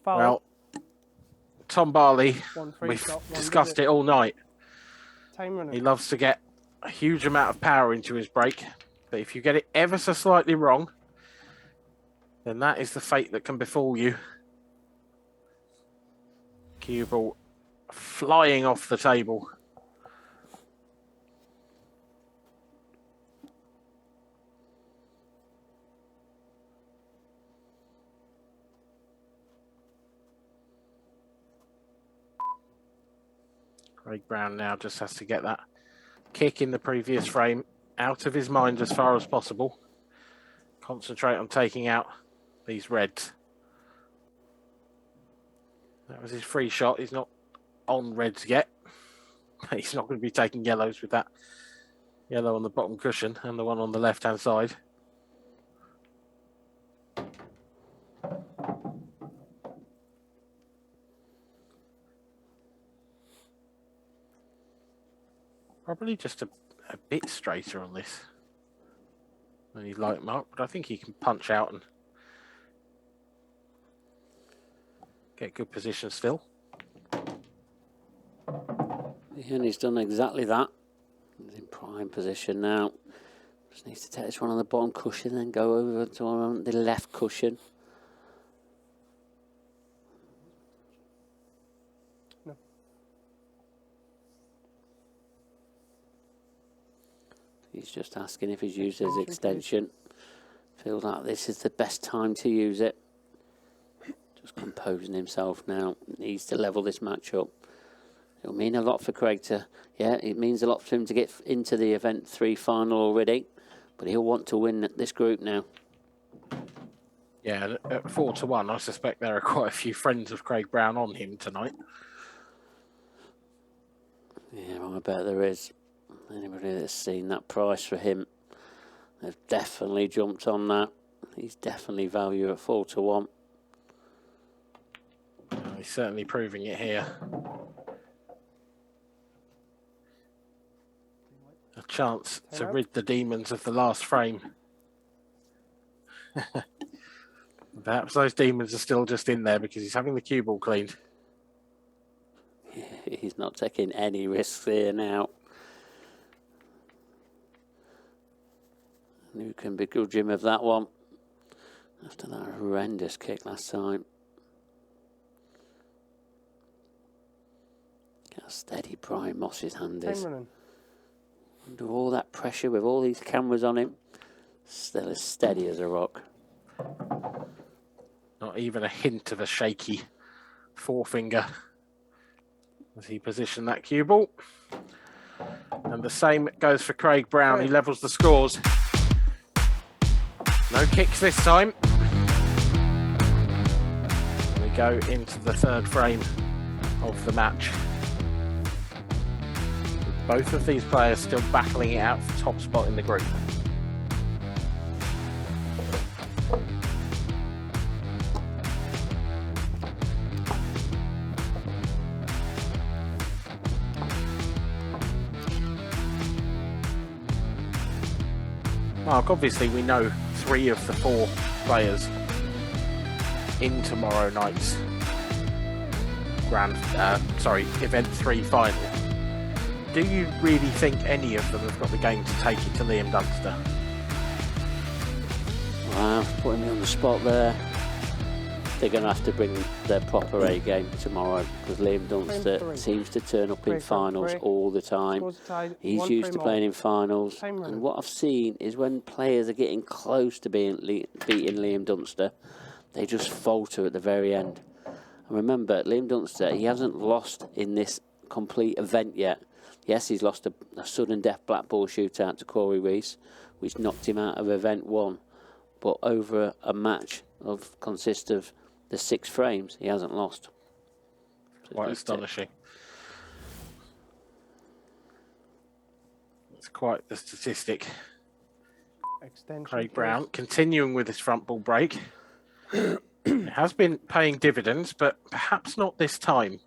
Foul. Well, Tom Barley, One free we've shot, one discussed visit. it all night. Time running. He loves to get a huge amount of power into his break, but if you get it ever so slightly wrong, then that is the fate that can befall you. Cue ball flying off the table. Craig Brown now just has to get that kick in the previous frame out of his mind as far as possible. Concentrate on taking out these reds. That was his free shot. He's not on reds yet. He's not going to be taking yellows with that yellow on the bottom cushion and the one on the left-hand side. Probably just a bit straighter on this than he'd like, Mark, but I think he can punch out and get good position still. Yeah, and he's done exactly that. He's in prime position now. Just needs to take this one on the bottom cushion, then go over to on the left cushion. No. He's just asking if he's used his extension. Feels like this is the best time to use it. Just composing himself now. Needs to level this match up. It'll mean a lot for Craig to... Yeah, it means a lot for him to get into the Event 3 final already. But he'll want to win this group now. Yeah, at 4-1, I suspect there are quite a few friends of Craig Brown on him tonight. Yeah, I bet there is. Anybody that's seen that price for him, they've definitely jumped on that. He's definitely value at 4 to 1. He's certainly proving it here. A chance to rid the demons of the last frame. Perhaps those demons are still just in there because he's having the cue ball cleaned. He's not taking any risks here now. And who can begrudge him of that one after that horrendous kick last time? Look how steady Brian Moss's hand is. Under all that pressure with all these cameras on him, still as steady as a rock. Not even a hint of a shaky forefinger as he positioned that cue ball. And the same goes for Craig Brown. He levels the scores. No kicks this time. We go into the third frame of the match. Both of these players still battling it out for top spot in the group. Mark, obviously we know 3 of the 4 players in tomorrow night's event 3 final. Do you really think any of them have got the game to take it to Liam Dunster? Wow, putting me on the spot there. They're going to have to bring their proper A game tomorrow because Liam Dunster seems to turn up in finals all the time. He's used to playing in finals. And what I've seen is when players are getting close to beating Liam Dunster, they just falter at the very end. And remember, Liam Dunster, he hasn't lost in this complete event yet. Yes, he's lost a sudden death black ball shootout to Corey Reese, which knocked him out of event 1. But over a match consists of the 6 frames, he hasn't lost. So quite astonishing. It's quite the statistic. Craig Brown continuing with his front ball break. It has been paying dividends, but perhaps not this time.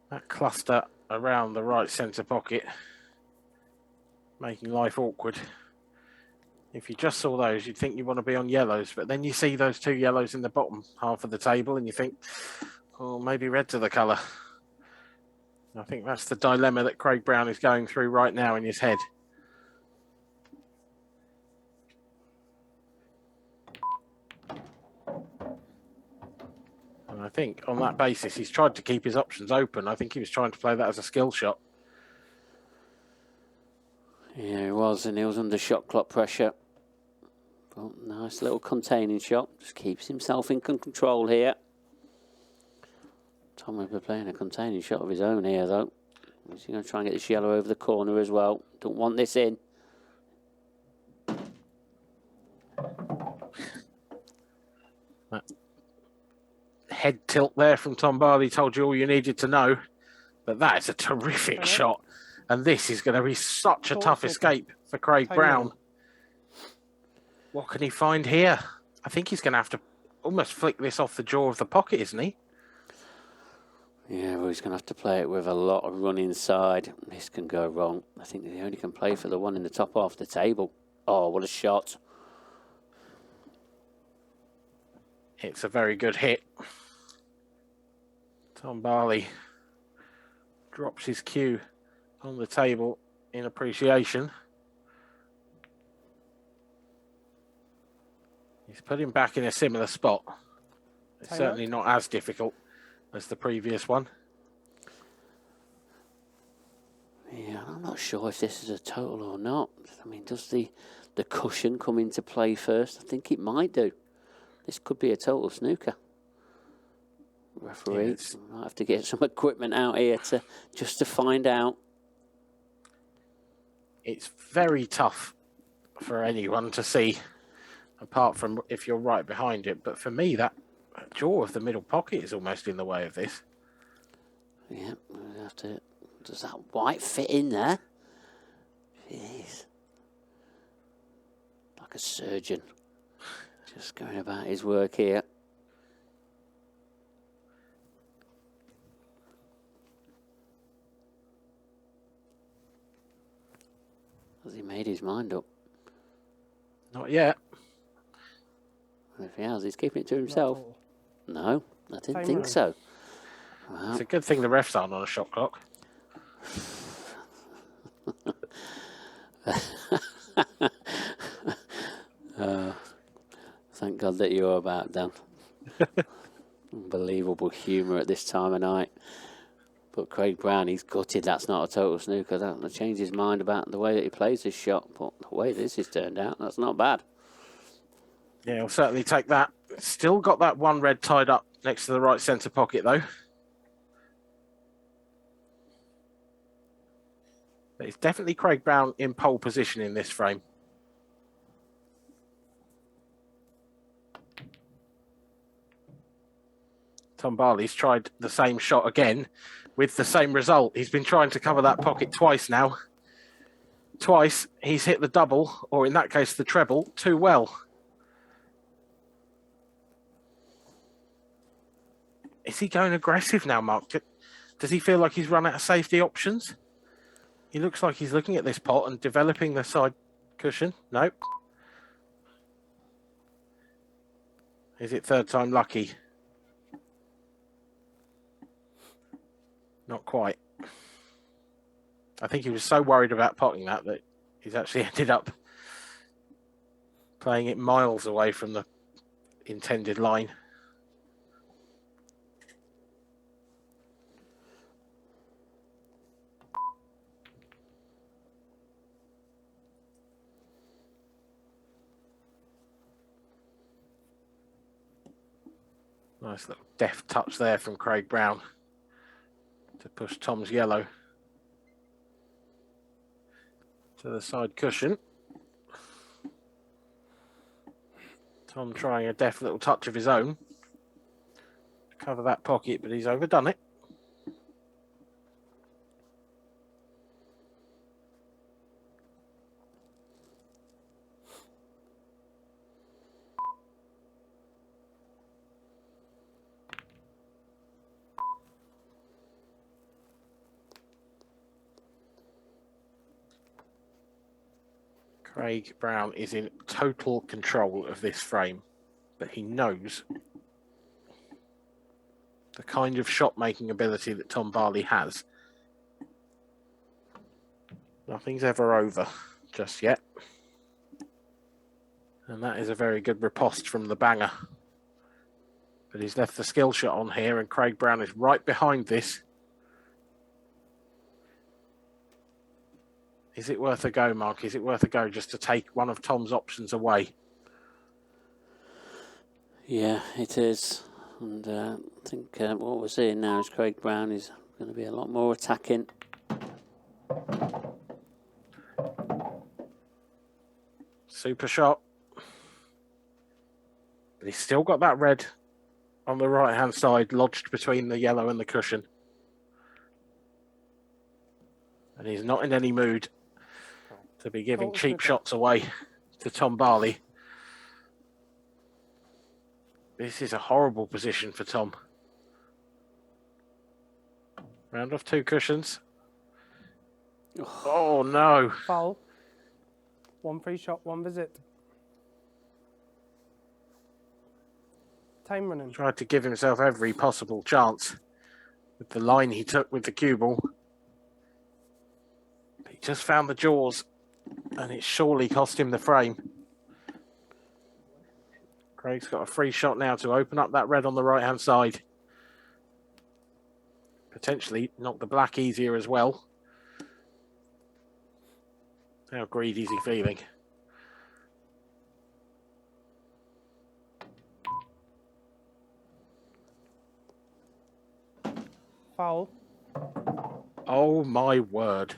That cluster around the right centre pocket, making life awkward. If you just saw those, you'd think you want to be on yellows, but then you see those 2 yellows in the bottom half of the table and you think, oh, maybe red's are the colour. I think that's the dilemma that Craig Brown is going through right now in his head. And I think on that basis, he's tried to keep his options open. I think he was trying to play that as a skill shot. Yeah, he was, and he was under shot clock pressure. But nice little containing shot. Just keeps himself in control here. Tom will be playing a containing shot of his own here, though. He's going to try and get this yellow over the corner as well. Don't want this in. That head tilt there from Tom Barley told you all you needed to know. But that is a terrific shot. And this is going to be such a tough escape for Craig Brown. What can he find here? I think he's going to have to almost flick this off the jaw of the pocket, isn't he? Yeah, well, he's going to have to play it with a lot of run inside. This can go wrong. I think he only can play for the one in the top half of the table. Oh, what a shot. It's a very good hit. Tom Barley drops his cue on the table in appreciation. He's put him back in a similar spot. It's certainly not as difficult as the previous one. Yeah, I'm not sure if this is a total or not. I mean, does the cushion come into play first? I think it might do. This could be a total snooker. Referee, might have to get some equipment out here just to find out. It's very tough for anyone to see, apart from if you're right behind it. But for me, that jaw of the middle pocket is almost in the way of this. Yeah, we'll have to. Does that white fit in there? Jeez. Like a surgeon. Just going about his work here. Has he made his mind up? Not yet. If he has, he's keeping it to himself. No, I didn't think so. Well, It's a good thing the refs aren't on a shot clock. Thank God that you're about, Dan. Unbelievable humour at this time of night. But Craig Brown, he's gutted. That's not a total snooker. That'll change his mind about the way that he plays his shot. But the way this has turned out, that's not bad. Yeah, he'll certainly take that. Still got that one red tied up next to the right centre pocket, though. But it's definitely Craig Brown in pole position in this frame. Tom Barley's tried the same shot again with the same result. He's been trying to cover that pocket twice now. Twice he's hit the double, or in that case the treble, too well. Is he going aggressive now, Mark? Does he feel like he's run out of safety options? He looks like he's looking at this pot and developing the side cushion. Nope. Is it third time lucky? Not quite. I think he was so worried about potting that he's actually ended up playing it miles away from the intended line. Nice little deft touch there from Craig Brown to push Tom's yellow to the side cushion. Tom trying a deft little touch of his own to cover that pocket, but he's overdone it. Craig Brown is in total control of this frame, but he knows the kind of shot-making ability that Tom Barley has. Nothing's ever over just yet. And that is a very good riposte from the banger. But he's left the skill shot on here, and Craig Brown is right behind this. Is it worth a go, Mark? Is it worth a go just to take one of Tom's options away? Yeah, it is. And I think what we're seeing now is Craig Brown is going to be a lot more attacking. Super shot. But he's still got that red on the right-hand side lodged between the yellow and the cushion. And he's not in any mood to be giving cheap shots away to Tom Barley. This is a horrible position for Tom. Round off two cushions. Oh, no. Foul. One free shot, one visit. Time running. Tried to give himself every possible chance with the line he took with the cue ball. But he just found the jaws, and it surely cost him the frame. Craig's got a free shot now to open up that red on the right-hand side. Potentially knock the black easier as well. How greedy is he feeling? Foul. Oh my word.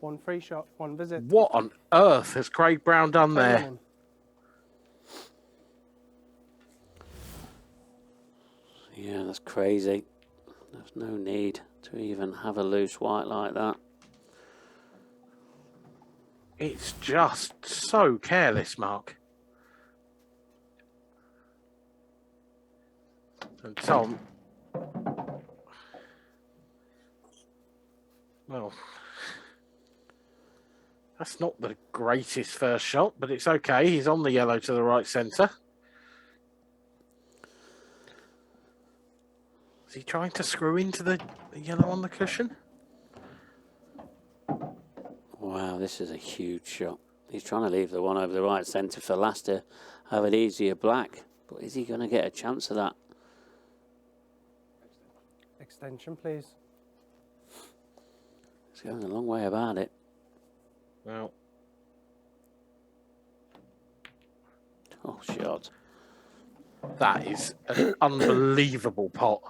One free shot, one visit. What on earth has Craig Brown done there? Running. Yeah, That's crazy. There's no need to even have a loose white like that. It's just so careless, Mark. And Tom, well, that's not the greatest first shot, but it's okay. He's on the yellow to the right centre. Is he trying to screw into the yellow on the cushion? Wow, this is a huge shot. He's trying to leave the one over the right centre for last to have it easier black. But is he going to get a chance of that? Extension, please. He's going a long way about it. Well, Oh, shot. that is an unbelievable pot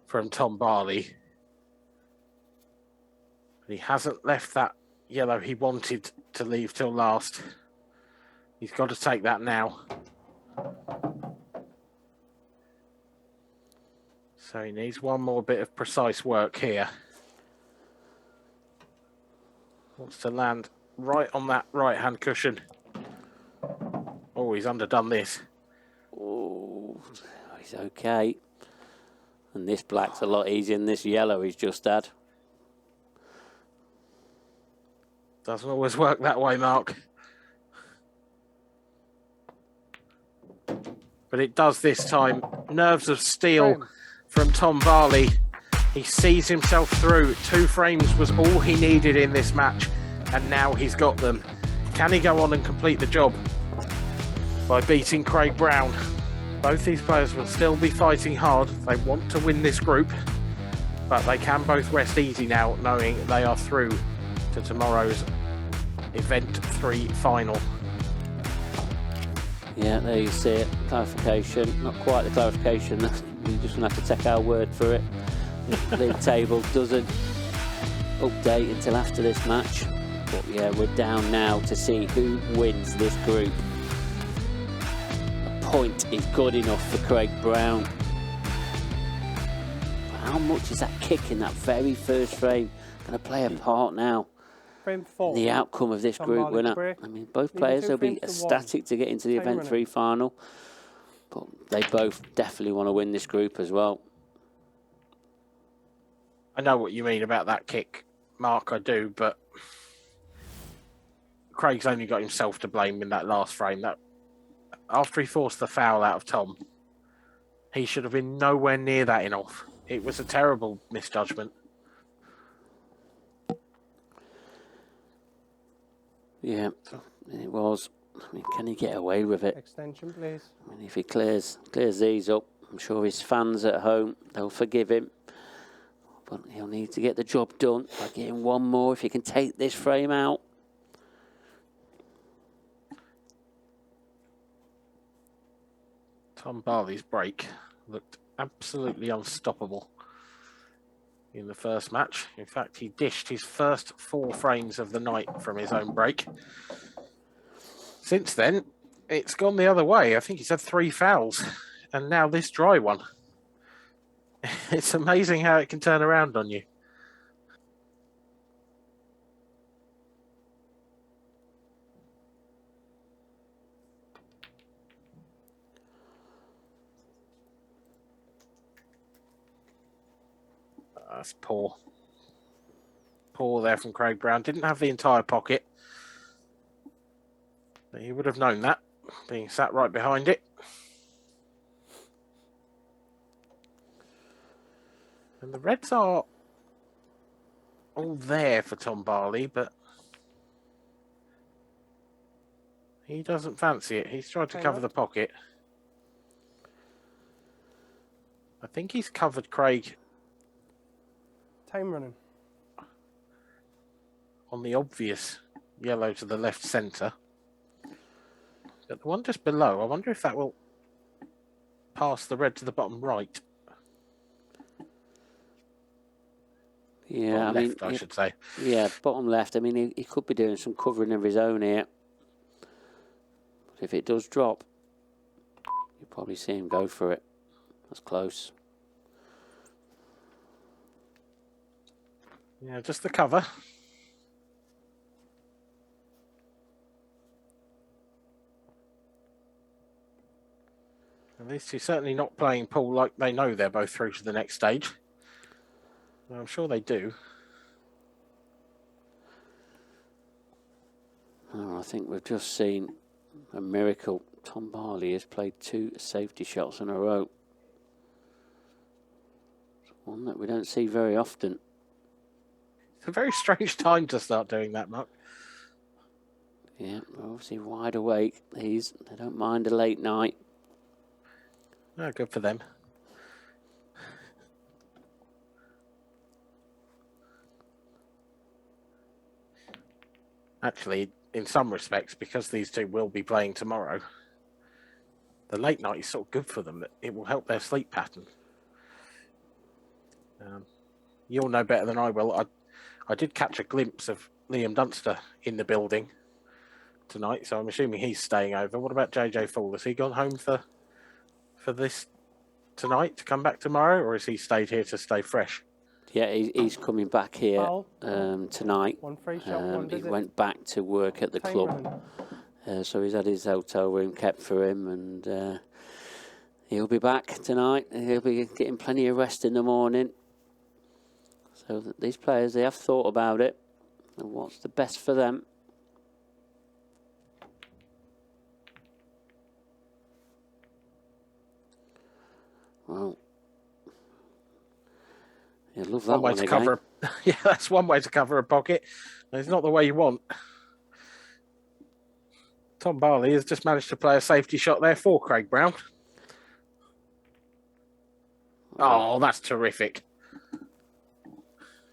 from Tom Barley. He hasn't left that yellow he wanted to leave till last. He's got to take that now. So he needs one more bit of precise work here. Wants to land right on that right-hand cushion. Oh, he's underdone this. Oh, he's okay. And this black's a lot easier than this yellow he's just had. Doesn't always work that way, Mark. But it does this time. Nerves of steel from Tom Barley. He sees himself through. 2 frames was all he needed in this match, and now he's got them. Can he go on and complete the job by beating Craig Brown? Both these players will still be fighting hard. They want to win this group, but they can both rest easy now, knowing they are through to tomorrow's Event 3 final. Yeah, there you see it. Clarification. Not quite the clarification. You're just going to have to take our word for it. The league table doesn't update until after this match. But yeah, we're down now to see who wins this group. A point is good enough for Craig Brown. How much is that kick in that very first frame going to play a part now? Frame 4. The outcome of this Tom group Barley winner. break. I mean, both Leaving players 2 will be frames to 1. ecstatic to get into the Time Event running. 3 final. But they both definitely want to win this group as well. I know what you mean about that kick, Mark, I do, but Craig's only got himself to blame in that last frame. That after he forced the foul out of Tom, he should have been nowhere near that enough. It was a terrible misjudgment. Yeah, it was. I mean, can he get away with it? Extension, please. I mean, if he clears these up, I'm sure his fans at home, they'll forgive him. But he'll need to get the job done by getting one more if he can take this frame out. Tom Barley's break looked absolutely unstoppable in the first match. In fact, he dished his first 4 frames of the night from his own break. Since then, it's gone the other way. I think he's had 3 fouls, and now this dry one. It's amazing how it can turn around on you. That's poor. Poor there from Craig Brown. Didn't have the entire pocket. But he would have known that, being sat right behind it. And the Reds are all there for Tom Barley, but he doesn't fancy it. He's tried to cover the pocket. I think he's covered Craig Time running. on the obvious yellow to the left centre. But the one just below, I wonder if that will pass the red to the bottom right. Yeah, Bottom left, I should say. Yeah, bottom left. I mean, he could be doing some covering of his own here. But if it does drop, you'll probably see him go for it. That's close. Yeah, just the cover. At least he's certainly not playing pool like they know they're both through to the next stage. Well, I'm sure they do. Oh, I think we've just seen a miracle. Tom Barley has played 2 safety shots in a row. It's one that we don't see very often. It's a very strange time to start doing that, Mark. Yeah, they're obviously wide awake. They don't mind a late night. Oh, good for them. Actually, in some respects, because these two will be playing tomorrow, the late night is sort of good for them. It will help their sleep pattern. You'll know better than I will. I did catch a glimpse of Liam Dunster in the building tonight, so I'm assuming he's staying over. What about JJ Fall? Has he gone home for this tonight to come back tomorrow, or has he stayed here to stay fresh? Yeah, he's coming back here Foul. tonight. One free shot, one He visit. went back to work at the Time club, so he's had his hotel room kept for him, and he'll be back tonight. He'll be getting plenty of rest in the morning. So these players, they have thought about it and what's the best for them. Well, you love that One way one to again. cover. Yeah, that's one way to cover a pocket. It's not the way you want. Tom Barley has just managed to play a safety shot there for Craig Brown. Oh, that's terrific.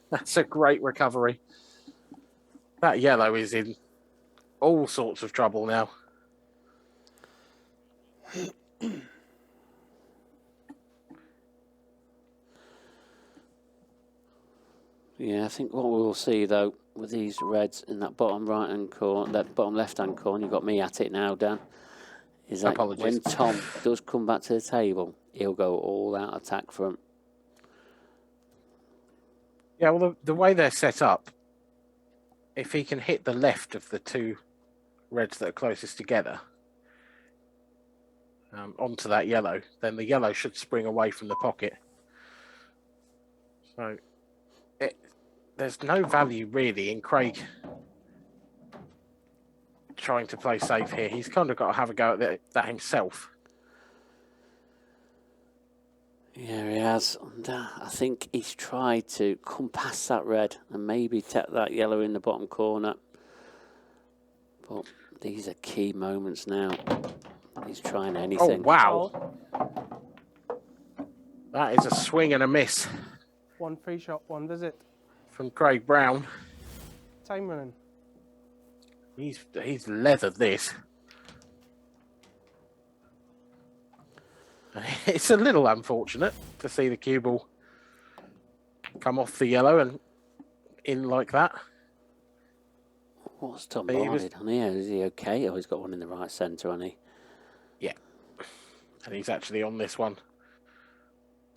That's a great recovery. That yellow is in all sorts of trouble now. Yeah, I think what we'll see though with these reds in that bottom right hand corner, that bottom left hand corner, you've got me at it now, Dan. Is that Apologies. when Tom does come back to the table, he'll go all out attack front. Yeah, well, the way they're set up, if he can hit the left of the two reds that are closest together onto that yellow, then the yellow should spring away from the pocket. So there's no value really in Craig trying to play safe here. He's kind of got to have a go at that himself. Yeah, he has. And, I think he's tried to come past that red and maybe tap that yellow in the bottom corner. But these are key moments now. He's trying anything. Oh, wow. That is a swing and a miss. One free shot, one visit. From Craig Brown. Time running. He's leathered this. It's a little unfortunate to see the cue ball come off the yellow and in like that. What's Tom But he Barley done here? Is he okay? Oh, he's got one in the right centre, hasn't he? Yeah. And he's actually on this one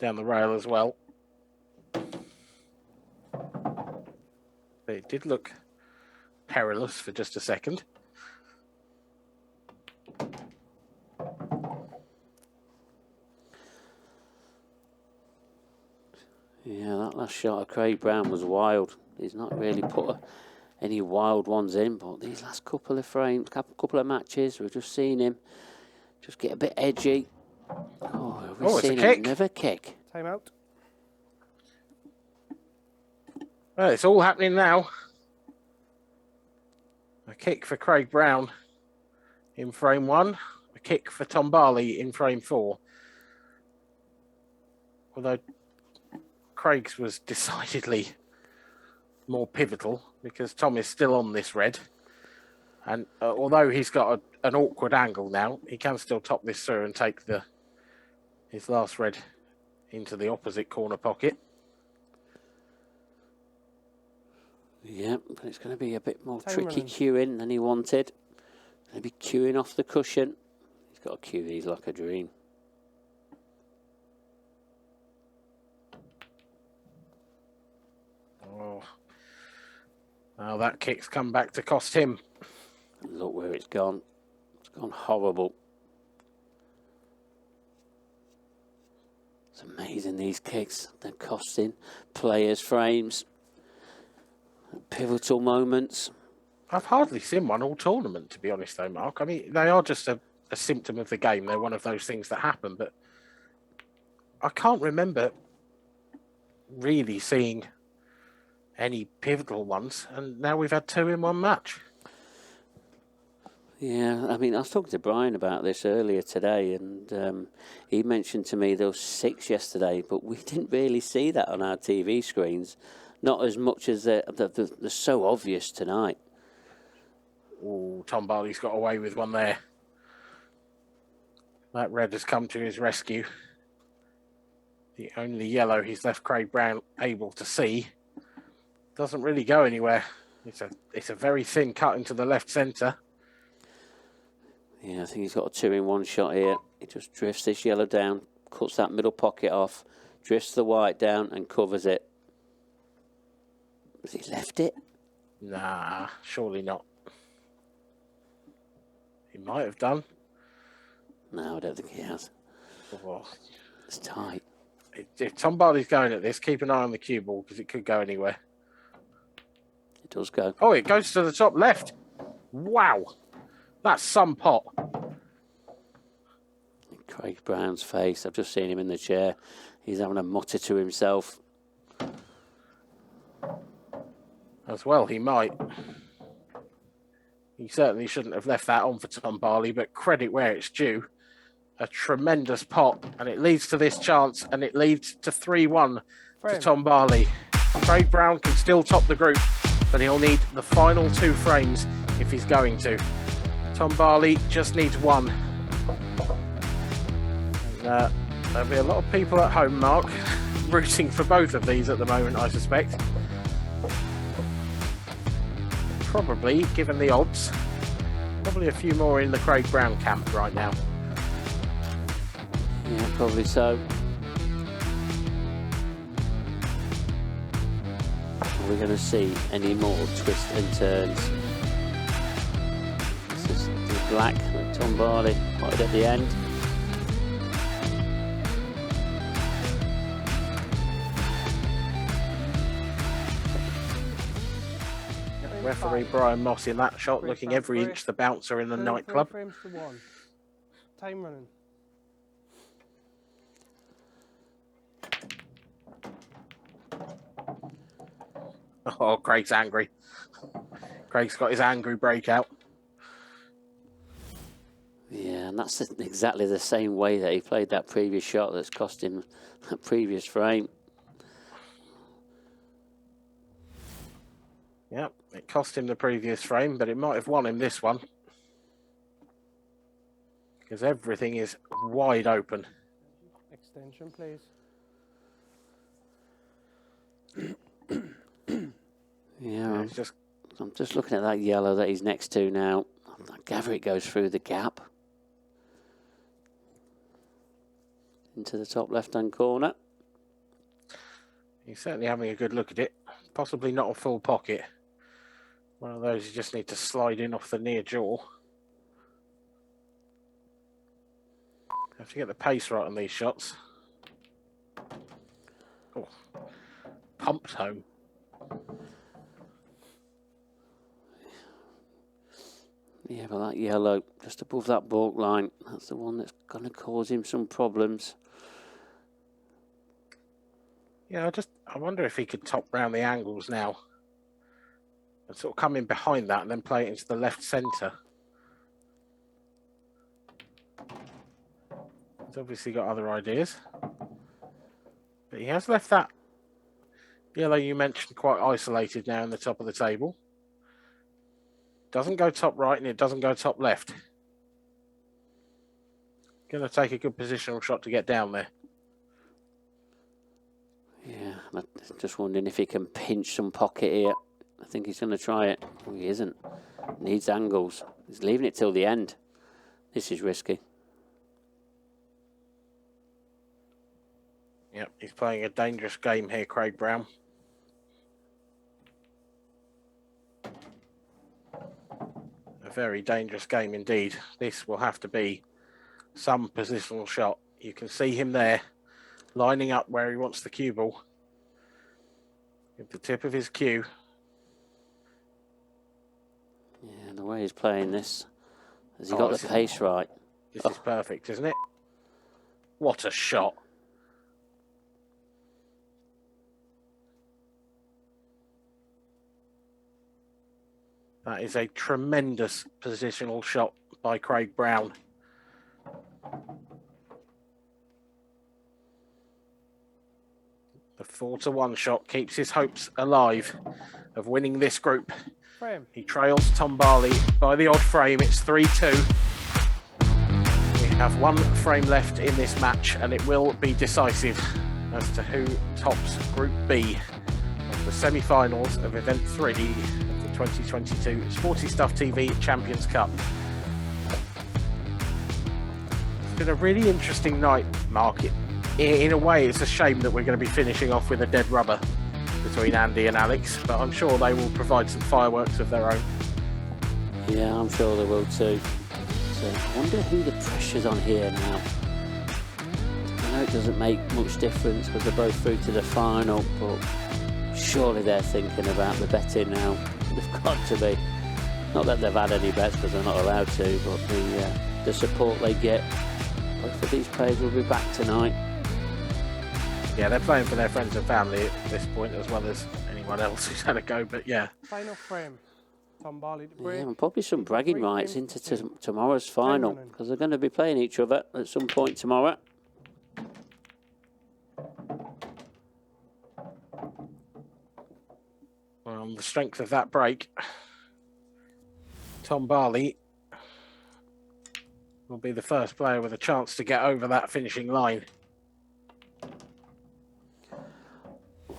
down the rail as well. But it did look perilous for just a second. Yeah, that last shot of Craig Brown was wild. He's not really put any wild ones in, but these last couple of frames, couple of matches, we've just seen him just get a bit edgy. Oh, we've seen him never kick. Time out. Well, it's all happening now. A kick for Craig Brown in frame 1. A kick for Tom Barley in frame 4. Although Craig's was decidedly more pivotal because Tom is still on this red. And although he's got an awkward angle now, he can still top this through and take his last red into the opposite corner pocket. Yeah, but it's going to be a bit more Time tricky running. cueing than he wanted. Going to be cueing off the cushion. He's got to cue these like a dream. Now that kick's come back to cost him. Look where it's gone. It's gone horrible. It's amazing, these kicks. They're costing players frames. Pivotal moments. I've hardly seen one all tournament, to be honest, though, Mark. I mean, they are just a symptom of the game. They're one of those things that happen, but I can't remember really seeing any pivotal ones, and now we've had 2 in one match. Yeah, I mean, I was talking to Brian about this earlier today, and he mentioned to me there was 6 yesterday, but we didn't really see that on our TV screens. Not as much as they're so obvious tonight. Oh, Tom Barley's got away with one there. That red has come to his rescue. The only yellow he's left Craig Brown able to see. Doesn't really go anywhere. It's a very thin cut into the left centre. Yeah, I think he's got a 2-in-1 shot here. He just drifts this yellow down, cuts that middle pocket off, drifts the white down and covers it. Has he left it? Nah, surely not. He might have done. No, I don't think he has. Oh. It's tight. If Tom Barley's going at this, keep an eye on the cue ball because it could go anywhere. It does go. Oh, it goes to the top left. Wow. That's some pot. Craig Brown's face. I've just seen him in the chair. He's having a mutter to himself. As well, he might. He certainly shouldn't have left that on for Tom Barley, but credit where it's due. A tremendous pot, and it leads to this chance, and it leads to 3-1 to Tom Barley. Craig Brown can still top the group, but he'll need the final 2 frames if he's going to. Tom Barley just needs 1. And, there'll be a lot of people at home, Mark, rooting for both of these at the moment, I suspect. Probably, given the odds, probably a few more in the Craig Brown camp right now. Yeah, probably so. Are we going to see any more twists and turns? This is the black that Tom Barley spotted at the end. Referee Brian Moss in that shot, looking every inch the bouncer in the nightclub. 3 frames to 1. Time running. Oh, Craig's angry. Craig's got his angry breakout. Yeah, and that's exactly the same way that he played that previous shot that's cost him that previous frame. Yep, it cost him the previous frame, but it might have won him this one. Because everything is wide open. Extension, please. Yeah, I'm It's just looking at that yellow that he's next to now. I gather it goes through the gap into the top left-hand corner. he's certainly having a good look at it. Possibly not a full pocket. One of those you just need to slide in off the near jaw. Have to get the pace right on these shots. Oh, pumped home. Yeah, but that yellow just above that baulk line, that's the one that's going to cause him some problems. Yeah, I wonder if he could top round the angles now. And sort of come in behind that and then play it into the left centre. He's obviously got other ideas. But he has left that yellow you mentioned quite isolated now in the top of the table. Doesn't go top right and it doesn't go top left. Going to take a good positional shot to get down there. Yeah, I'm just wondering if he can pinch some pocket here. I think he's going to try it. Oh, he isn't. Needs angles. He's leaving it till the end. This is risky. Yep, he's playing a dangerous game here, Craig Brown. very dangerous game indeed. This will have to be some positional shot. You can see him there, lining up where he wants the cue ball. With the tip of his cue. Yeah, the way he's playing this, has he got the pace right? This is perfect, isn't it? What a shot. That is a tremendous positional shot by Craig Brown. The 4-1 shot keeps his hopes alive of winning this group. Frame. He trails Tom Barley by the odd frame. It's 3-2. We have one frame left in this match, and it will be decisive as to who tops Group B of the semi-finals of Event 3 of the 2022 Sporty Stuff TV Champions Cup. It's been a really interesting night, Mark. In a way, it's a shame that we're going to be finishing off with a dead rubber between Andy and Alex, but I'm sure they will provide some fireworks of their own. Yeah, I'm sure they will too. So I wonder who the pressure's on here now. I know it doesn't make much difference because they're both through to the final, but surely they're thinking about the betting now. They've got to be. Not that they've had any bets because they're not allowed to, but the support they get. Both of these players will be back tonight. Yeah, they're playing for their friends and family at this point, as well as anyone else who's had a go, but yeah. Final frame. Tom Barley to break. Yeah, and probably some bragging rights into tomorrow's final, because they're going to be playing each other at some point tomorrow. Well, on the strength of that break, Tom Barley will be the first player with a chance to get over that finishing line.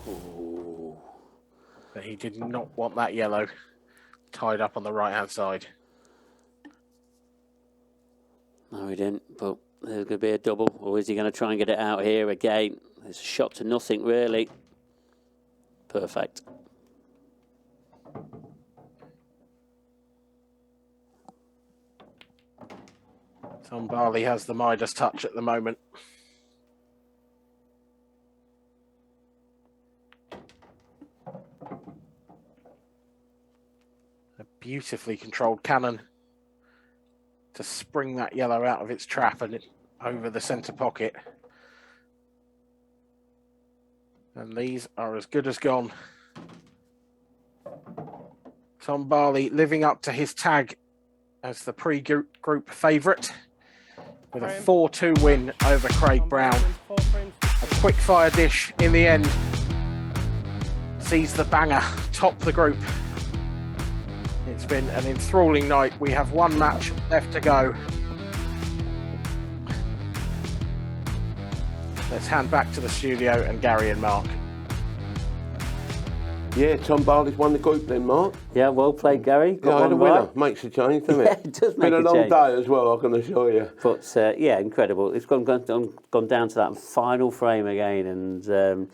Ooh. But he did not want that yellow tied up on the right-hand side. No, he didn't, but there's going to be a double, or is he going to try and get it out here again? It's a shot to nothing, really. Perfect. Tom Barley has the Midas touch at the moment. A beautifully controlled cannon to spring that yellow out of its trap and over the centre pocket. And these are as good as gone. Tom Barley living up to his tag as the pre-group favourite with a 4-2 win over Craig Brown. A quick fire dish in the end sees the banger top the group. It's been an enthralling night. We have one match left to go. Let's hand back to the studio and Gary and Mark. Yeah, Tom Barley's won the group then, Mark. Yeah, well played, Gary. Yeah, I had a winner. Makes a change, doesn't it? Yeah, it does make a change. Been a long day as well, I can assure you. But yeah, incredible. It's gone down to that final frame again, and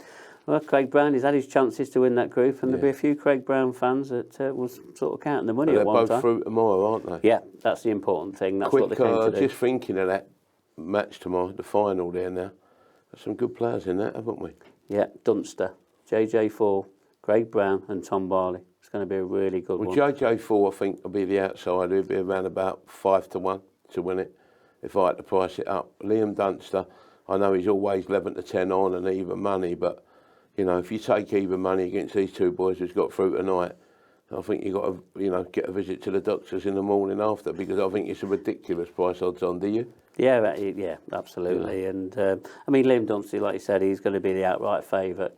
well, Craig Brown, he's had his chances to win that group, and there'll be a few Craig Brown fans that will sort of counting the money at one time. They're both through tomorrow, aren't they? Yeah, that's the important thing. That's what they came to do. Just thinking of that match tomorrow, the final there now. There's some good players in that, haven't we? Yeah, Dunster, JJ4, Craig Brown and Tom Barley. It's going to be a really good one. JJ4, I think, will be the outsider. He'll be around about 5-1 to win it, if I had to price it up. Liam Dunster, I know he's always 11 to 10 on and even money, but, you know, if you take even money against these two boys who's got through tonight, I think you've got to, you know, get a visit to the doctors in the morning after, because I think it's a ridiculous price odds on, do you? Yeah, absolutely. Yeah. And, I mean, Liam Dunster, like you said, he's going to be the outright favourite.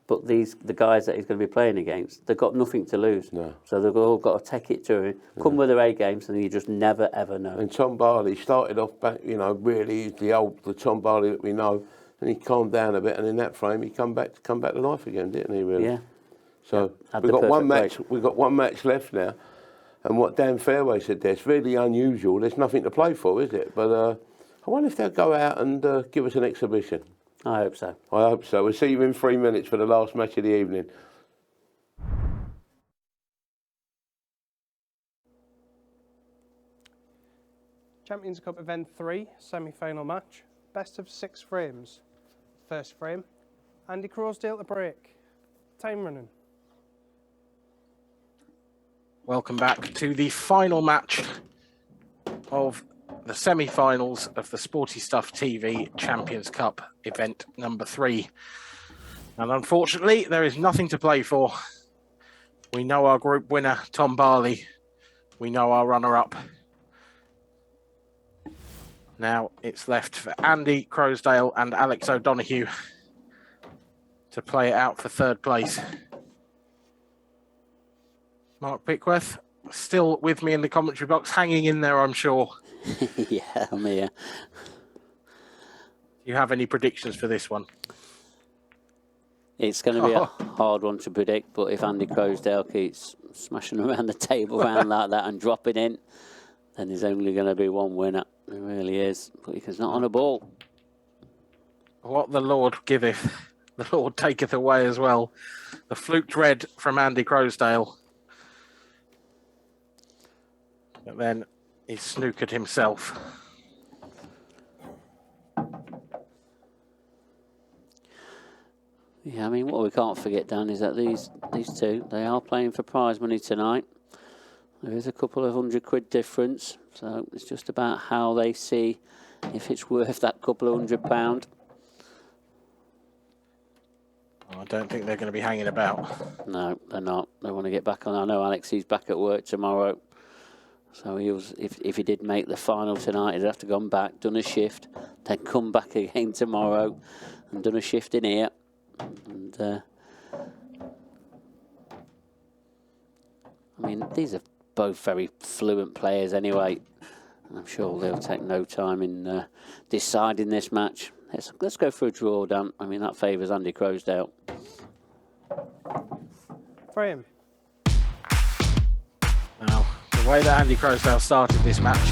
But the guys that he's going to be playing against, they've got nothing to lose. No. So they've all got to take it to him, come with their A games, and you just never, ever know. And Tom Barley started off back, you know, really the Tom Barley that we know, and he calmed down a bit, and in that frame he come back to life again, didn't he? Really? Yeah. So we've got one match. We've got one match left now, and what Dan Fairway said there, it's really unusual. There's nothing to play for, is it? But I wonder if they'll go out and give us an exhibition. I hope so. I hope so. We'll see you in 3 minutes for the last match of the evening. Champions Cup Event 3, semi-final match. Best of 6 frames. First frame, Andy Croasdale to break. Time running. Welcome back to the final match of the semi-finals of the Sporty Stuff TV Champions Cup event number 3. And unfortunately, there is nothing to play for. We know our group winner, Tom Barley. We know our runner-up. Now it's left for Andy Croasdale and Alex O'Donoghue to play it out for third place. Mark Pickworth, still with me in the commentary box, hanging in there, I'm sure. Yeah, I'm here. Do you have any predictions for this one? It's going to be a hard one to predict, but if Andy Croasdale keeps smashing around the table around like that and dropping in, then there's only going to be one winner. It really is, but he's not on a ball. What the Lord giveth, the Lord taketh away as well. The fluked red from Andy Croasdale. But then he snookered himself. Yeah, I mean, what we can't forget, Dan, is that these two, they are playing for prize money tonight. There is a couple of £100 difference, so it's just about how they see if it's worth that couple of £100. I don't think they're going to be hanging about. No, they're not. They want to get back on. I know Alex, he's back at work tomorrow. So he was, if he did make the final tonight, he'd have to go back, done a shift, then come back again tomorrow and done a shift in here. And I mean, these are both very fluent players anyway. I'm sure they'll take no time in deciding this match. Let's go for a draw, Dan. I mean, that favours Andy Croasdale. Frame. Now, the way that Andy Croasdale started this match,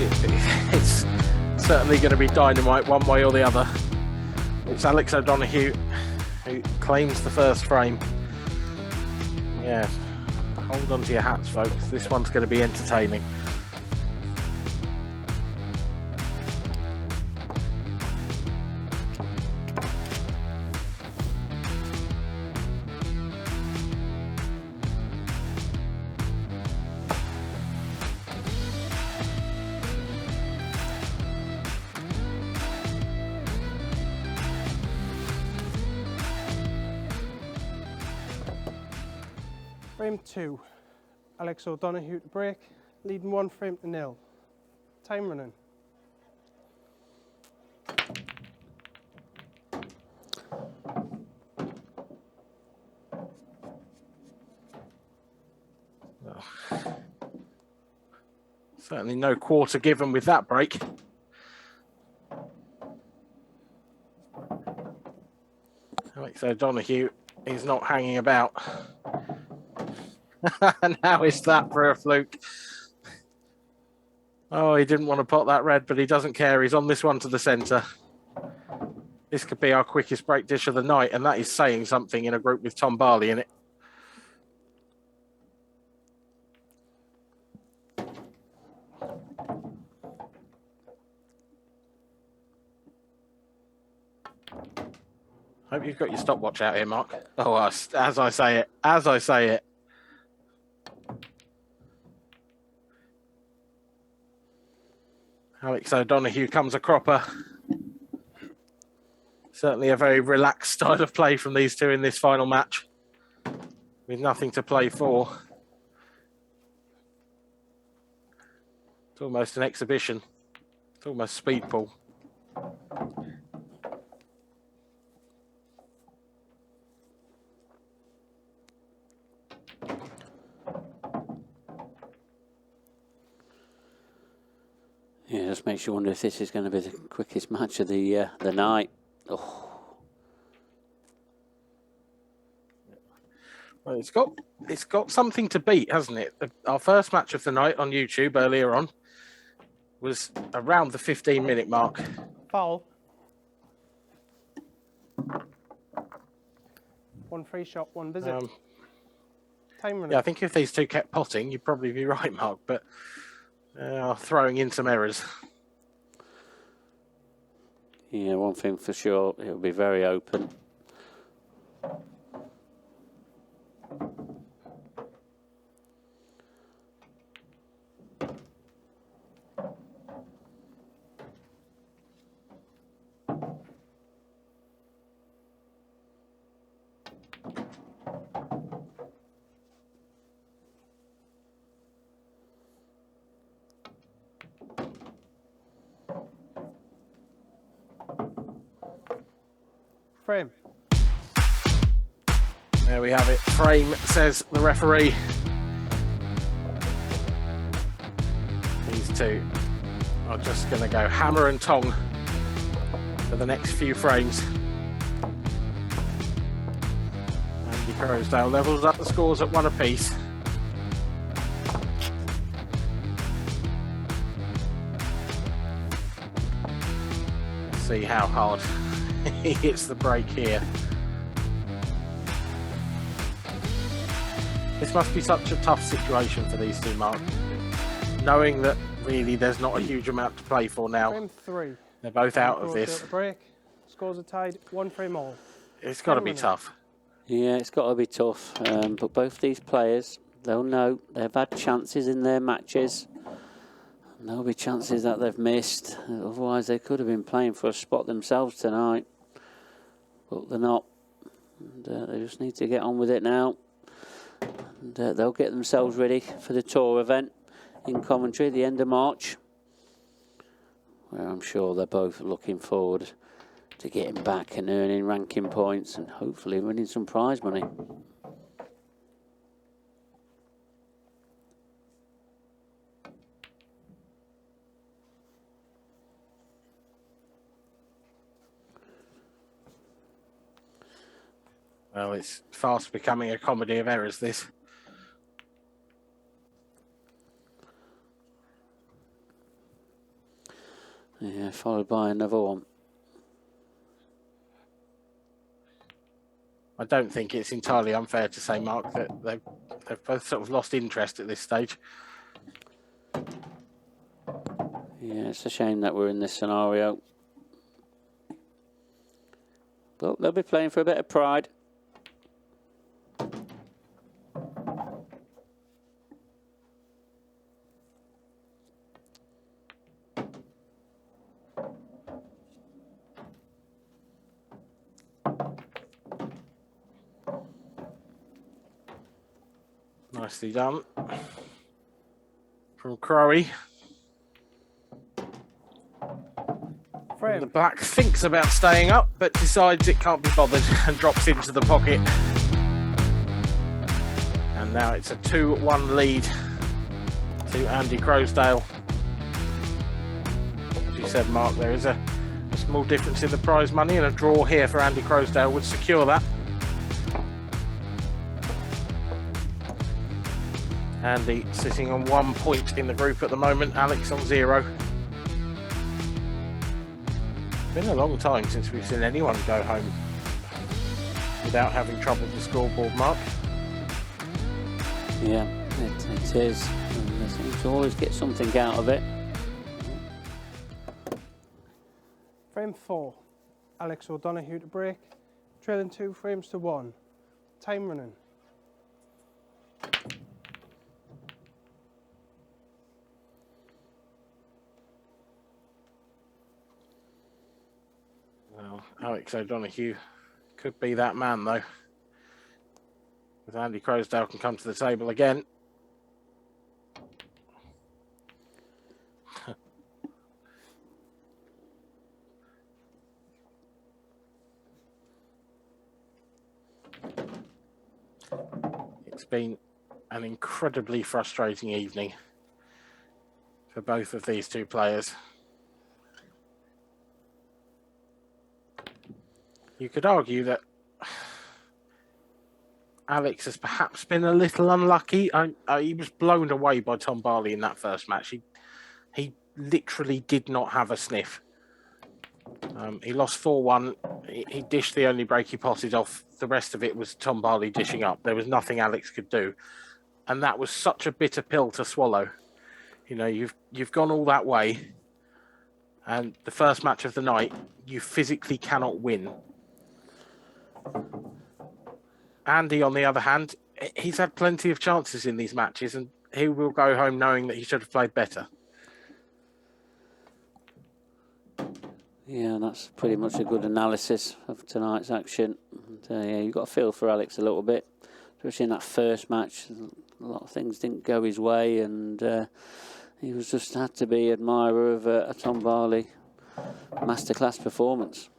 it's certainly going to be dynamite one way or the other. It's Alex O'Donoghue who claims the first frame. Yeah, hold on to your hats, folks. This one's going to be entertaining. Frame 2, Alex O'Donoghue to break, leading 1 frame to 0. Time running. Well, certainly no quarter given with that break. Alex O'Donoghue is not hanging about. And how is that for a fluke? Oh, he didn't want to pot that red, but he doesn't care. He's on this one to the centre. This could be our quickest break dish of the night, and that is saying something in a group with Tom Barley in it. Hope you've got your stopwatch out here, Mark. Oh, as I say it, as I say it. Alex O'Donoghue comes a cropper. Certainly a very relaxed style of play from these two in this final match, with nothing to play for. It's almost an exhibition. It's almost speed pool. Yeah, just makes you wonder if this is going to be the quickest match of the night. Oh. Well, it's got something to beat, hasn't it? Our first match of the night on YouTube earlier on was around the 15-minute mark. Foul. 1 free shot, 1 visit. Time running. Yeah, I think if these two kept potting, you'd probably be right, Mark, but throwing in some errors. Yeah, one thing for sure, it'll be very open. Frame. There we have it. Frame, says the referee. These two are just going to go hammer and tong for the next few frames. Andy Croasdale levels up the scores at 1 apiece. Let's see how hard he hits the break here. This must be such a tough situation for these two, Mark. Knowing that really there's not a huge amount to play for now. Frame 3. They're both out of Croasdale this. at the break. Scores are tied, 1 frame all. It's got to be tough. Yeah, it's got to be tough. But both these players, they'll know they've had chances in their matches. And there'll be chances that they've missed. Otherwise, they could have been playing for a spot themselves tonight. But they're not. And, they just need to get on with it now. And, they'll get themselves ready for the tour event in Coventry at the end of March, where I'm sure they're both looking forward to getting back and earning ranking points and hopefully winning some prize money. Well, it's fast becoming a comedy of errors, this. Yeah, followed by another one. I don't think it's entirely unfair to say, Mark, that they've both sort of lost interest at this stage. Yeah, it's a shame that we're in this scenario. But they'll be playing for a bit of pride. Nicely done from Crowe. Frame. The black thinks about staying up, but decides it can't be bothered and drops into the pocket. And now it's a 2-1 lead to Andy Croasdale. As you said, Mark, there is a small difference in the prize money, and a draw here for Andy Croasdale would secure that. Andy sitting on 1 point in the group at the moment, Alex on 0. It's been a long time since we've seen anyone go home without having trouble with the scoreboard, Mark. Yeah, it is. And they seem to always get something out of it. Frame 4. Alex O'Donoghue to break. Trailing 2 frames to 1. Time running. Well, Alex O'Donoghue could be that man, though. If Andy Croasdale can come to the table again. It's been an incredibly frustrating evening for both of these two players. You could argue that Alex has perhaps been a little unlucky. He was blown away by Tom Barley in that first match. He literally did not have a sniff. He lost 4-1. He dished the only break he potted off. The rest of it was Tom Barley dishing up. There was nothing Alex could do. And that was such a bitter pill to swallow. You know, you've gone all that way and the first match of the night, you physically cannot win. Andy, on the other hand, he's had plenty of chances in these matches, and he will go home knowing that he should have played better. Yeah, that's pretty much a good analysis of tonight's action. And, yeah, you've got to feel for Alex a little bit, especially in that first match. A lot of things didn't go his way, and he was just had to be admirer of a Tom Barley masterclass performance.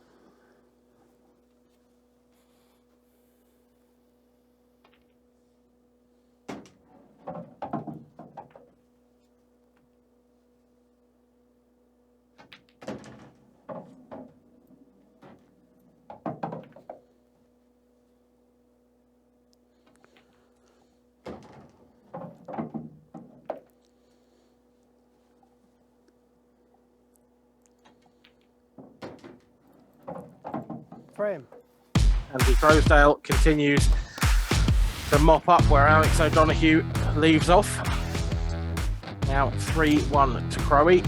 Frame. Andy Croasdale continues to mop up where Alex O'Donoghue leaves off. Now 3-1 to Crowe.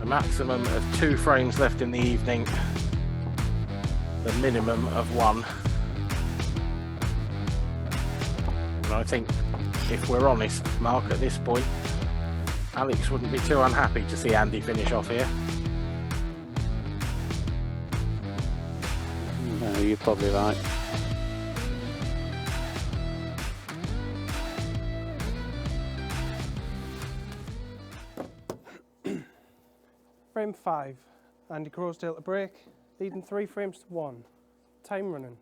A maximum of 2 frames left in the evening. The minimum of 1. And I think, if we're honest, Mark, at this point, Alex wouldn't be too unhappy to see Andy finish off here. No, you're probably right. Frame 5. Andy Croasdale to break, leading 3 frames to 1. Time running.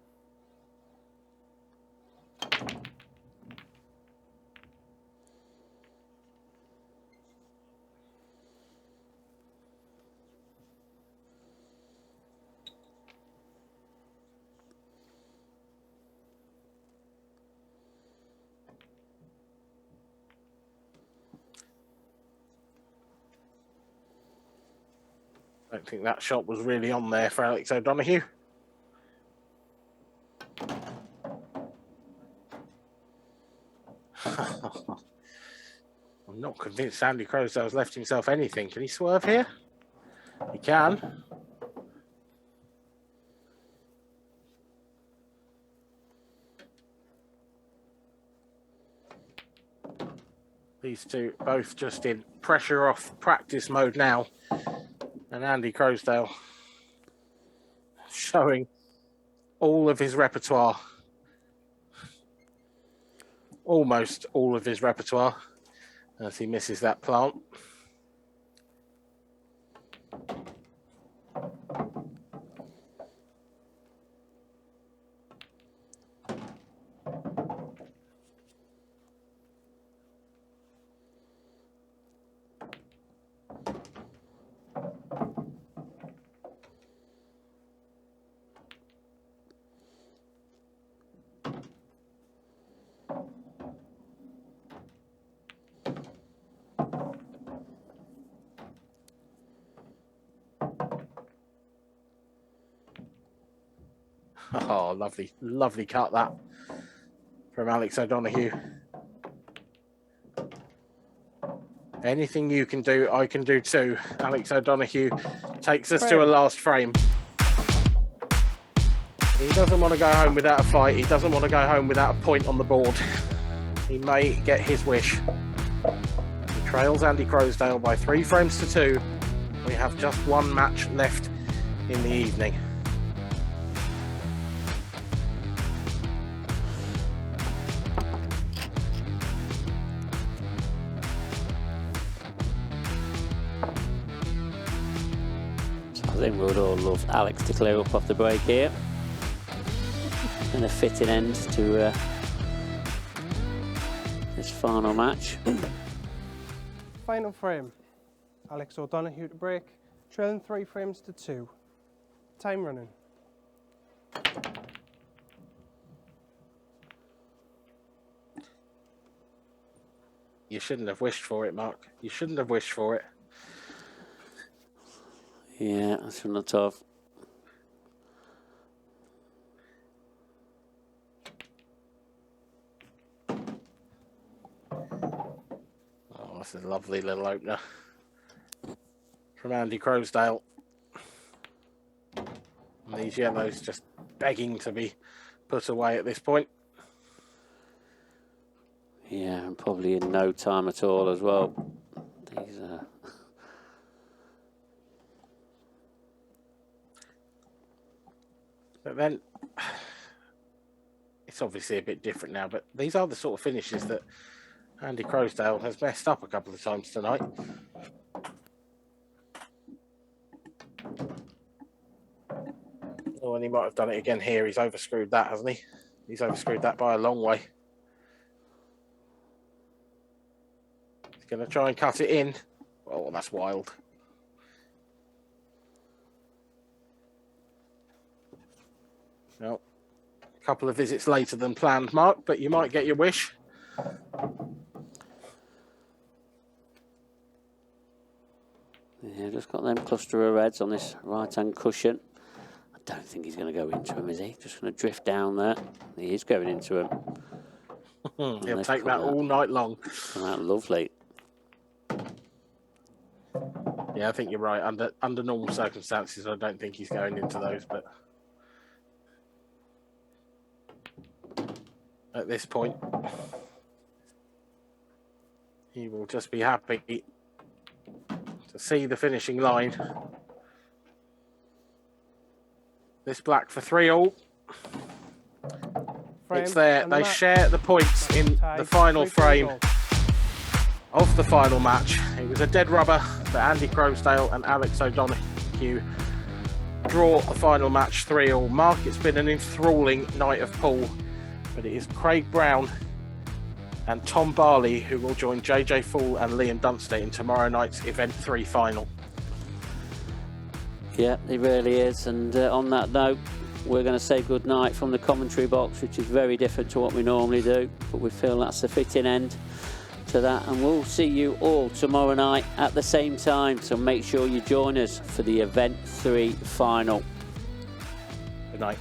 I don't think that shot was really on there for Alex O'Donoghue. I'm not convinced Andy Croasdale's left himself anything. Can he swerve here? He can. These two both just in pressure off practice mode now. And Andy Croasdale showing all of his repertoire. Almost all of his repertoire as he misses that plant. Oh, lovely, lovely cut that from Alex O'Donoghue. Anything you can do, I can do too. Alex O'Donoghue takes us to a last frame. He doesn't want to go home without a fight. He doesn't want to go home without a point on the board. He may get his wish. He trails Andy Croasdale by 3 frames to 2. We have just 1 match left in the evening. I think we would all love Alex to clear up off the break here. And a fitting end to this final match. Final frame. Alex O'Donoghue to break, trailing 3 frames to 2. Time running. You shouldn't have wished for it, Mark. You shouldn't have wished for it. Yeah, I shouldn't have. Oh, that's a lovely little opener from Andy Croasdale. And these yellows just begging to be put away at this point. Yeah, and probably in no time at all as well. These But then, it's obviously a bit different now, but these are the sort of finishes that Andy Croasdale has messed up a couple of times tonight. Oh, and he might have done it again here. He's overscrewed that, hasn't he? He's overscrewed that by a long way. He's going to try and cut it in. Oh, that's wild. Well, a couple of visits later than planned, Mark, but you might get your wish. Yeah, just got them cluster of reds on this right-hand cushion. I don't think he's going to go into him, is he? Just going to drift down there. He is going into him. He'll take that all night long. Come out lovely. Yeah, I think you're right. Under normal circumstances, I don't think he's going into those, but at this point, he will just be happy to see the finishing line. This black for 3-all. It's there. They share the points in the final frame of the final match. It was a dead rubber, but Andy Croasdale and Alex O'Donoghue draw the final match 3-all. Mark, it's been an enthralling night of pool, but it is Craig Brown and Tom Barley who will join JJ Fool and Liam Dunster in tomorrow night's Event 3 final. Yeah, it really is. And on that note, we're going to say good night from the commentary box, which is very different to what we normally do, but we feel that's a fitting end to that. And we'll see you all tomorrow night at the same time, so make sure you join us for the Event 3 final. Good night.